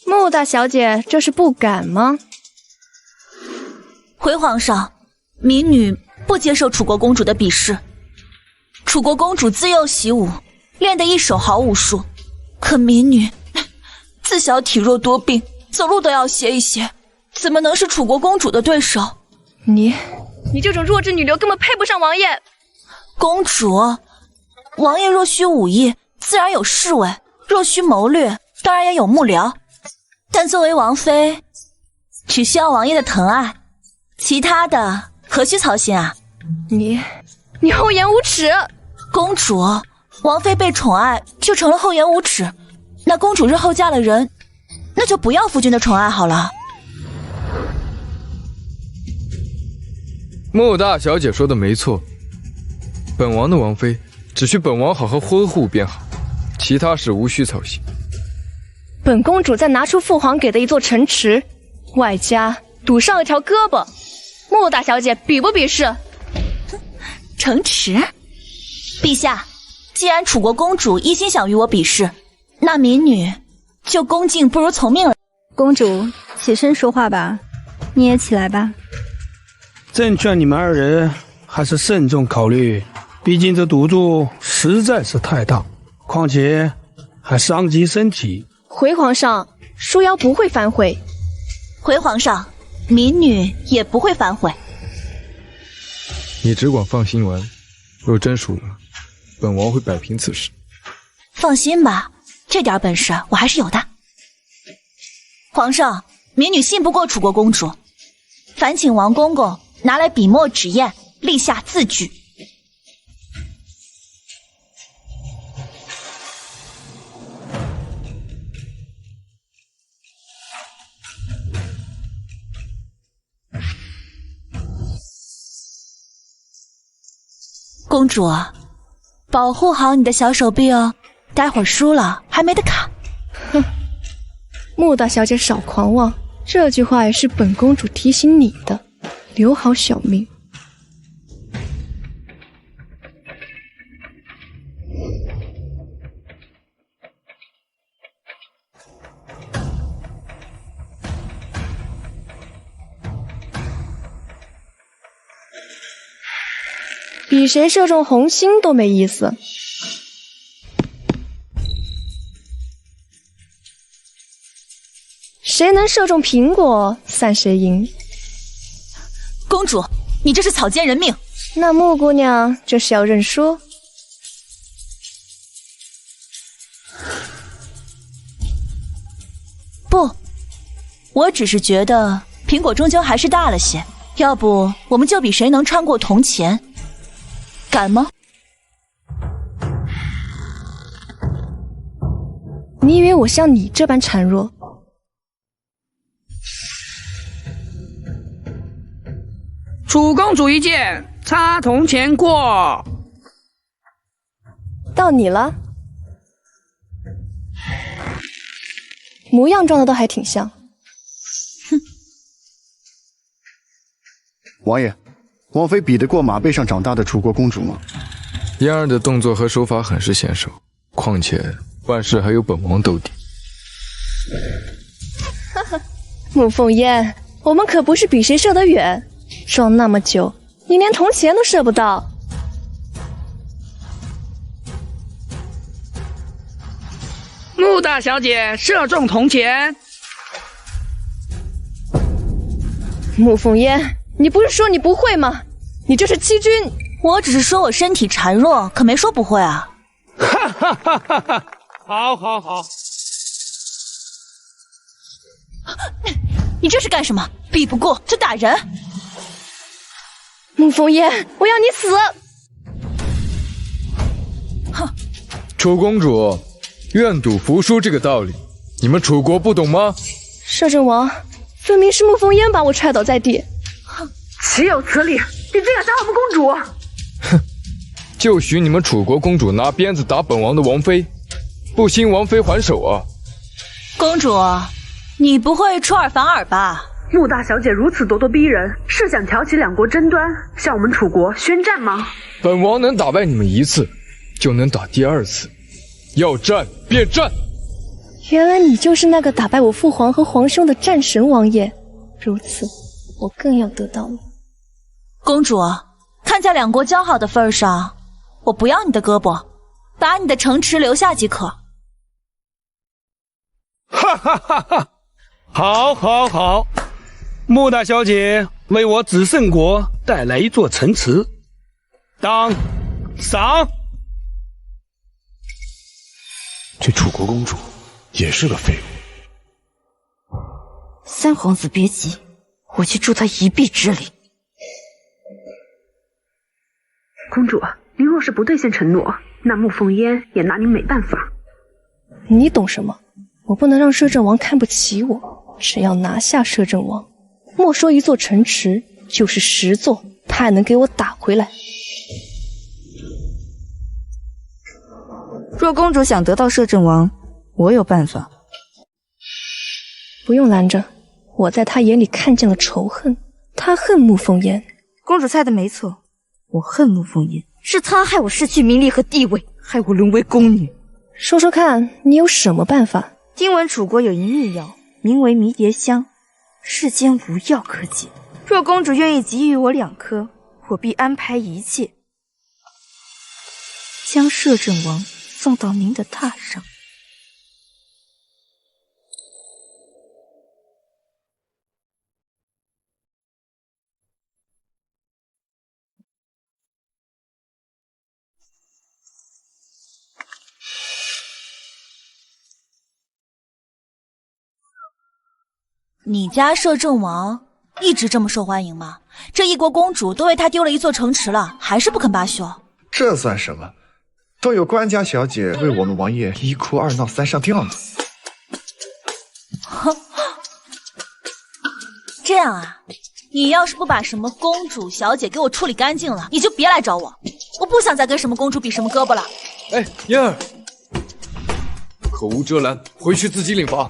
穆大小姐这是不敢吗？回皇上，民女不接受楚国公主的比试。楚国公主自幼习武，练得一手好武术，可民女自小体弱多病，走路都要斜一斜，怎么能是楚国公主的对手？你这种弱智女流根本配不上王爷。公主，王爷若需武艺，自然有侍卫；若需谋略，当然也有幕僚。但作为王妃，只需要王爷的疼爱，其他的何须操心啊？你厚颜无耻！公主，王妃被宠爱就成了厚颜无耻，那公主日后嫁了人，那就不要夫君的宠爱好了。穆大小姐说的没错，本王的王妃只需本王好好呵护便好，其他事无需操心。本公主再拿出父皇给的一座城池，外加赌上一条胳膊，穆大小姐比不比试？城池？陛下，既然楚国公主一心想与我比试，那民女就恭敬不如从命了。公主，起身说话吧，你也起来吧。朕劝你们二人还是慎重考虑，毕竟这赌注实在是太大，况且还伤及身体。回皇上，舒瑶不会反悔。回皇上，民女也不会反悔。你只管放心玩，若真输了，本王会摆平此事。放心吧，这点本事我还是有的。皇上，民女信不过楚国公主，烦请王公公拿来笔墨纸砚，立下字据。公主，保护好你的小手臂哦，待会儿输了还没得砍。哼，穆大小姐少狂妄，这句话也是本公主提醒你的，留好小命。比谁射中红心都没意思。谁能射中苹果，算谁赢。公主，你这是草菅人命。那穆姑娘这是要认输？不，我只是觉得苹果终究还是大了些，要不我们就比谁能穿过铜钱。敢吗？你以为我像你这般孱弱？楚公主一剑，插铜钱过。到你了，模样装的都还挺像。哼，王爷。王妃比得过马背上长大的楚国公主吗？嫣儿的动作和手法很是娴熟，况且万事还有本王兜底。哈哈，穆凤烟，我们可不是比谁射得远，装那么久，你连铜钱都射不到。穆大小姐射中铜钱。穆凤烟，你不是说你不会吗？你这是欺君！我只是说我身体孱弱，可没说不会啊。哈，哈哈哈哈！好，好，好。你这是干什么？比不过就打人！沐风烟，我要你死！哼！楚公主，愿赌服输这个道理，你们楚国不懂吗？摄政王，分明是沐风烟把我踹倒在地。哼，岂有此理！你竟敢打我们公主！哼，就许你们楚国公主拿鞭子打本王的王妃，不兴王妃还手啊！公主，你不会出尔反尔吧？穆大小姐如此咄咄逼人，是想挑起两国争端，向我们楚国宣战吗？本王能打败你们一次，就能打第二次，要战便战。原来你就是那个打败我父皇和皇兄的战神王爷，如此，我更要得到你。公主，看在两国交好的份上，我不要你的胳膊，把你的城池留下即可。哈哈哈哈！好，好，好！穆大小姐为我子胜国带来一座城池，当赏。这楚国公主也是个废物。三皇子别急，我去助他一臂之力。公主，您若是不兑现承诺，那沐风烟也拿您没办法。你懂什么？我不能让摄政王看不起我，只要拿下摄政王，莫说一座城池，就是10座，他也能给我打回来。若公主想得到摄政王，我有办法。不用拦着，我在他眼里看见了仇恨，他恨沐风烟。公主猜的没错，我恨沐风烟，是他害我失去名利和地位，害我沦为宫女。说说看，你有什么办法？听闻楚国有一秘药，名为迷迭香，世间无药可解。若公主愿意给予我2颗，我必安排一切，将摄政王送到您的榻上。你家摄政王一直这么受欢迎吗？这一国公主都为他丢了一座城池了，还是不肯罢休？这算什么？都有官家小姐为我们王爷1哭2闹3上吊呢。这样啊，你要是不把什么公主小姐给我处理干净了，你就别来找我。我不想再跟什么公主比什么胳膊了。哎，嫣儿，口无遮拦，回去自己领罚。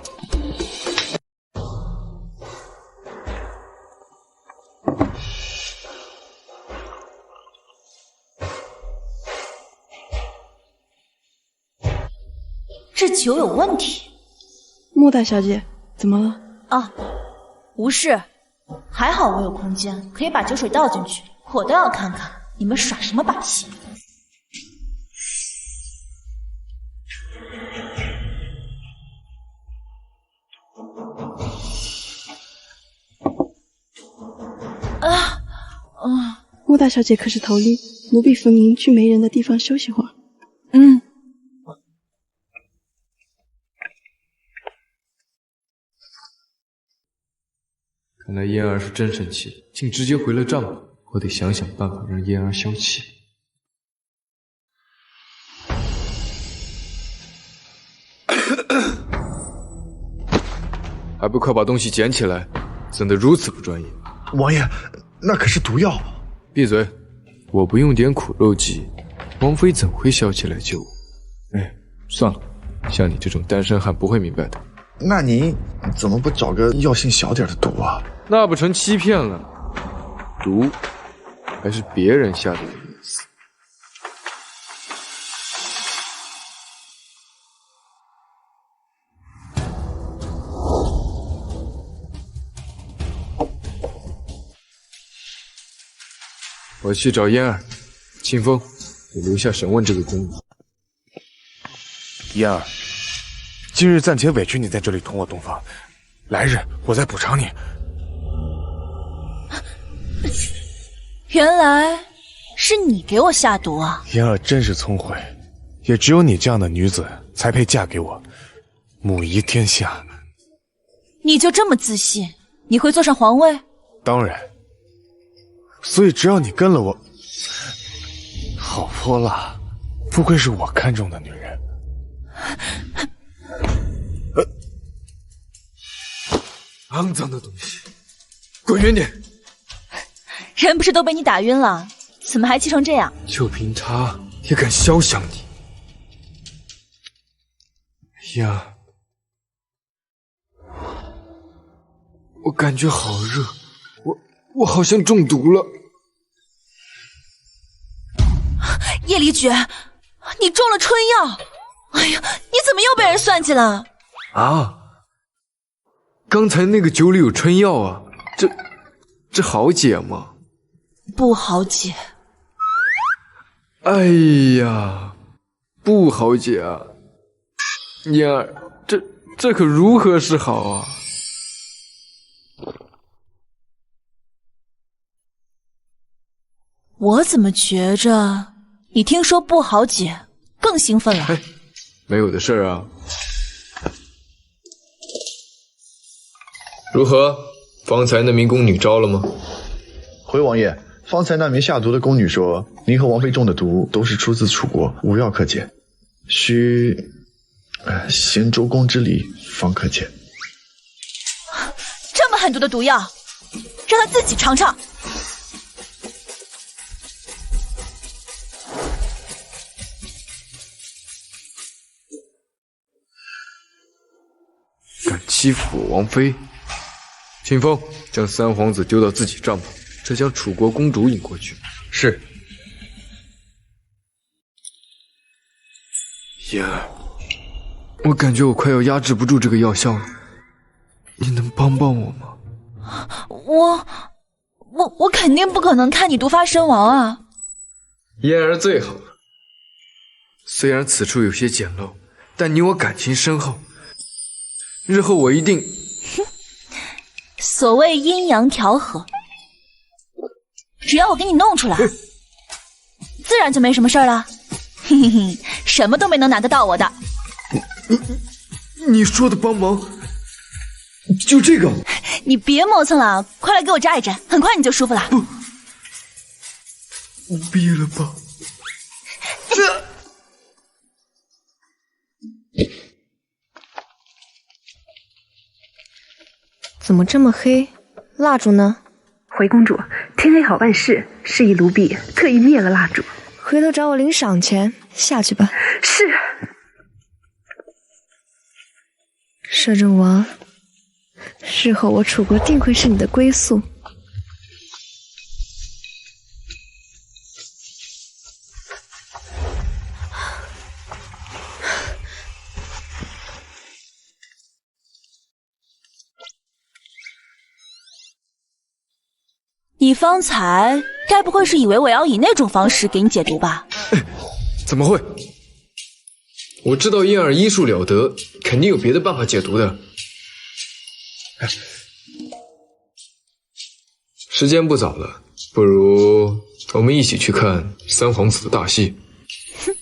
这酒有问题。穆大小姐，怎么了？啊，无事，还好我有空间，可以把酒水倒进去。我倒要看看你们耍什么把戏。穆大小姐可是头晕，奴婢扶您去没人的地方休息会儿。嗯。看来嫣儿是真生气，竟直接回了帐篷。我得想想办法让嫣儿消气。还不快把东西捡起来！怎得如此不专业？王爷，那可是毒药。闭嘴！我不用点苦肉计，王妃怎会消气来救我？哎，算了，像你这种单身汉不会明白的。那您怎么不找个药性小点的毒啊？那不成欺骗了？毒还是别人下的意思。我去找嫣儿，清风，你留下审问这个宫女。嫣儿，今日暂且委屈你在这里同我洞房，来日我再补偿你。原来是你给我下毒啊！嫣儿真是聪慧，也只有你这样的女子才配嫁给我，母仪天下。你就这么自信？你会坐上皇位？当然。所以只要你跟了我，好泼辣，不愧是我看中的女人。肮脏的东西，滚远点！人不是都被你打晕了，怎么还气成这样？就凭他也敢肖想你？呀，我感觉好热，我好像中毒了。叶离觉，你中了春药！哎呀，你怎么又被人算计了？啊！刚才那个酒里有春药啊，这好解吗？不好解。哎呀，不好解啊！嫣儿，这可如何是好啊？我怎么觉着你听说不好解更兴奋了？没有的事儿啊。如何？方才那名宫女招了吗？回王爷，方才那名下毒的宫女说，您和王妃中的毒都是出自楚国，无药可解，需行周公之礼方可解。这么狠毒的毒药，让他自己尝尝。敢欺负我王妃！清风，将三皇子丢到自己帐篷，再将楚国公主引过去。是。嫣儿，我感觉我快要压制不住这个药效了，你能帮帮我吗？我肯定不可能看你毒发身亡啊！嫣儿最好了，虽然此处有些简陋，但你我感情深厚，日后我一定。所谓阴阳调和，只要我给你弄出来，自然就没什么事儿了。嘿嘿嘿，什么都没能难得到我的。你说的帮忙，就这个？你别磨蹭了，快来给我扎一针，很快你就舒服了。不逼了吧？怎么这么黑？蜡烛呢？回公主，天黑好办事，示意卢比特意灭了蜡烛。回头找我领赏钱，下去吧。是。摄政王，日后我楚国定会是你的归宿。你方才该不会是以为我要以那种方式给你解毒吧？怎么会？我知道嫣儿医术了得，肯定有别的办法解毒的。时间不早了，不如我们一起去看三皇子的大戏。哼，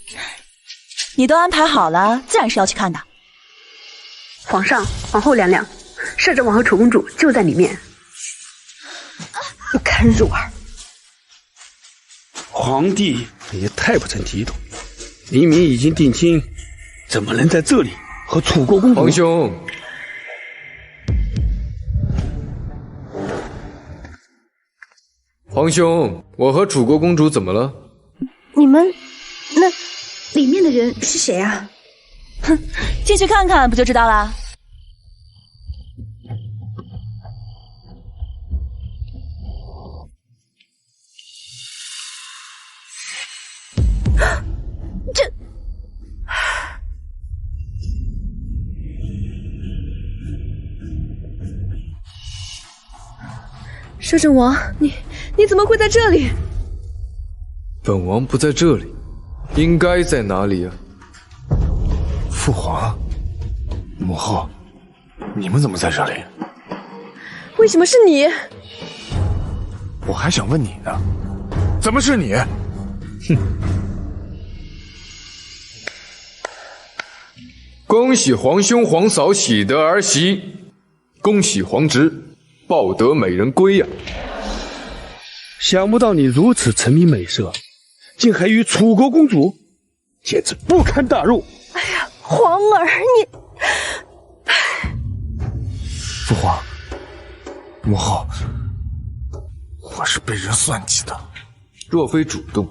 你都安排好了，自然是要去看的。皇上、皇后娘娘，摄政王和楚公主就在里面。不堪入耳！皇帝也太不成体统，明明已经定亲，怎么能在这里和楚国公主？皇兄，皇兄，我和楚国公主怎么了？你们那里面的人是谁啊？哼，进去看看不就知道了。摄政王，你怎么会在这里？本王不在这里，应该在哪里啊？父皇、母后，你们怎么在这里？为什么是你？我还想问你呢，怎么是你？哼！恭喜皇兄皇嫂喜得儿媳，恭喜皇侄抱得美人归呀！想不到你如此沉迷美色，竟还与楚国公主，简直不堪大入。哎呀，皇儿你，父皇，我是被人算计的。若非主动，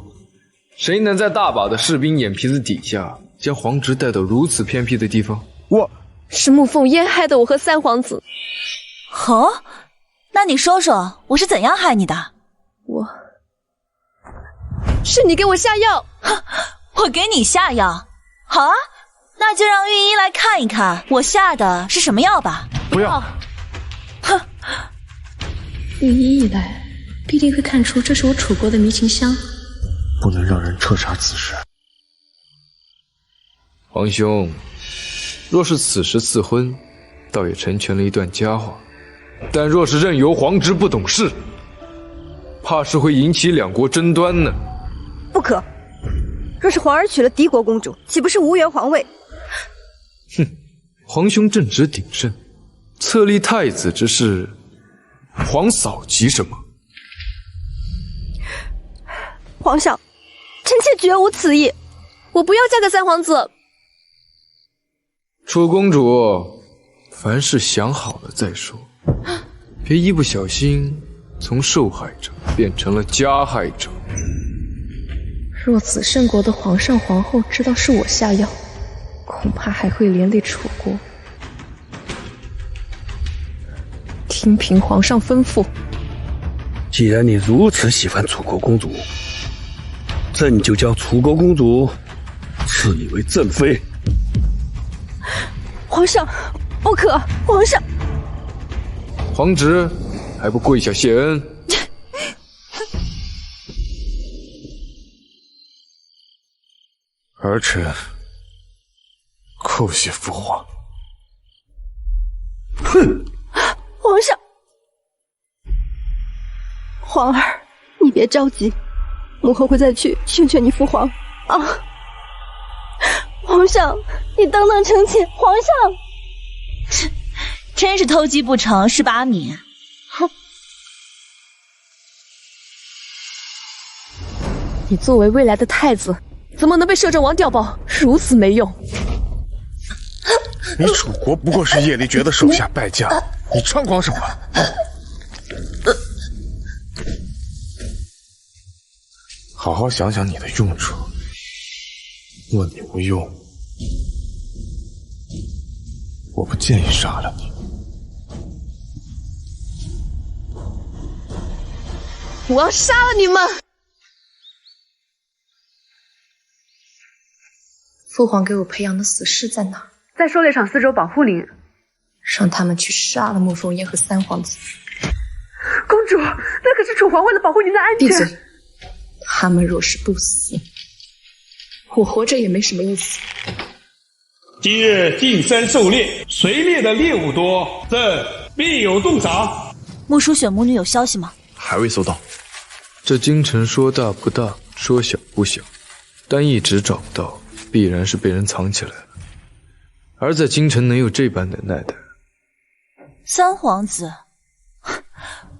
谁能在大把的士兵眼皮子底下将皇侄带到如此偏僻的地方？是沐凤烟害的我和三皇子。哦，那你说说我是怎样害你的？是你给我下药。我给你下药？好啊，那就让御医来看一看我下的是什么药吧。不要！哼，御医一来，必定会看出这是我楚国的迷情香。不能让人彻查此事。皇兄，若是此时赐婚，倒也成全了一段佳话；但若是任由皇侄不懂事，怕是会引起两国争端呢。不可！若是皇儿娶了敌国公主，岂不是无缘皇位？哼，皇兄正直鼎盛，册立太子之事，皇嫂急什么？皇上，臣妾绝无此意，我不要嫁给三皇子。楚公主，凡事想好了再说，别一不小心从受害者变成了加害者。若子圣国的皇上皇后知道是我下药，恐怕还会连累楚国。听凭皇上吩咐。既然你如此喜欢楚国公主，朕就将楚国公主赐你为正妃。皇上，不可！皇上，皇侄还不跪下谢恩？儿臣叩谢父皇。哼！皇上，皇儿，你别着急，母后会再去劝劝你父皇啊！皇上，你等等臣妾！皇上，真是偷鸡不成蚀把米。哼！你作为未来的太子，怎么能被摄政王调包？如此没用！你楚国不过是叶离爵的手下败将，你猖狂什么？好好想想你的用处。若你无用，我不建议杀了你。我要杀了你们！父皇给我培养的死士在哪？在狩猎场四周保护林。让他们去杀了沐风烟和三皇子。公主，那可是楚皇为了保护您的安全。闭嘴！他们若是不死，我活着也没什么意思。今日进山狩猎，谁猎的猎物多，朕必有重赏。穆淑雪母女有消息吗？还未收到。这京城说大不大，说小不小，但一直找不到，必然是被人藏起来了。而在京城能有这般能耐的，三皇子，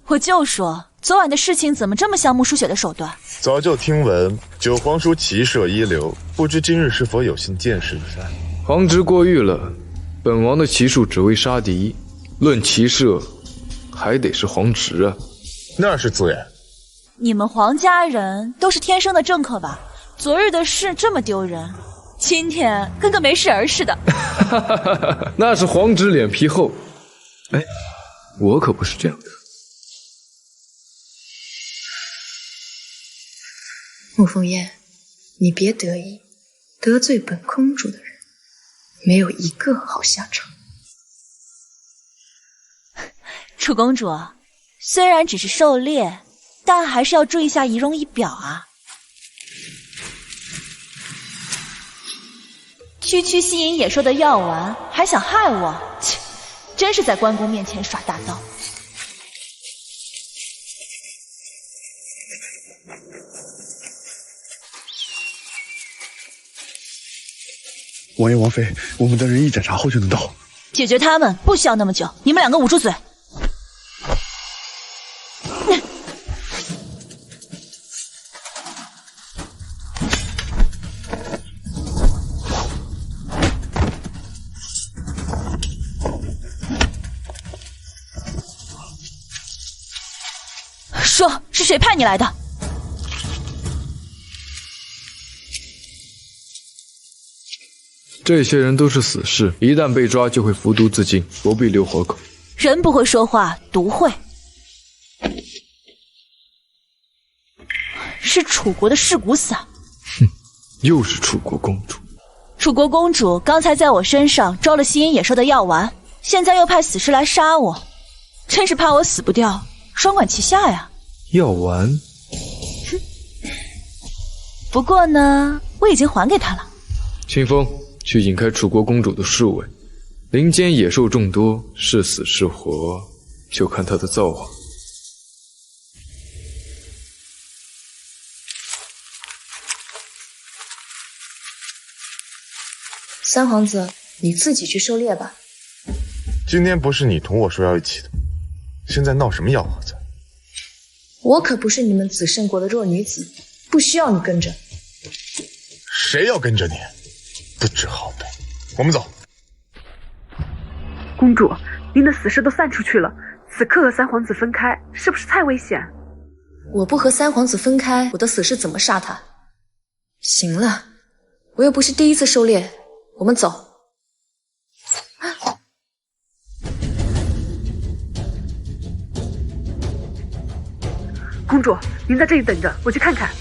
我就说昨晚的事情怎么这么像穆淑雪的手段？早就听闻九皇叔骑射一流，不知今日是否有幸见识一番。皇侄过誉了，本王的骑术只为杀敌，论骑射，还得是皇侄啊。那是自然。你们皇家人都是天生的政客吧？昨日的事这么丢人，今天跟个没事人似的。那是皇侄脸皮厚，哎，我可不是这样的。沐风烟，你别得意，得罪本公主的人，没有一个好下场。楚公主，虽然只是狩猎，但还是要注意一下仪容仪表啊。区区吸引野兽的药丸，还想害我？切，真是在关公面前耍大刀。王爷王妃，我们的人一盏茶后就能到。解决他们不需要那么久，你们两个捂住嘴。说，是谁派你来的？这些人都是死士，一旦被抓就会服毒自尽，不必留活口。人不会说话，毒会。是楚国的尸骨散。哼，又是楚国公主。楚国公主刚才在我身上招了吸引野兽的药丸，现在又派死尸来杀我，真是怕我死不掉，双管齐下呀。药丸？不过呢，我已经还给他了。清风，去引开楚国公主的数尾，林间野兽众多，是死是活，就看他的造化。三皇子，你自己去狩猎吧。今天不是你同我说要一起的，现在闹什么幺蛾子？我可不是你们子慎国的弱女子，不需要你跟着。谁要跟着你？不知好歹。我们走。公主，您的死士都散出去了，此刻和三皇子分开，是不是太危险？我不和三皇子分开，我的死士怎么杀他？行了，我又不是第一次狩猎，我们走。公主，您在这里等着，我去看看。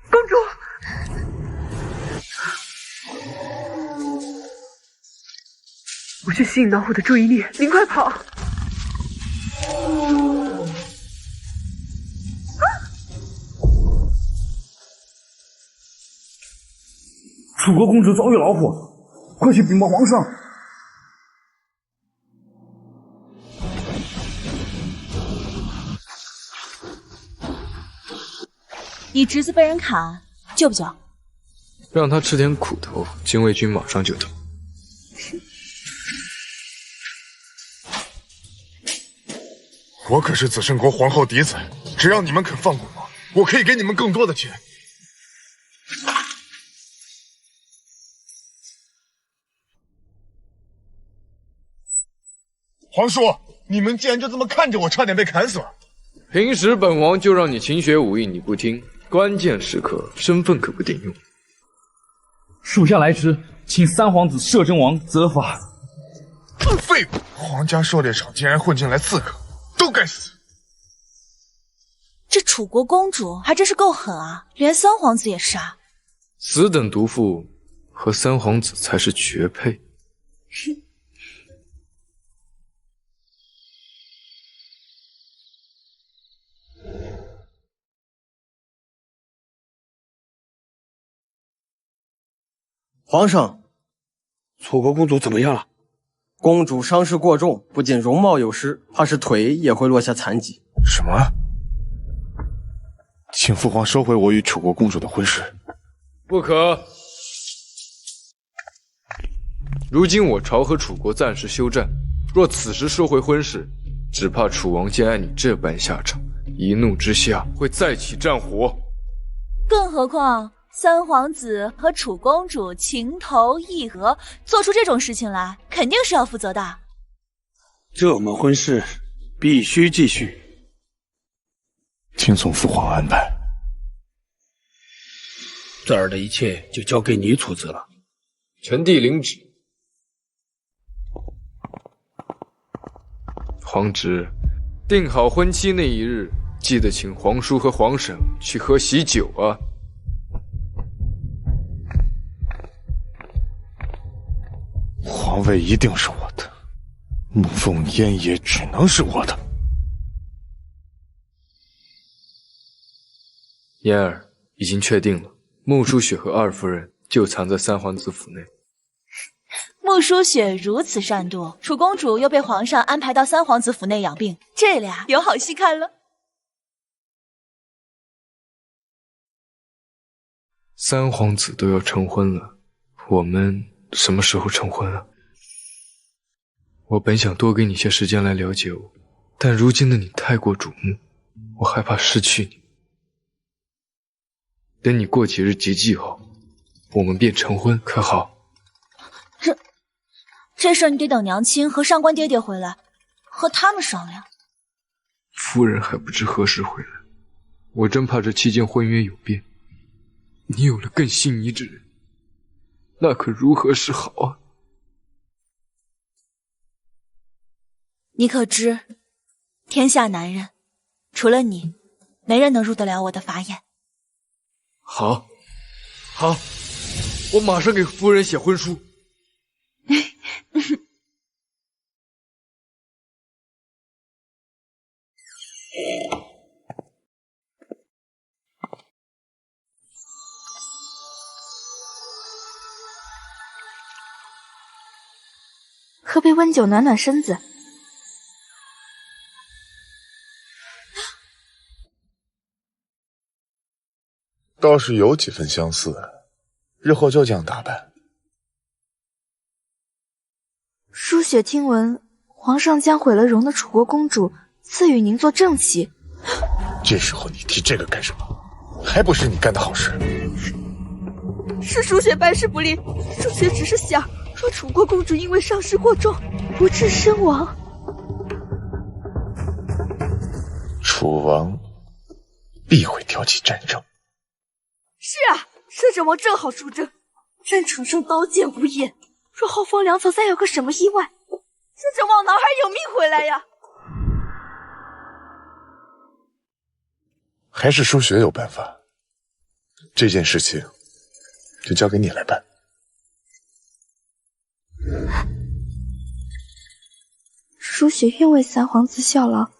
公主！我去吸引老虎的注意力，您快跑！楚国公主遭遇老虎，快去禀报皇上！你侄子被人砍，救不救？让他吃点苦头，禁卫军马上就到。我可是子慎国皇后嫡子，只要你们肯放过我，我可以给你们更多的钱。皇叔，你们竟然就这么看着我，差点被砍死了。平时本王就让你勤学武艺，你不听，关键时刻身份可不顶用。属下来迟，请三皇子摄政王责罚。废物！皇家狩猎场竟然混进来刺客，都该死！这楚国公主还真是够狠啊，连三皇子也杀。此等毒妇和三皇子才是绝配。皇上，楚国公主怎么样了？公主伤势过重，不仅容貌有失，怕是腿也会落下残疾。什么？请父皇收回我与楚国公主的婚事。不可！如今我朝和楚国暂时休战，若此时收回婚事，只怕楚王见爱你这般下场，一怒之下会再起战火。更何况三皇子和楚公主情投意合，做出这种事情来，肯定是要负责的。这门婚事必须继续，听从父皇安排。这儿的一切就交给你处置了。臣弟领旨。皇侄，定好婚期那一日，记得请皇叔和皇婶去喝喜酒啊。皇位一定是我的，沐凤烟也只能是我的。嫣儿，已经确定了，穆舒雪和二夫人就藏在三皇子府内。穆舒雪如此善妒，楚公主又被皇上安排到三皇子府内养病，这俩有好戏看了。三皇子都要成婚了，我们什么时候成婚啊？我本想多给你些时间来了解我，但如今的你太过瞩目，我害怕失去你。等你过几日节气后，我们便成婚，可好？这事你得等娘亲和上官爹爹回来，和他们商量。夫人还不知何时回来，我真怕这期间婚约有变，你有了更心仪之人，那可如何是好啊？你可知，天下男人，除了你，没人能入得了我的法眼。好，好，我马上给夫人写婚书。喝杯温酒暖暖身子。倒是有几分相似，日后就这样打扮。舒雪听闻皇上将毁了容的楚国公主赐予您做正妻，这时候你提这个干什么？还不是你干的好事。是舒雪办事不力，舒雪只是想说楚国公主因为伤势过重不治身亡。楚王必会挑起战争。是啊，摄政王正好出征，战场上刀剑无眼，若后方粮草再有个什么意外，摄政王哪还有命回来呀？还是舒雪有办法，这件事情就交给你来办。舒雪愿为三皇子效劳，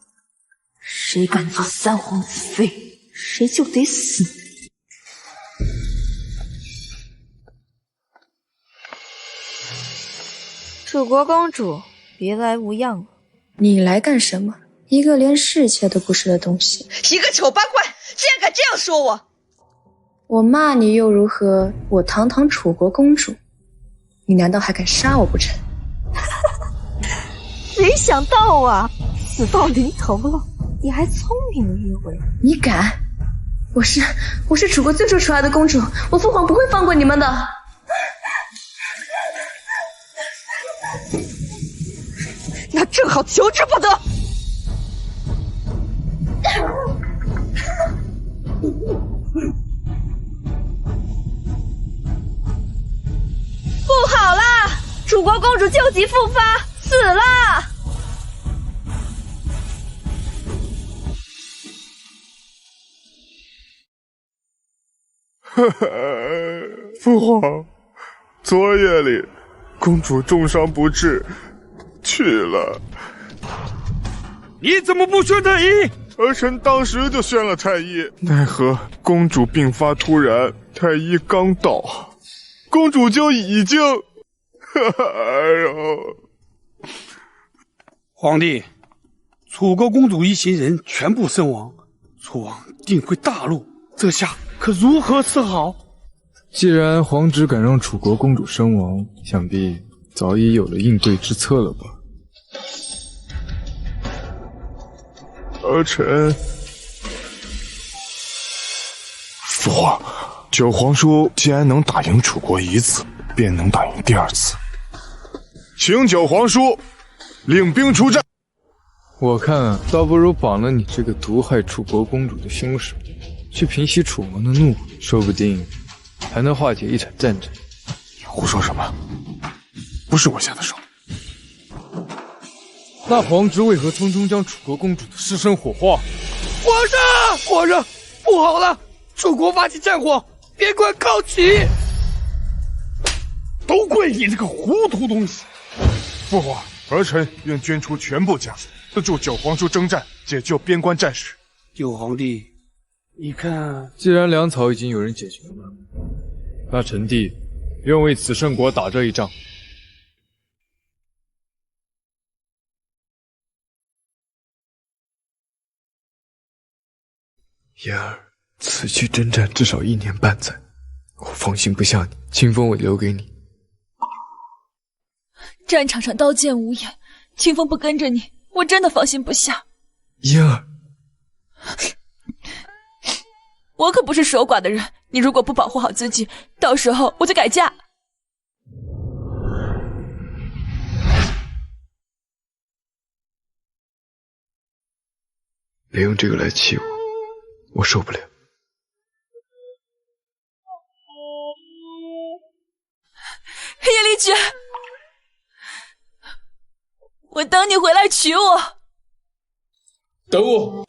谁敢做三皇子妃，谁就得死。楚国公主，别来无恙了。你来干什么？一个连侍妾都不是的东西，一个丑八怪，竟然敢这样说我！我骂你又如何？我堂堂楚国公主，你难道还敢杀我不成？没想到啊，死到临头了，你还聪明了一回。你敢？我是楚国最受宠爱的公主，我父皇不会放过你们的。那正好求之不得。不好啦！楚国公主旧疾复发，死了。父皇，昨夜里公主重伤不治，去了。你怎么不宣太医？儿臣当时就宣了太医，奈何公主病发突然，太医刚到，公主就已经……哎呦！皇帝，楚国公主一行人全部身亡，楚王定会大怒，这下可如何是好？既然皇侄敢让楚国公主身亡，想必早已有了应对之策了吧？儿臣，父皇，九皇叔既然能打赢楚国一次，便能打赢第二次。请九皇叔领兵出战。我看倒不如绑了你这个毒害楚国公主的凶手，去平息楚王的怒火，说不定还能化解一场战争。你胡说什么？不是我下的手。那皇侄为何匆匆将楚国公主的尸身火化？皇上，不好了！楚国发起战火，边关告急！都怪你这个糊涂东西！父皇，儿臣愿捐出全部家产，资助九皇叔征战，解救边关战事。九皇帝，你看，既然粮草已经有人解决了，那臣弟愿为此圣国打这一仗。言儿，此去征战至少1年半载，我放心不下你。清风我留给你。战场上刀剑无眼，清风不跟着你，我真的放心不下。言儿，我可不是守寡的人，你如果不保护好自己，到时候我就改嫁。别用这个来气我，我受不了。叶离绝，我等你回来娶我。等我。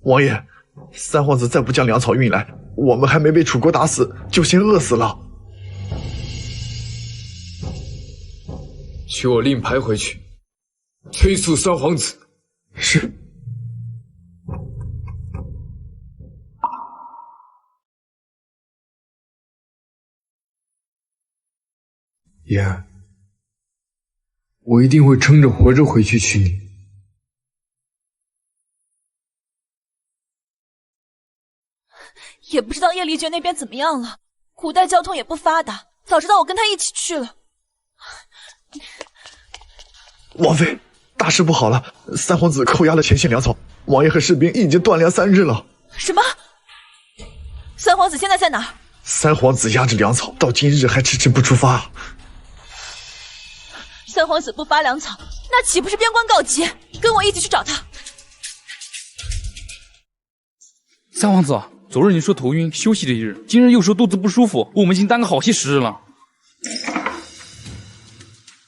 王爷，三皇子再不将粮草运来，我们还没被楚国打死，就先饿死了。取我令牌回去，催促三皇子。是。言儿，我一定会撑着活着回去娶你。也不知道叶离绝那边怎么样了，古代交通也不发达，早知道我跟他一起去了。王妃，大事不好了！三皇子扣押了前线粮草，王爷和士兵已经断粮3日了。什么？三皇子现在在哪儿？三皇子押着粮草，到今日还迟迟不出发。三皇子不发粮草，那岂不是边关告急？跟我一起去找他。三皇子，昨日你说头晕，休息了一日，今日又说肚子不舒服，我们已经耽搁好些时日了。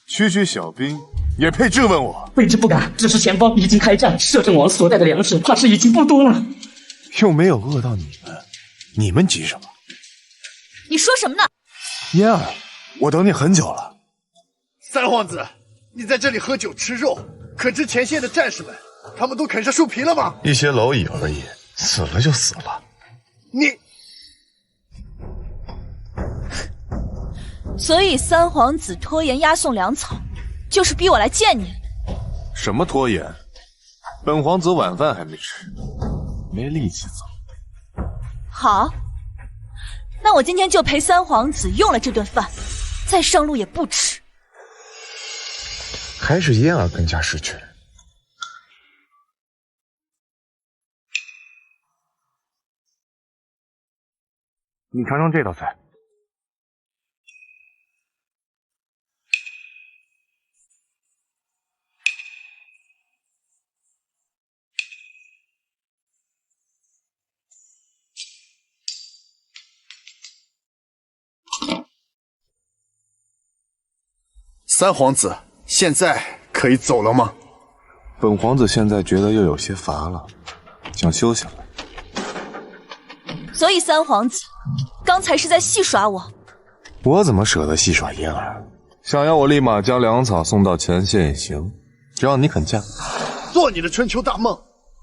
区小兵也配质问我？卑职不敢，只是前方已经开战，摄政王所带的粮食怕是已经不多了。又没有饿到你们，你们急什么？你说什么呢？嫣儿，我等你很久了。三皇子，你在这里喝酒吃肉，可知前线的战士们，他们都啃上树皮了吗？一些蝼蚁而已，死了就死了。你，所以三皇子拖延押送粮草，就是逼我来见你。什么拖延？本皇子晚饭还没吃，没力气走。好，那我今天就陪三皇子用了这顿饭，再上路也不迟。还是嫣儿更加识趣。你尝尝这道菜。三皇子，现在可以走了吗？本皇子现在觉得又有些乏了，想休息了。所以三皇子刚才是在戏耍我。我怎么舍得戏耍嫣儿？想要我立马将粮草送到前线也行，只要你肯嫁。做你的春秋大梦！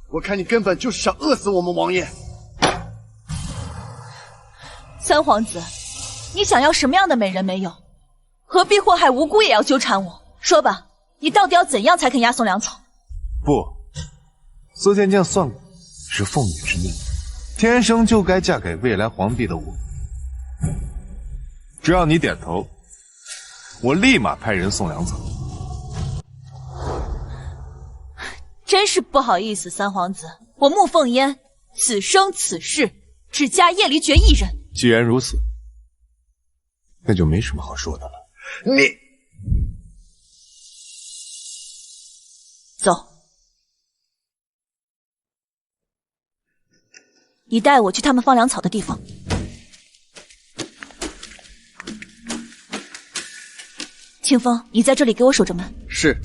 我看你根本就是想饿死我们王爷。三皇子，你想要什么样的美人没有？何必祸害无辜也要纠缠我？说吧，你到底要怎样才肯押送粮草？不，司剑剑算过，是凤女之命，天生就该嫁给未来皇帝的我。只要你点头，我立马派人送粮草。真是不好意思，三皇子，我穆凤烟此生此世只嫁叶离绝一人。既然如此，那就没什么好说的了。你走，你带我去他们放粮草的地方。清风，你在这里给我守着门。是。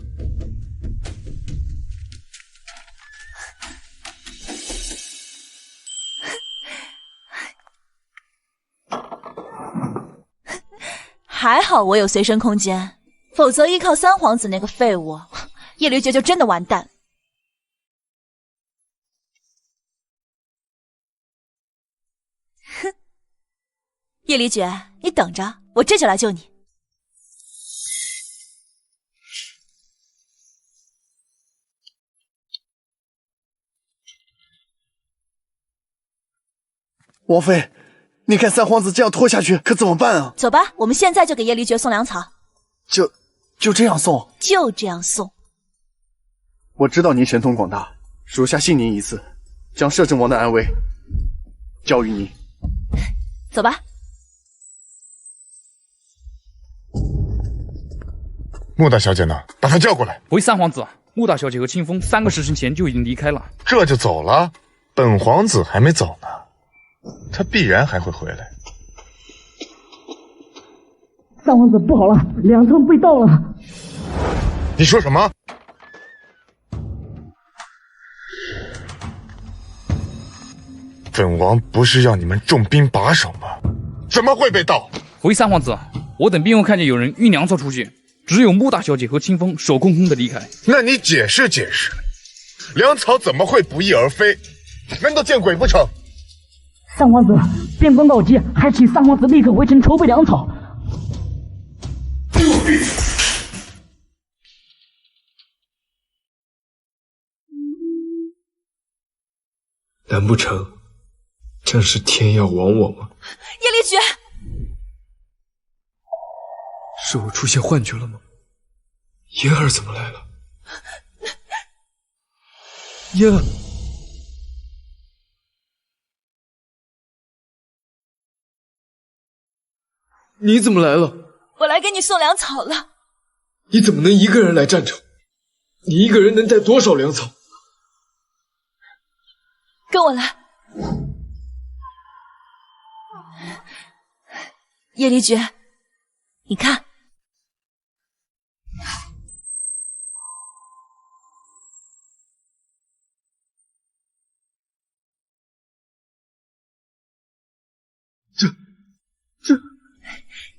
还好我有随身空间，否则依靠三皇子那个废物，叶离绝就真的完蛋。哼，叶离绝，你等着，我这就来救你。王妃，你看三皇子这样拖下去可怎么办啊？走吧，我们现在就给叶离绝送粮草。就这样送？就这样送。我知道您神通广大，属下信您一次，将摄政王的安危交于您。走吧。穆大小姐呢？把她叫过来。回三皇子，穆大小姐和清风3个时辰前就已经离开了。这就走了？本皇子还没走呢，他必然还会回来。三皇子不好了，粮仓被盗了！你说什么？本王不是要你们重兵把守吗？怎么会被盗？回三皇子，我等并未看见有人运粮草出去，只有穆大小姐和清风手空空的离开。那你解释解释，粮草怎么会不翼而飞？难道见鬼不成？三皇子，边关告急，还请三皇子立刻回城筹备粮草。难不成正是天要亡我吗？叶离绝，是我出现幻觉了吗？嫣儿怎么来了？嫣儿，你怎么来了？我来给你送粮草了。你怎么能一个人来战场？你一个人能带多少粮草？跟我来。叶离绝，你看。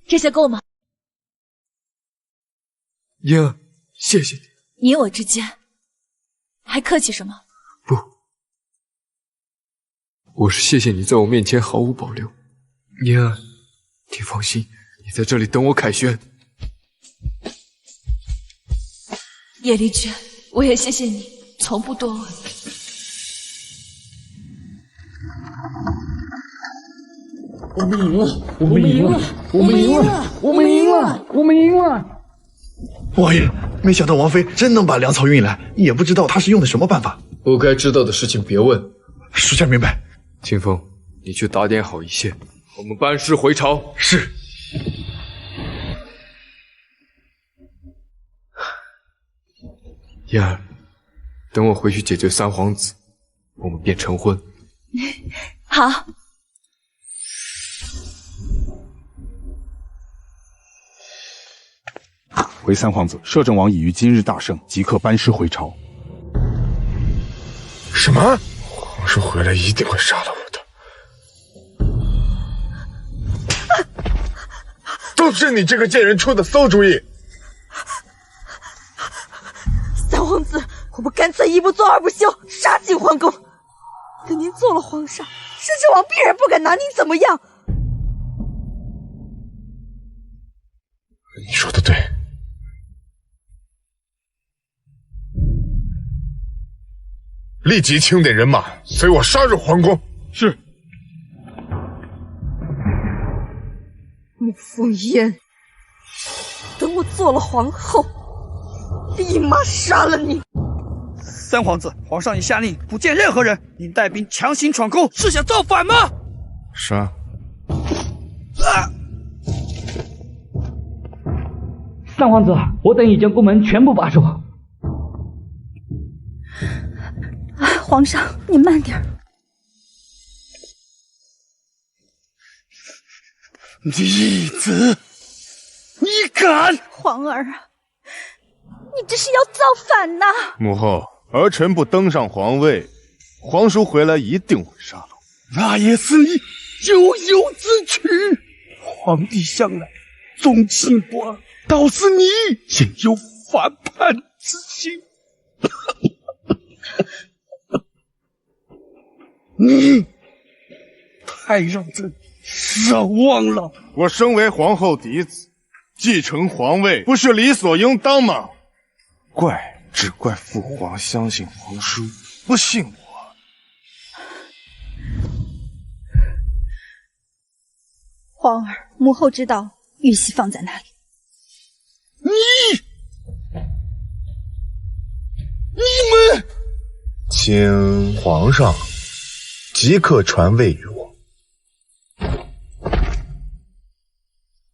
这些够吗？嫣儿，谢谢你。你我之间还客气什么？不，我是谢谢你在我面前毫无保留。嫣儿，你放心，你在这里等我凯旋。叶离绝，我也谢谢你，从不多问。我们赢了！我们赢了！我们赢了！我们赢了！我们赢了！王爷，没想到王妃真能把粮草运来，也不知道她是用的什么办法。不该知道的事情别问。属下明白。清风，你去打点好一切，我们班师回朝。是。嫣儿，等我回去解决三皇子，我们便成婚。好。回三皇子，摄政王已于今日大胜，即刻班师回朝。什么？皇叔回来一定会杀了我的。都是你这个贱人出的馊主意！三皇子，我们干脆一不做二不休，杀进皇宫。等您做了皇上，摄政王必然不敢拿您怎么样。你说的对。立即清点人马，随我杀入皇宫。是。穆凤烟，等我做了皇后，立马杀了你！三皇子，皇上已下令不见任何人，您带兵强行闯宫，是想造反吗？杀！三皇子，我等已将宫门全部把守。皇上，你慢点。逆子，你敢！皇儿，你这是要造反呐！母后，儿臣不登上皇位，皇叔回来一定会杀了我。那也是你咎由自取。皇帝向来宗亲不二，倒是你也有反叛之心。你太让人失望了。我身为皇后嫡子，继承皇位不是理所应当吗？只怪父皇相信皇叔，不信我。皇儿，母后知道玉玺放在哪里。你们，请皇上即刻传位于我。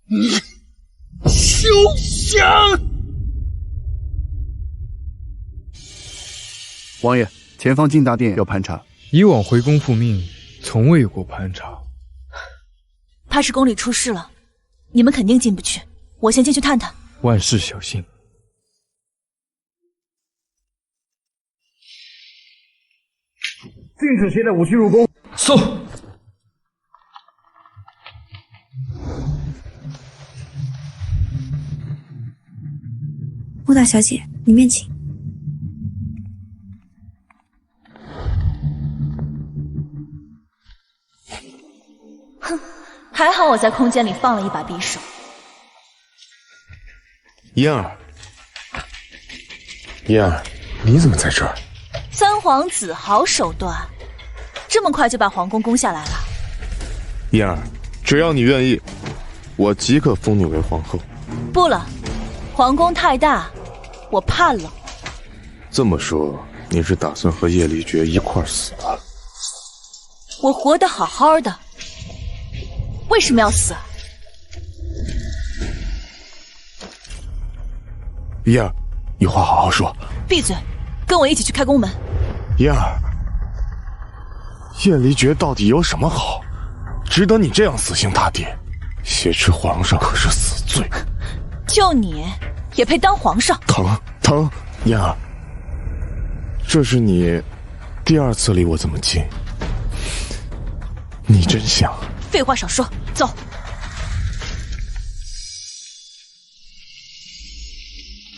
你休想！王爷，前方进大殿要盘查。以往回宫复命，从未有过盘查。怕是宫里出事了，你们肯定进不去。我先进去探探。万事小心。禁止携带武器入宫。搜。穆大小姐，里面请。哼，还好我在空间里放了一把匕首。嫣儿，嫣儿，你怎么在这儿？三皇子好手段，这么快就把皇宫攻下来了。嫣儿，只要你愿意，我即刻封你为皇后。不了，皇宫太大，我怕冷。这么说，你是打算和叶离绝一块儿死啊？我活得好好的，为什么要死？嫣儿，有话好好说。闭嘴，跟我一起去开宫门。嫣儿，叶离绝到底有什么好，值得你这样死心塌地？挟持皇上可是死罪。就你也配当皇上？疼！嫣儿，这是你第2次离我这么近，你真香。废话少说，走。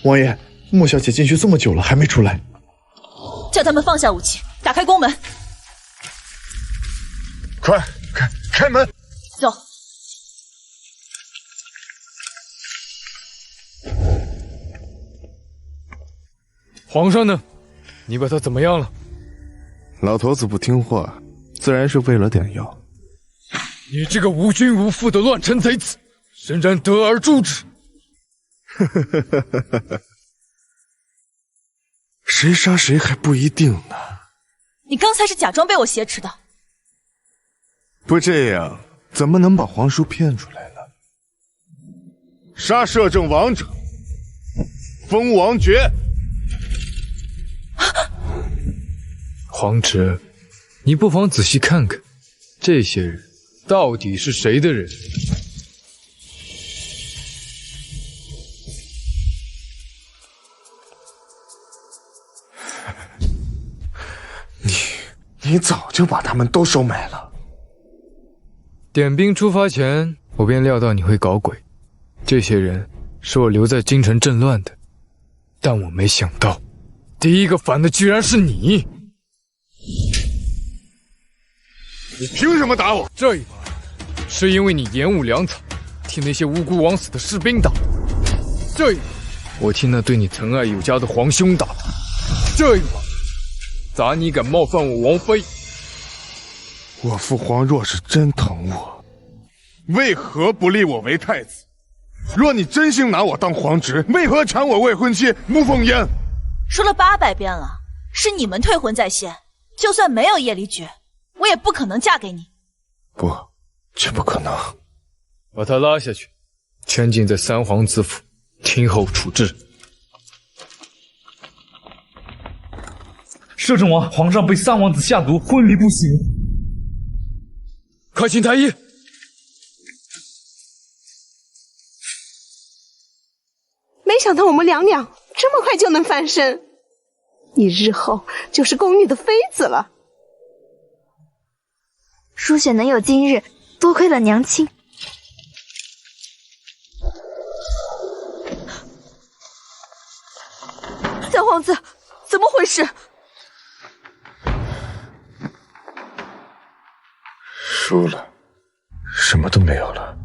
王爷，穆小姐进去这么久了还没出来，叫他们放下武器，打开宫门。快开门！走。皇上呢？你把他怎么样了？老头子不听话，自然是喂了点药。你这个无君无父的乱臣贼子，伸然得而诛之。谁杀谁还不一定呢。你刚才是假装被我挟持的。不这样，怎么能把皇叔骗出来呢？杀摄政王者，封王爵。皇侄，你不妨仔细看看，这些人到底是谁的人？你早就把他们都收买了。点兵出发前，我便料到你会搞鬼。这些人是我留在京城镇乱的，但我没想到，第一个反的居然是你。你凭什么打我？这一把是因为你延误粮草，替那些无辜枉死的士兵打；这一把我替那对你疼爱有加的皇兄打；这一把砸你敢冒犯我王妃。我父皇若是真疼我，为何不立我为太子？若你真心拿我当皇侄，为何产我未婚妻穆凤烟？说了800遍了，是你们退婚在先。就算没有叶离绝，我也不可能嫁给你。不，这不可能。把他拉下去，圈禁在三皇子府，听候处置。摄政王，皇上被三王子下毒，昏迷不醒。快请太医！没想到我们娘娘这么快就能翻身，你日后就是宫女的妃子了。淑雪能有今日，多亏了娘亲。三皇子，怎么回事？输了，什么都没有了。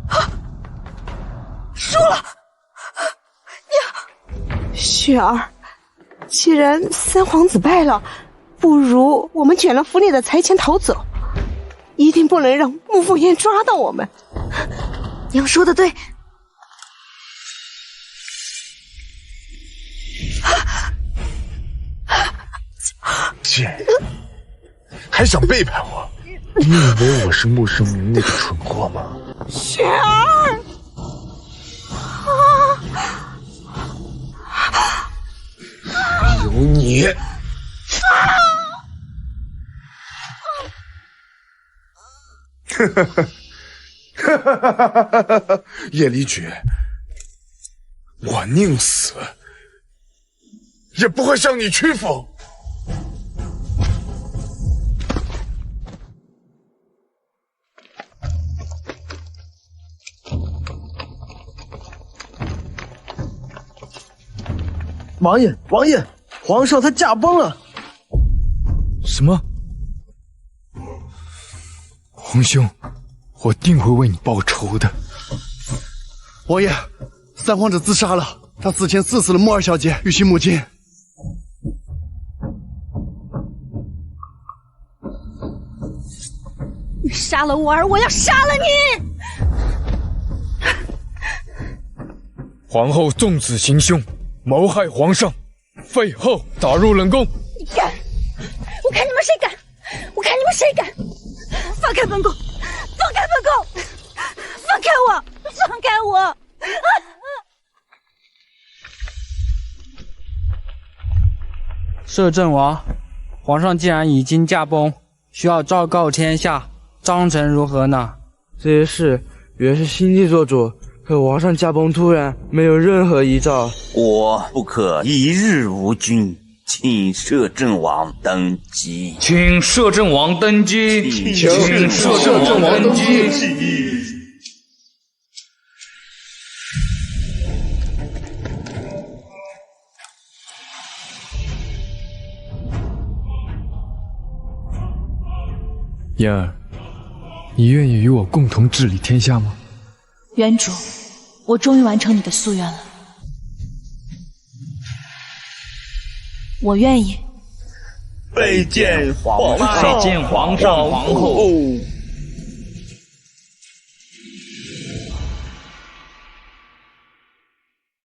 输了！雪儿，既然三皇子败了，不如我们卷了府里的财钱逃走，一定不能让穆凤燕抓到我们。娘说的对。贱人，还想背叛我？你以为我是穆生明那个蠢货吗？雪儿，有你！叶离爵，我宁死，也不会向你屈服。王爷，王爷，皇上他驾崩了！什么？皇兄，我定会为你报仇的。王爷，三皇子自杀了，他死前刺死了穆二小姐与其母亲。你杀了我儿，我要杀了你！皇后纵子行凶，谋害皇上，废后打入冷宫。你敢！我看你们谁敢！我看你们谁敢！放开本宫！放开本宫！放开我！放开我！摄政王，皇上既然已经驾崩，需要昭告天下，章程如何呢？这些事原是新帝做主，可皇上驾崩突然，没有任何遗诏。我不可一日无君，请摄政王登基。请摄政王登基。请摄政王登基。燕儿，你愿意与我共同治理天下吗？原主，我终于完成你的夙愿了。我愿意。拜见皇上，拜见皇上、皇后。